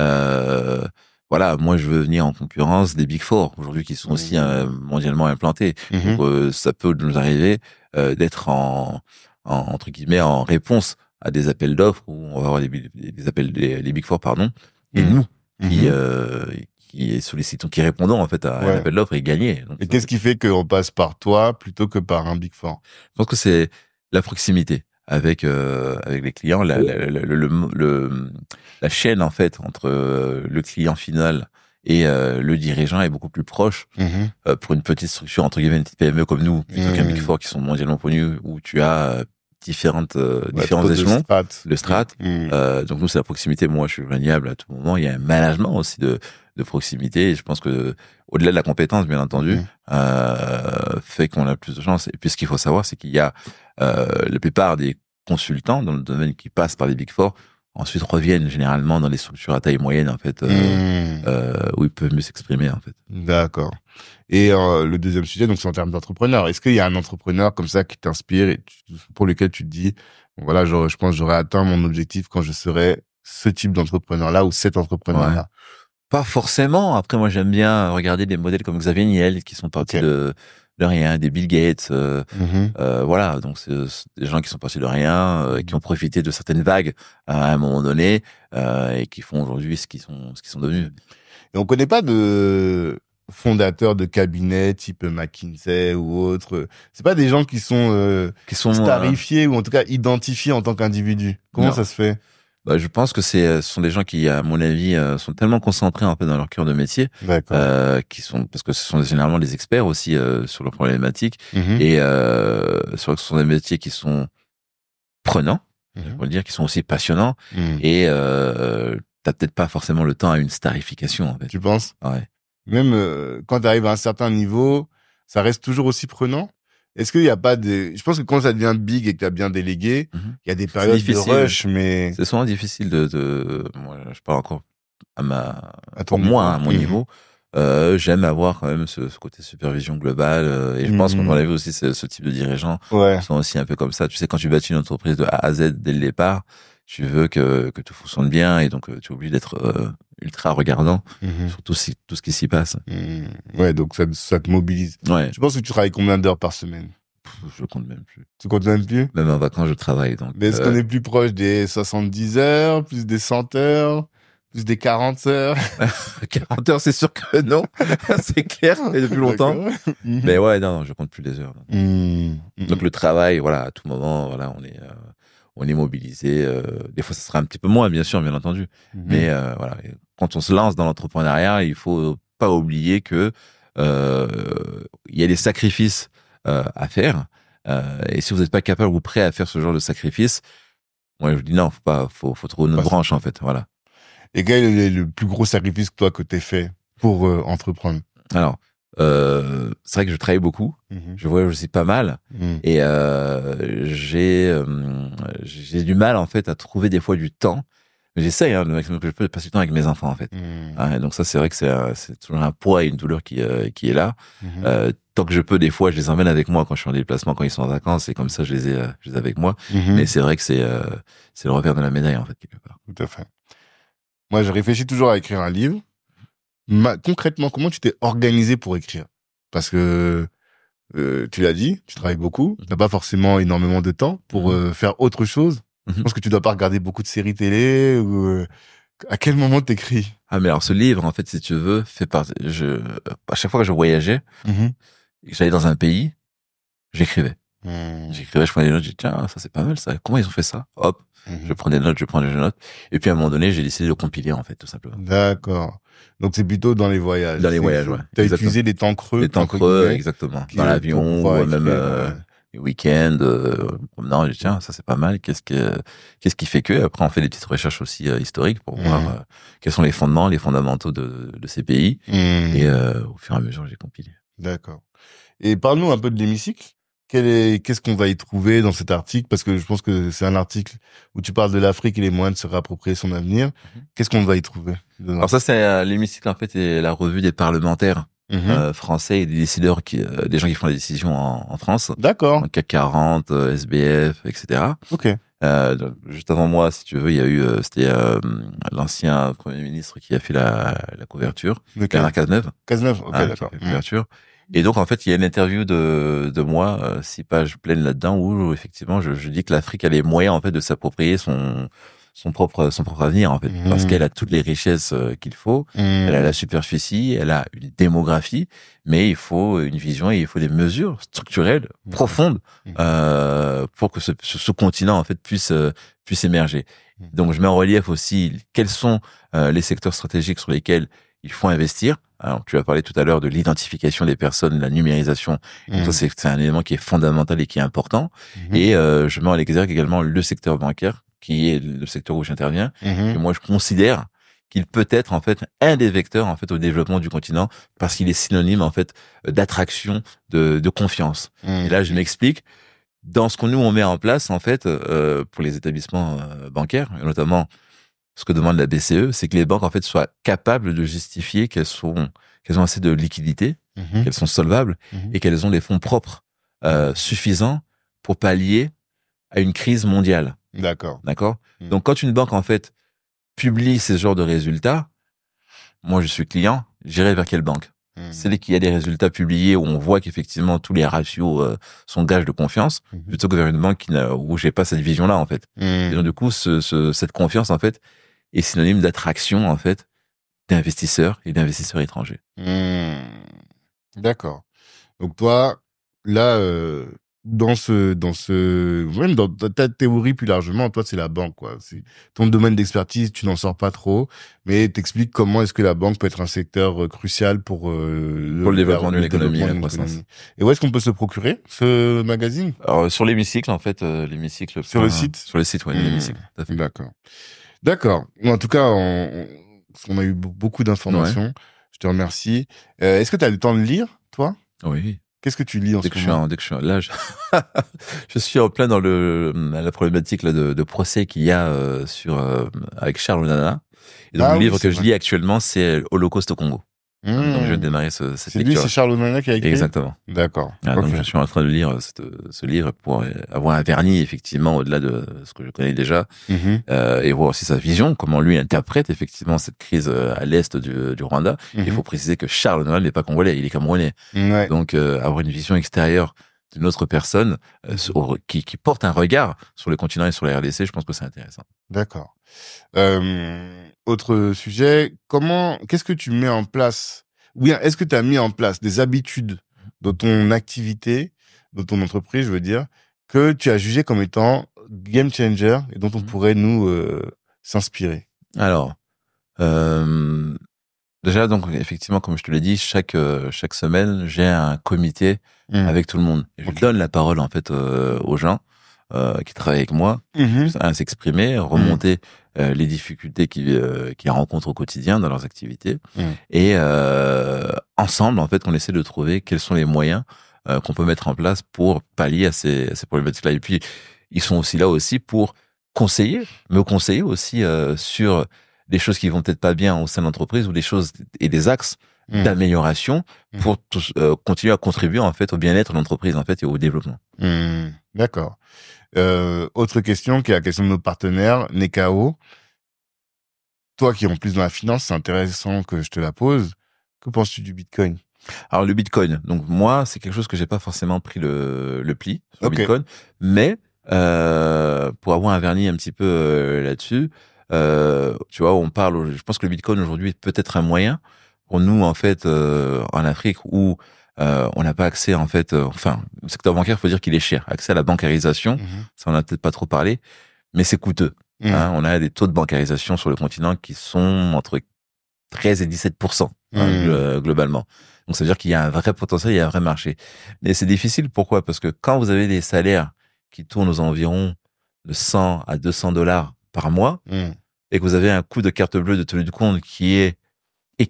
Voilà, moi je veux venir en concurrence des Big Four aujourd'hui qui sont aussi mondialement implantés. Donc ça peut nous arriver d'être entre guillemets en réponse à des appels d'offres où on va avoir des appels des Big Four et nous qui sollicitons, qui répondons en fait à un appel d'offres et gagner. Donc, et qu'est-ce qui fait qu'on passe par toi plutôt que par un Big Four? Je pense que c'est la proximité avec les clients, la chaîne en fait entre le client final et le dirigeant est beaucoup plus proche pour une petite structure entre guillemets une petite PME comme nous plutôt qu'un Big Four qui sont mondialement connus où tu as différents échelons, le strat. Donc nous c'est la proximité. Moi je suis joignable à tout moment. Il y a un management aussi de proximité et je pense que au-delà de la compétence bien entendu fait qu'on a plus de chance. Et puis ce qu'il faut savoir c'est qu'il y a la plupart des consultants dans le domaine qui passent par les Big Four ensuite reviennent généralement dans les structures à taille moyenne en fait où ils peuvent mieux s'exprimer en fait. D'accord. Et le deuxième sujet donc c'est en termes d'entrepreneur. Est-ce qu'il y a un entrepreneur comme ça qui t'inspire et pour lequel tu te dis voilà je pense que j'aurais atteint mon objectif quand je serai ce type d'entrepreneur là ou cet entrepreneur là? Pas forcément. Après moi j'aime bien regarder des modèles comme Xavier Niel qui sont partis de rien, des Bill Gates, voilà. Donc c'est des gens qui sont partis de rien, qui ont profité de certaines vagues à un moment donné et qui font aujourd'hui ce qu'ils sont devenus. Et on connaît pas de fondateurs de cabinets type McKinsey ou autre. C'est pas des gens qui sont starifiés ou en tout cas identifiés en tant qu'individus. Comment ça se fait? Je pense que ce sont des gens qui, à mon avis, sont tellement concentrés un peu dans leur cœur de métier, parce que ce sont généralement des experts aussi sur leurs problématiques et ce sont des métiers qui sont prenants, je pourrais dire, qui sont aussi passionnants et t'as peut-être pas forcément le temps à une starification. En fait. Tu penses? Ouais. Même quand tu arrives à un certain niveau, ça reste toujours aussi prenant. Est-ce qu'il n'y a pas je pense que quand ça devient big et que tu as bien délégué, il y a des périodes de rush, mais... C'est souvent difficile moi, je parle encore à mon niveau. J'aime avoir quand même ce côté supervision globale et je pense qu'on a vu aussi ce type de dirigeants sont aussi un peu comme ça. Tu sais, quand tu bâtis une entreprise de A à Z dès le départ, tu veux que tout fonctionne bien et donc tu es obligé d'être ultra regardant sur tout ce qui s'y passe. Ouais, donc ça te mobilise. Ouais. Je pense que tu travailles combien d'heures par semaine? Je compte même plus. Tu comptes même plus? Même en vacances, je travaille. Donc, mais est-ce qu'on est plus proche des 70 heures, plus des 100 heures, plus des 40 heures? 40 heures, c'est sûr que non. C'est clair, et depuis longtemps. Mais ouais, non, je compte plus les heures. Donc le travail, voilà, à tout moment, voilà, on est mobilisé. Des fois, ça sera un petit peu moins, bien sûr, bien entendu. Mais voilà, quand on se lance dans l'entrepreneuriat, il faut pas oublier que il y a des sacrifices à faire. Et si vous n'êtes pas capable ou prêt à faire ce genre de sacrifice, moi je dis non, faut trouver une autre branche en fait. Voilà. Et quel est le plus gros sacrifice que t'aies fait pour entreprendre? Alors, c'est vrai que je travaille beaucoup, je voyage aussi pas mal, et j'ai du mal en fait à trouver des fois du temps. Mais j'essaye, le maximum que je peux, de passer du temps avec mes enfants en fait. Donc ça, c'est vrai que c'est toujours un poids et une douleur qui est là. Tant que je peux, des fois, je les emmène avec moi quand je suis en déplacement, quand ils sont en vacances, et comme ça, je les ai avec moi. Mais c'est vrai que c'est le revers de la médaille en fait quelque part. Tout à fait. Moi, je réfléchis toujours à écrire un livre. Concrètement, comment tu t'es organisé pour écrire? Parce que tu l'as dit, tu travailles beaucoup, t'as pas forcément énormément de temps pour faire autre chose. Je pense que tu dois pas regarder beaucoup de séries télé ou à quel moment t'écris? Ah mais alors ce livre, en fait, si tu veux, fait partie. À chaque fois que je voyageais, j'allais dans un pays, j'écrivais. J'écrivais, je prenais des notes, je dis tiens, ça c'est pas mal ça. Comment ils ont fait ça? Hop, je prends des notes, je prends des notes. Et puis à un moment donné, j'ai décidé de compiler en fait, tout simplement. D'accord. Donc c'est plutôt dans les voyages. Dans les voyages, ouais. T'as utilisé des temps creux. Des temps creux, exactement. Dans l'avion, ou même les week-ends, non, je dis tiens, ça c'est pas mal. Qu'est-ce qui fait que? Après, on fait des petites recherches aussi historiques pour voir quels sont les fondements, les fondamentaux de ces pays. Et au fur et à mesure, j'ai compilé. D'accord. Et parle-nous un peu de l'hémicycle. Qu'est-ce qu'on va y trouver dans cet article? Parce que je pense que c'est un article où tu parles de l'Afrique et les moyens de se réapproprier son avenir. Qu'est-ce qu'on va y trouver dedans? Alors ça, c'est l'hémicycle, en fait, est la revue des parlementaires français et des décideurs des gens qui font les décisions en France. D'accord. CAC 40, SBF, etc. Ok. Juste avant moi, si tu veux, il y a eu, c'était l'ancien Premier ministre qui a fait la couverture. Bernard Cazeneuve. Cazeneuve, ok, d'accord. La couverture. Et donc, en fait, il y a une interview de moi, 6 pages pleines là-dedans, où effectivement, je dis que l'Afrique a les moyens, en fait, de s'approprier son propre avenir, en fait, parce qu'elle a toutes les richesses qu'il faut. Elle a la superficie, elle a une démographie, mais il faut une vision et il faut des mesures structurelles profondes pour que ce continent, en fait, puisse émerger. Donc, je mets en relief aussi quels sont les secteurs stratégiques sur lesquels il faut investir. Alors, tu as parlé tout à l'heure de l'identification des personnes, la numérisation. Donc ça, c'est un élément qui est fondamental et qui est important. Et je mets en exergue également le secteur bancaire, qui est le secteur où j'interviens. Et moi, je considère qu'il peut être en fait un des vecteurs en fait au développement du continent, parce qu'il est synonyme en fait d'attraction, de confiance. Et là, je m'explique. Dans ce on met en place en fait pour les établissements bancaires, et notamment ce que demande la BCE, c'est que les banques en fait soient capables de justifier qu'elles ont assez de liquidités, qu'elles sont solvables et qu'elles ont des fonds propres suffisants pour pallier à une crise mondiale. D'accord. Donc quand une banque en fait publie ces genres de résultats, moi je suis client, j'irai vers quelle banque? C'est qu'il y a des résultats publiés où on voit qu'effectivement tous les ratios sont gages de confiance, plutôt que vers une banque où j'ai pas cette vision-là en fait. Et donc du coup, cette confiance en fait est synonyme d'attraction en fait d'investisseurs et d'investisseurs étrangers. D'accord. Donc toi, là, même dans ta théorie plus largement, toi c'est la banque, quoi. C'est ton domaine d'expertise, tu n'en sors pas trop, mais t'expliques comment est-ce que la banque peut être un secteur crucial pour le développement de l'économie et la croissance. Et où est-ce qu'on peut se procurer ce magazine? Alors sur l'hémicycle en fait, l'hémicycle sur le site. Sur le site, ouais, l'hémicycle. D'accord. En tout cas, on a eu beaucoup d'informations. Ouais. Je te remercie. Est-ce que tu as le temps de lire, toi? Oui. Qu'est-ce que tu lis en ce moment? Dès que je suis là, je suis en plein dans la problématique là, de procès qu'il y a avec Charles Onana. Et donc le livre que je lis actuellement, c'est Holocauste au Congo. Donc, je vais démarrer cette lecture. C'est lui, c'est Charles Onana qui a écrit. Exactement. D'accord. Donc, je suis en train de lire ce livre pour avoir un vernis, effectivement, au-delà de ce que je connais déjà, et voir aussi sa vision, comment lui interprète, effectivement, cette crise à l'est du Rwanda. Il faut préciser que Charles Onana n'est pas congolais, il est camerounais. Donc, avoir une vision extérieure d'une autre personne qui porte un regard sur le continent et sur la RDC, je pense que c'est intéressant. D'accord. Autre sujet, qu'est-ce que tu mets en place, ou bien est-ce que tu as mis en place des habitudes dans ton activité, dans ton entreprise, je veux dire, que tu as jugé comme étant game changer et dont on pourrait nous s'inspirer? Alors, déjà, donc, effectivement, comme je te l'ai dit, chaque semaine, j'ai un comité avec tout le monde. Et je donne la parole, en fait, aux gens qui travaillent avec moi, à s'exprimer, remonter les difficultés qu'ils rencontrent au quotidien dans leurs activités. Et ensemble, en fait, on essaie de trouver quels sont les moyens qu'on peut mettre en place pour pallier à ces problématiques-là. Et puis, ils sont aussi là aussi pour me conseiller aussi sur des choses qui vont peut-être pas bien au sein de l'entreprise ou des choses et des axes d'amélioration pour continuer à contribuer en fait au bien-être de l'entreprise en fait et au développement. D'accord. Autre question qui est la question de nos partenaires, Nekao. Toi qui es en plus dans la finance, c'est intéressant que je te la pose. Que penses-tu du Bitcoin? Alors le Bitcoin, donc moi c'est quelque chose que j'ai pas forcément pris le pli sur le Bitcoin, mais pour avoir un vernis un petit peu là-dessus. Tu vois, je pense que le Bitcoin aujourd'hui est peut-être un moyen pour nous en fait en Afrique où on n'a pas accès en fait, le secteur bancaire, faut dire qu'il est cher. Accès à la bancarisation, ça on a peut-être pas trop parlé, mais c'est coûteux. On a des taux de bancarisation sur le continent qui sont entre 13 et 17% globalement. Donc ça veut dire qu'il y a un vrai potentiel, il y a un vrai marché. Mais c'est difficile, pourquoi? Parce que quand vous avez des salaires qui tournent aux environs de 100 à 200 $ par mois, et que vous avez un coût de carte bleue de tenue de compte qui est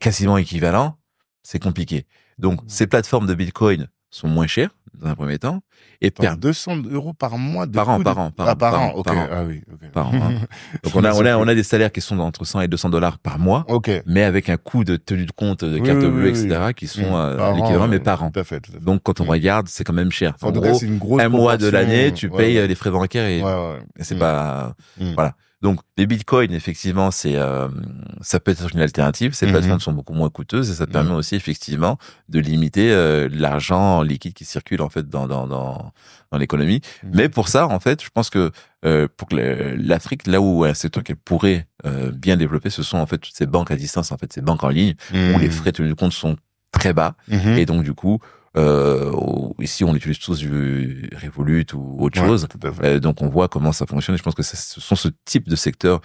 quasiment équivalent, c'est compliqué. Donc, ces plateformes de Bitcoin sont moins chères, dans un premier temps, et perdent 200 € par mois par an. Ok. Ah oui, ok. Par an, hein. Donc, on a des salaires qui sont entre 100 et 200 $ par mois, mais avec un coût de tenue de compte, de carte bleue, etc., qui sont l'équivalent, mais par an. Tout à fait. Donc, quand on regarde, c'est quand même cher. En gros, c'est une grosse un mois de l'année, tu payes les frais bancaires et c'est pas... Voilà. Donc, les bitcoins, effectivement, ça peut être une alternative. Ces plateformes sont beaucoup moins coûteuses et ça permet aussi, effectivement, de limiter l'argent liquide qui circule, en fait, dans l'économie. Mais pour ça, en fait, je pense que pour que l'Afrique, là où un secteur qu'elle pourrait bien développer, ce sont, en fait, toutes ces banques à distance, en fait, ces banques en ligne, où les frais de tenue de compte sont très bas. Et donc, du coup, ici on utilise tous du Revolut ou autre chose, donc on voit comment ça fonctionne et je pense que ce sont ce type de secteurs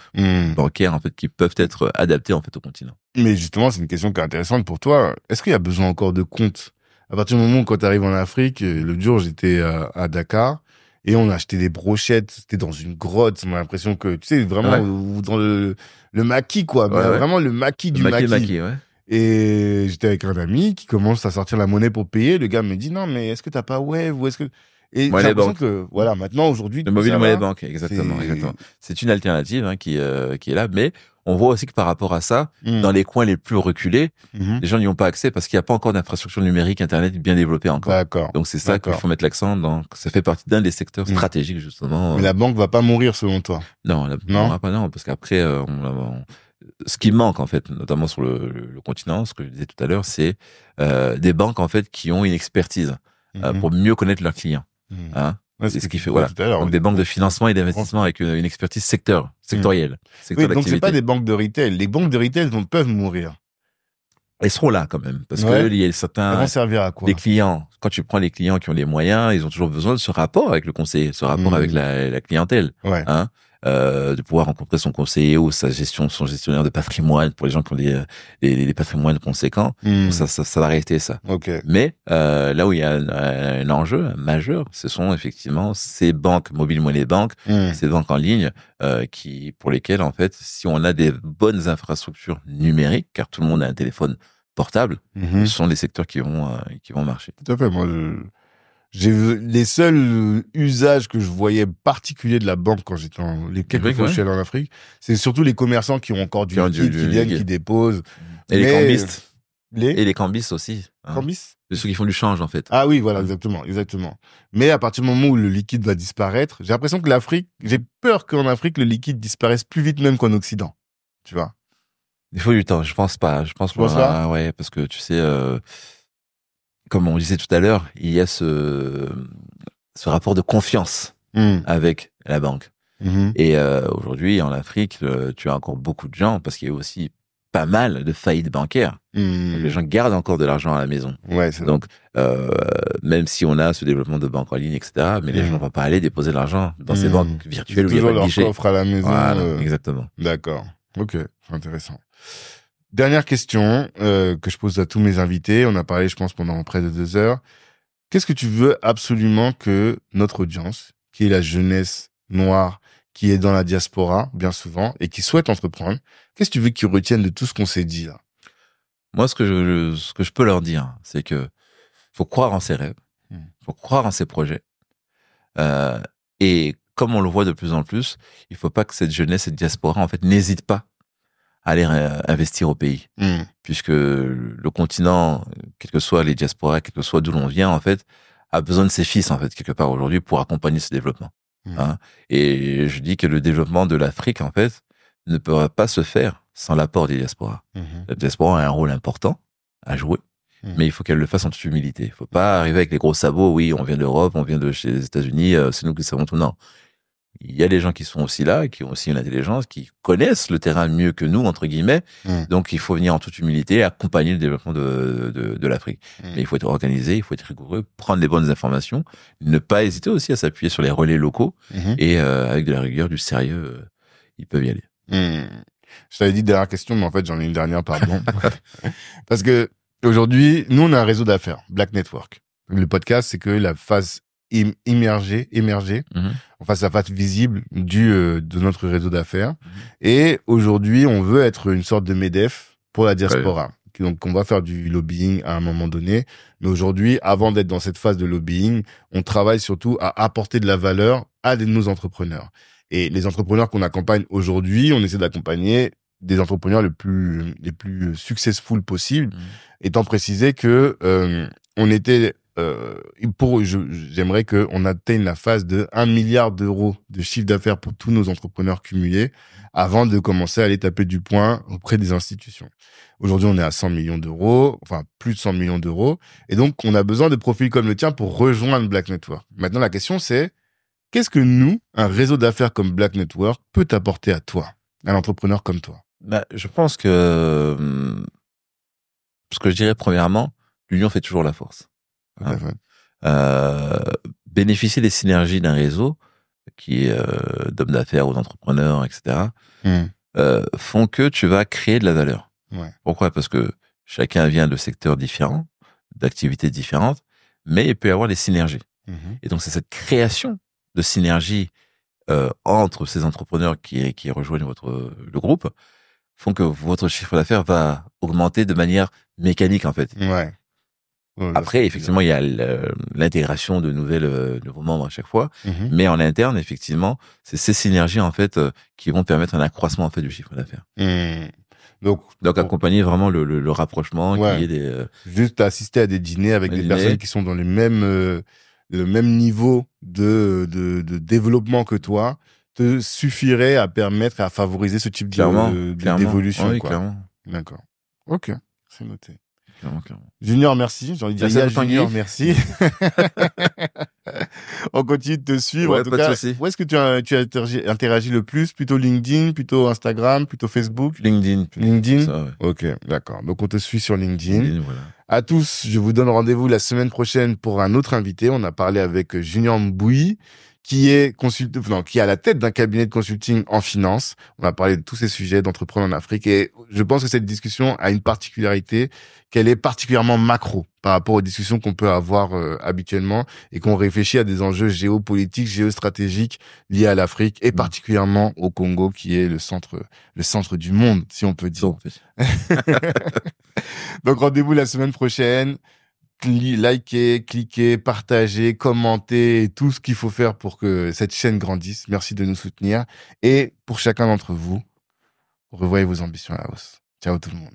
bancaires en fait qui peuvent être adaptés en fait au continent. Mais justement c'est une question qui est intéressante pour toi. Est-ce qu'il y a besoin encore de comptes à partir du moment où quand tu arrives en Afrique? L'autre jour j'étais à Dakar et on a acheté des brochettes, c'était dans une grotte, j'ai l'impression que tu sais vraiment dans le maquis quoi, vraiment le maquis du maquis. Et j'étais avec un ami qui commence à sortir la monnaie pour payer. Le gars me dit non, mais est-ce que t'as pas Wave ou est-ce que... Et j'ai l'impression que voilà, maintenant aujourd'hui le mobile money bank, exactement. C'est une alternative qui est là, mais on voit aussi que par rapport à ça, dans les coins les plus reculés, les gens n'y ont pas accès parce qu'il n'y a pas encore d'infrastructure numérique internet bien développée encore. D'accord. Donc c'est ça qu'il faut mettre l'accent. Donc ça fait partie d'un des secteurs stratégiques justement. Mais la banque va pas mourir selon toi? Non, parce qu'après ce qui manque en fait, notamment sur le continent, ce que je disais tout à l'heure, c'est des banques en fait qui ont une expertise pour mieux connaître leurs clients. C'est ce qui fait donc des banques de financement et d'investissement avec une expertise sectorielle. Oui, donc c'est pas des banques de retail. Les banques de retail peuvent mourir. Elles seront là quand même parce que il y a certains. Elles vont servir à quoi? Les clients. Quand tu prends les clients qui ont les moyens, ils ont toujours besoin de ce rapport avec le conseiller, ce rapport avec la clientèle. De pouvoir rencontrer son conseiller ou son gestionnaire de patrimoine pour les gens qui ont des patrimoines conséquents. Donc ça va rester ça. Mais là où il y a un enjeu majeur, ce sont effectivement ces banques, mobile money bank, ces banques en ligne pour lesquelles en fait, si on a des bonnes infrastructures numériques, car tout le monde a un téléphone portable, ce sont des secteurs qui vont marcher. Tout à fait. Moi, les seuls usages que je voyais particuliers de la banque quand j'étais quelques fois je suis allé en Afrique, c'est surtout les commerçants qui ont encore du liquide, qui viennent, qui déposent. Et les cambistes. Et les cambistes aussi. Cambistes? Ceux qui font du change, en fait. Ah oui, voilà, exactement. Mais à partir du moment où le liquide va disparaître, j'ai l'impression que j'ai peur qu'en Afrique, le liquide disparaisse plus vite même qu'en Occident. Tu vois? Il faut du temps, je pense pas. Je pense pas. Ouais, parce que tu sais, comme on disait tout à l'heure, il y a ce rapport de confiance avec la banque. Et aujourd'hui, en Afrique, tu as encore beaucoup de gens, parce qu'il y a aussi pas mal de faillites bancaires. Les gens gardent encore de l'argent à la maison. Ouais, donc, même si on a ce développement de banque en ligne, etc., mais les gens ne vont pas aller déposer de l'argent dans ces banques virtuelles où il y a pas de guichet. Toujours leur coffre à la maison. Voilà, exactement. D'accord. Ok, c'est intéressant. Dernière question que je pose à tous mes invités. On a parlé, je pense, pendant près de 2 heures. Qu'est-ce que tu veux absolument que notre audience, qui est la jeunesse noire, qui est dans la diaspora, bien souvent, et qui souhaite entreprendre, qu'est-ce que tu veux qu'ils retiennent de tout ce qu'on s'est dit là? Moi, ce que je peux leur dire, c'est que faut croire en ses rêves, faut croire en ses projets, et comme on le voit de plus en plus, il faut pas que cette jeunesse, cette diaspora, en fait, n'hésite pas à aller investir au pays, puisque le continent, quels que soient les diasporas, quel que soit d'où l'on vient, en fait, a besoin de ses fils, en fait, quelque part aujourd'hui, pour accompagner ce développement. Et je dis que le développement de l'Afrique, en fait, ne pourra pas se faire sans l'apport des diasporas. La diaspora a un rôle important à jouer, mais il faut qu'elle le fasse en toute humilité. Il faut pas arriver avec les gros sabots. Oui, on vient d'Europe, on vient de chez les États-Unis, c'est nous qui savons tout. Non. Il y a des gens qui sont aussi là, qui ont aussi une intelligence, qui connaissent le terrain mieux que nous, entre guillemets. Donc, il faut venir en toute humilité et accompagner le développement de l'Afrique. Mais il faut être organisé, il faut être rigoureux, prendre les bonnes informations, ne pas hésiter aussi à s'appuyer sur les relais locaux et avec de la rigueur, du sérieux, ils peuvent y aller. Je t'avais dit dernière question, mais en fait, j'en ai une dernière, pardon. Parce que aujourd'hui, nous, on a un réseau d'affaires, Black Network. Le podcast, c'est que la phase émerger, on fasse la face visible de notre réseau d'affaires. Et aujourd'hui, on veut être une sorte de MEDEF pour la diaspora. Donc, on va faire du lobbying à un moment donné. Mais aujourd'hui, avant d'être dans cette phase de lobbying, on travaille surtout à apporter de la valeur à nos entrepreneurs. Et les entrepreneurs qu'on accompagne aujourd'hui, on essaie d'accompagner des entrepreneurs les plus successful possibles, étant précisé que on était j'aimerais qu'on atteigne la phase de 1 milliard d'euros de chiffre d'affaires pour tous nos entrepreneurs cumulés avant de commencer à aller taper du poing auprès des institutions. Aujourd'hui, on est à 100 millions d'euros, enfin plus de 100 millions d'euros. Et donc, on a besoin de profils comme le tien pour rejoindre Black Network. Maintenant, la question, c'est qu'est-ce que nous, un réseau d'affaires comme Black Network, peut t'apporter à toi, un entrepreneur comme toi? Je pense que ce que je dirais premièrement, l'union fait toujours la force. Bénéficier des synergies d'un réseau qui est d'hommes d'affaires ou d'entrepreneurs, etc., font que tu vas créer de la valeur. Pourquoi? Parce que chacun vient de secteurs différents, d'activités différentes, mais il peut y avoir des synergies. Et donc, c'est cette création de synergie entre ces entrepreneurs qui rejoignent le groupe font que votre chiffre d'affaires va augmenter de manière mécanique, en fait. Après, effectivement, il y a l'intégration de nouveaux membres à chaque fois, mais en interne, effectivement, c'est ces synergies en fait qui vont permettre un accroissement en fait du chiffre d'affaires. Donc accompagner vraiment le rapprochement, qu'il y ait des juste assister à des dîners avec des personnes qui sont dans le même niveau de développement que toi te suffirait à permettre à favoriser ce type d'évolution. Oui, clairement. D'accord. Ok, c'est noté. Clairement. Junior, merci. J'ai envie de dire Junior, merci. On continue de te suivre. En tout cas, où est-ce que tu interagis le plus? Plutôt LinkedIn, plutôt Instagram, plutôt Facebook? LinkedIn. Ça, ouais. Ok, d'accord. Donc, on te suit sur LinkedIn. Voilà. À tous, je vous donne rendez-vous la semaine prochaine pour un autre invité. On a parlé avec Junior Mbouyi, qui est qui est à la tête d'un cabinet de consulting en finance. On a parlé de tous ces sujets d'entreprendre en Afrique et je pense que cette discussion a une particularité qu'elle est particulièrement macro par rapport aux discussions qu'on peut avoir habituellement et qu'on réfléchit à des enjeux géopolitiques, géostratégiques liés à l'Afrique et particulièrement au Congo qui est le centre du monde, si on peut dire. Donc rendez-vous la semaine prochaine. Likez, cliquez, partagez, commentez, tout ce qu'il faut faire pour que cette chaîne grandisse. Merci de nous soutenir. Et pour chacun d'entre vous, revoyez vos ambitions à la hausse. Ciao tout le monde.